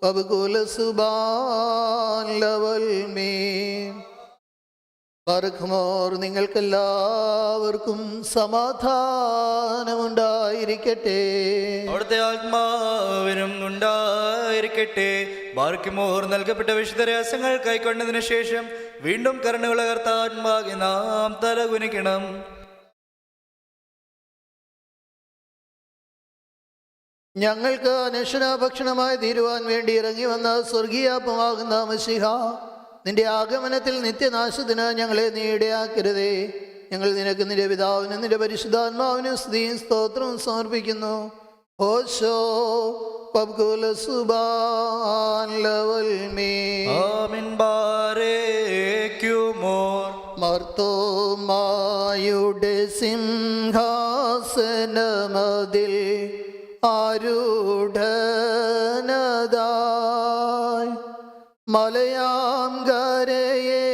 അബ്കുല സുബാൻ ലവൽ മീൻ. ബർഖ്മോർ, നിങ്ങൾക്കെല്ലാവർക്കും സമാധാനമുണ്ടായിരിക്കട്ടെ. അവിടുത്തെ ആത്മാവിനും ഉണ്ടായിരിക്കട്ടെ. ബാർക്കിമോർ, നൽകപ്പെട്ട വിശുദ്ധ രഹസ്യങ്ങൾ കൈക്കൊണ്ടതിനു ശേഷം വീണ്ടും കരുണയുള്ള കർത്താവാകി നാം തലകുനിക്കണം. ഞങ്ങൾക്ക് അനശ്വര ഭക്ഷണമായി തീരുവാൻ വേണ്ടി ഇറങ്ങി വന്ന സ്വർഗീയാപ്പമാകുന്ന മശിഹ, നിന്റെ ആഗമനത്തിൽ നിത്യനാശത്തിന് ഞങ്ങളെ നീ ഇടയാക്കരുതേ. ഞങ്ങൾ നിനക്ക് നിന്റെ പിതാവിനും നിന്റെ പരിശുദ്ധാത്മാവിനും സ്തുതിയും സ്തോത്രവും സമർപ്പിക്കുന്നു. ഓശോ പബ്കുല സുബാൻ ലവൽ മീൻ. ആമീൻ ബാരേക്കുമോർ. മർത്തോമായുടെ സിംഹാസനമതിൽ ആരൂഢനതായി മലയാം കരയെ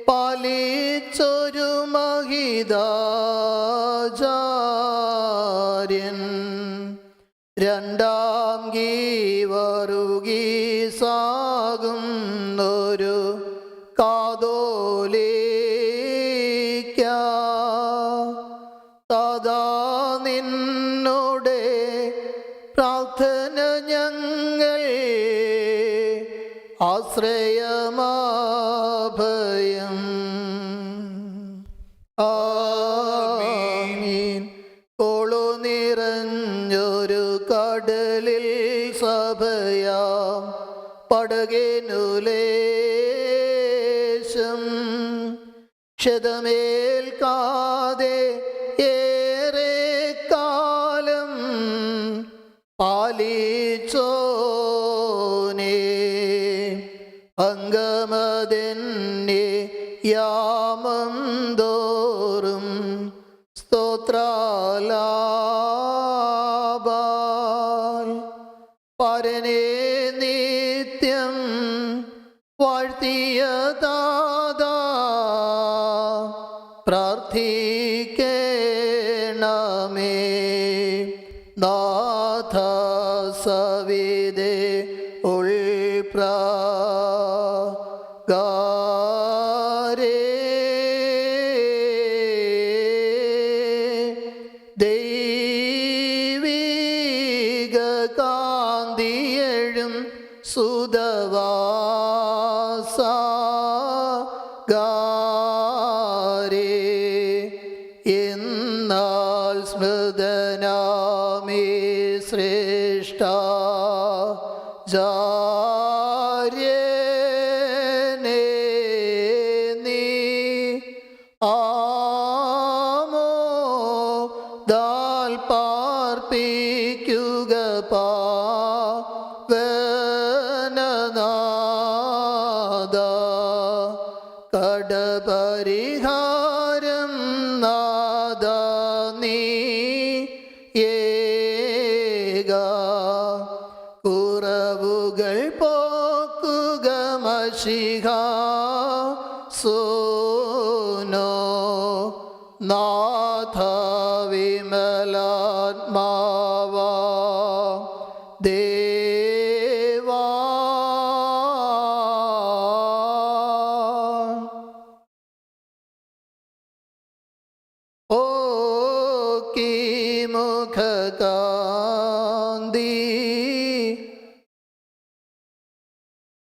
പാലിച്ചൊരു മഹിതാചാര്യൻ, രണ്ടാം ഗീവറുഗീസാകുന്നൊരു കാതോലിക്ക താതാ നിന്നോടെ പ്രാർത്ഥന ഞങ്ങൾ ആശ്രയമാഭയം. ആമീൻ. കോളു നിറഞ്ഞൊരു കടലിൽ സഭയാം പടകിനുലേശം ക്ഷതമേൽക്കാതെ ഏറെ കാലം പാലിച്ചോനേ, അംഗമതെന്നെ യാമം തോറും സ്തോത്രാലാപാൽ പരനെ നിത്യം വാഴ്ത്തിയ താതാ പ്രാർത്ഥിക്കണമേ. നാഥ സവിതേ ഉൾപ്രാകാരേ ദൈവിക കാന്തിയഴും സുധവാസാരേ എന്നാൽ സ്മൃതനാമേ ശ്രേഷ്ഠ ജാര്യനേ നീ ആമോദാൽ പാർപ്പിക്കുക പാവനനാഥ. കടപരിഹാരം നാദ നീ ഏക, കുറവുകൾ പോക്കുക മശിഹ സോനോ നാഥ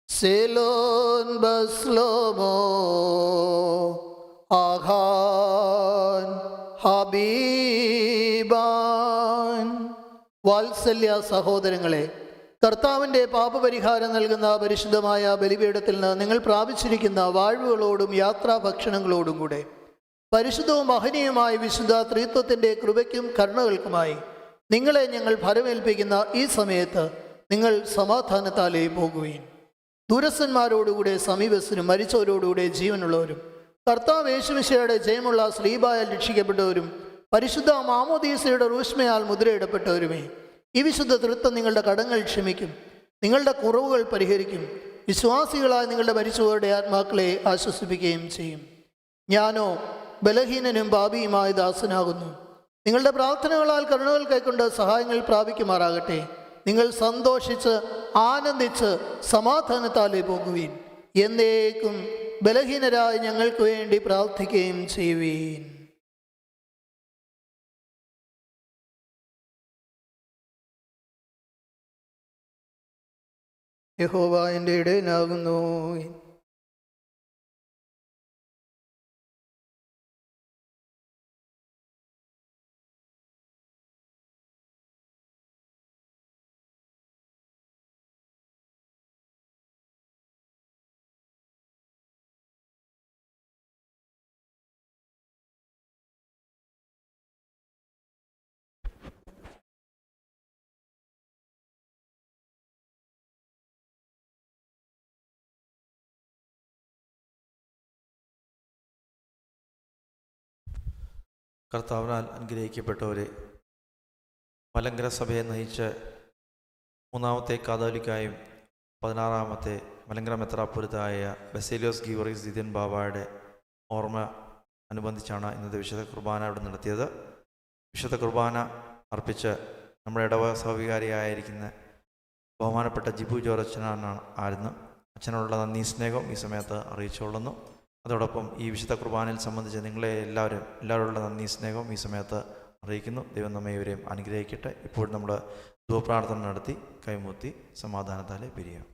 സെലോൻ ബസ്ലോമോ ആഹാൻ ഹബീബാൻ. വാത്സല്യ സഹോദരങ്ങളെ, കർത്താവിൻ്റെ പാപപരിഹാരം നൽകുന്ന പരിശുദ്ധമായ ബലിപീഠത്തിൽ നിന്ന് നിങ്ങൾ പ്രാപിച്ചിരിക്കുന്ന വാഴ്വുകളോടും യാത്രാഭക്ഷണങ്ങളോടും കൂടെ പരിശുദ്ധവും മഹനീയമായ വിശുദ്ധ ത്രിത്വത്തിൻ്റെ കൃപയ്ക്കും കരുണകൾക്കുമായി നിങ്ങളെ ഞങ്ങൾ ഫലമേൽപ്പിക്കുന്ന ഈ സമയത്ത് നിങ്ങൾ സമാധാനത്താലേ പോകുകയും ദൂരസ്ഥന്മാരോടുകൂടെ സമീപസ്ഥരും മരിച്ചവരോടുകൂടെ ജീവനുള്ളവരും കർത്താവ് യേശുമിശിഹായുടെ ജയമുള്ള ശ്രീബായാൽ രക്ഷിക്കപ്പെട്ടവരും പരിശുദ്ധ മാമോദീസയുടെ റൂഷ്മയാൽ മുദ്രയിടപ്പെട്ടവരുമേ, ഈ വിശുദ്ധ തൃത്വം നിങ്ങളുടെ കടങ്ങൾ ക്ഷമിക്കും, നിങ്ങളുടെ കുറവുകൾ പരിഹരിക്കും, വിശ്വാസികളായ നിങ്ങളുടെ മരിച്ചവരുടെ ആത്മാക്കളെ ആശ്വസിപ്പിക്കുകയും ചെയ്യും. ഞാനോ ബലഹീനനും പാപിയുമായ ദാസനാകുന്നു. നിങ്ങളുടെ പ്രാർത്ഥനകളാൽ കരുണകൾ കൈക്കൊണ്ട് സഹായങ്ങൾ പ്രാപിക്കുമാറാകട്ടെ. നിങ്ങൾ സന്തോഷിച്ച് ആനന്ദിച്ച് സമാധാനത്താലേ പോകുവീൻ. എന്നേക്കും ബലഹീനരായി ഞങ്ങൾക്ക് വേണ്ടി പ്രാർത്ഥിക്കുകയും ചെയ്യുവീൻ. യഹോവ എൻ്റെ ഇടയനാകുന്നു. കർത്താവിനാൽ അനുഗ്രഹിക്കപ്പെട്ടവരെ, മലങ്കര സഭയെ നയിച്ച് മൂന്നാമത്തെ കാതോലിക്കായും 16ാമത്തെ മലങ്കര മെത്രാപ്പൊലിത്തായ ബസേലിയോസ് ഗീവർഗീസ് ദിദ്യൻ ബാബായുടെ ഓർമ്മ അനുബന്ധിച്ചാണ് ഇന്നത്തെ വിശുദ്ധ കുർബാന ഇവിടെ നടത്തിയത്. വിശുദ്ധ കുർബാന അർപ്പിച്ച് നമ്മുടെ ഇടവക സഹവികാരിയായിരിക്കുന്ന ബഹുമാനപ്പെട്ട ജിബു ജോർജ് അച്ഛനായിരുന്നു. അച്ഛനോടുള്ള നന്ദി സ്നേഹം ഈ സമയത്ത് അറിയിച്ചുകൊള്ളുന്നു. അതോടൊപ്പം ഈ വിശുദ്ധ കുർബാനയിൽ സംബന്ധിച്ച് നിങ്ങളെ എല്ലാവരോടുള്ള നന്ദി സ്നേഹവും ഈ സമയത്ത് അറിയിക്കുന്നു. ദൈവം നമ്മെ ഇവരെയും അനുഗ്രഹിക്കട്ടെ. ഇപ്പോൾ നമ്മൾ ധൂപ്രാർത്ഥന നടത്തി കൈമുത്തി സമാധാനത്താലെ പിരിയാം.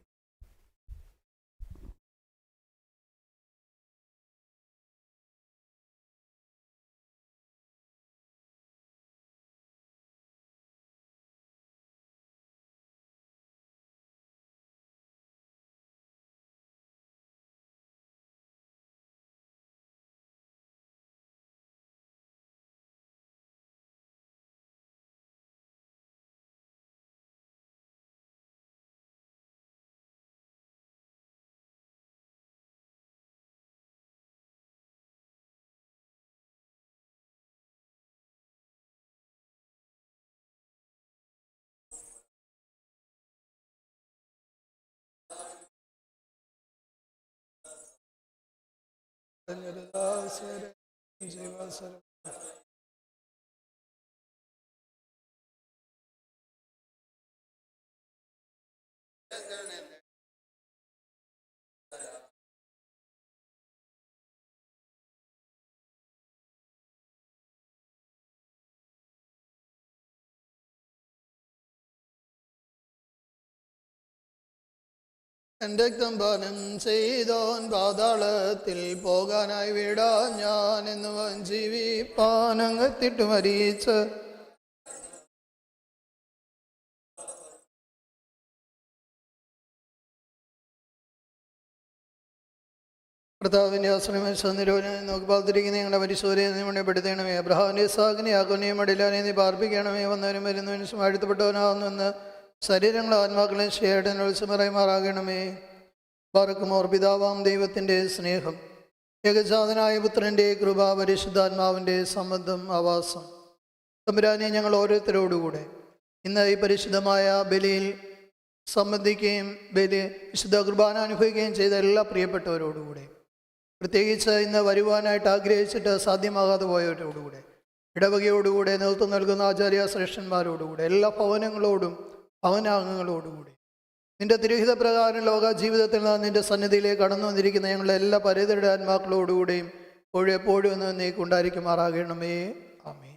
എൻ്റെ രക്തം പാനം ചെയ്തോൻ പാതാളത്തിൽ പോകാനായി വിടാ ഞാൻ എന്നുവൻ ജീവിപ്പാനങ്ങത്തിട്ട് മരിച്ച് കർത്താവിൻ്റെ ആശ്രമനിരോധനം നോക്കി പാർത്തിരിക്കുന്ന ഞങ്ങളുടെ പരിശോധനയെ നീ മണിപ്പെടുത്തണമേ. അബ്രഹാമിൻ്റെ സാഗിനെ ആകുന്നെയും മടിലാനെ നീ പാർപ്പിക്കണമേ. വന്നവനും വരുന്നവനും വാഴ്ത്തപ്പെട്ടവനാകുന്നെന്ന് ശരീരങ്ങളും ആത്മാക്കളെയും ശേടനോത്സമറയുമാറാകണമേ. പാർക്കുമോർ പിതാവാം ദൈവത്തിൻ്റെ സ്നേഹം, ഏകജാതനായ പുത്രൻ്റെ കൃപ, പരിശുദ്ധാത്മാവിൻ്റെ സംബന്ധം ആവാസം തമ്പുരാനെ ഞങ്ങൾ ഓരോരുത്തരോടുകൂടെ ഇന്ന് ഈ പരിശുദ്ധമായ ബലിയിൽ സംബന്ധിക്കുകയും വിശുദ്ധ കുർബാന അനുഭവിക്കുകയും ചെയ്ത എല്ലാ പ്രിയപ്പെട്ടവരോടുകൂടെ, പ്രത്യേകിച്ച് ഇന്ന് വരുവാനായിട്ട് ആഗ്രഹിച്ചിട്ട് സാധ്യമാകാതെ പോയവരോടുകൂടെ, ഇടവകയോടുകൂടെ നേതൃത്വം നൽകുന്ന ആചാര്യ ശ്രേഷ്ഠന്മാരോടുകൂടെ, എല്ലാ ഭവനങ്ങളോടും ഭവനാംഗങ്ങളോടുകൂടി നിന്റെ തിരുഹിത പ്രകാരം ലോക ജീവിതത്തിൽ നിന്ന് നിന്റെ സന്നിധിയിലേക്ക് കടന്നു വന്നിരിക്കുന്ന ഞങ്ങളുടെ എല്ലാ പരിതരുടെ ആത്മാക്കളോടുകൂടെയും എപ്പോഴും എന്ന് നീക്കുണ്ടായിരിക്കുമാറാകണമേ. ആമേൻ.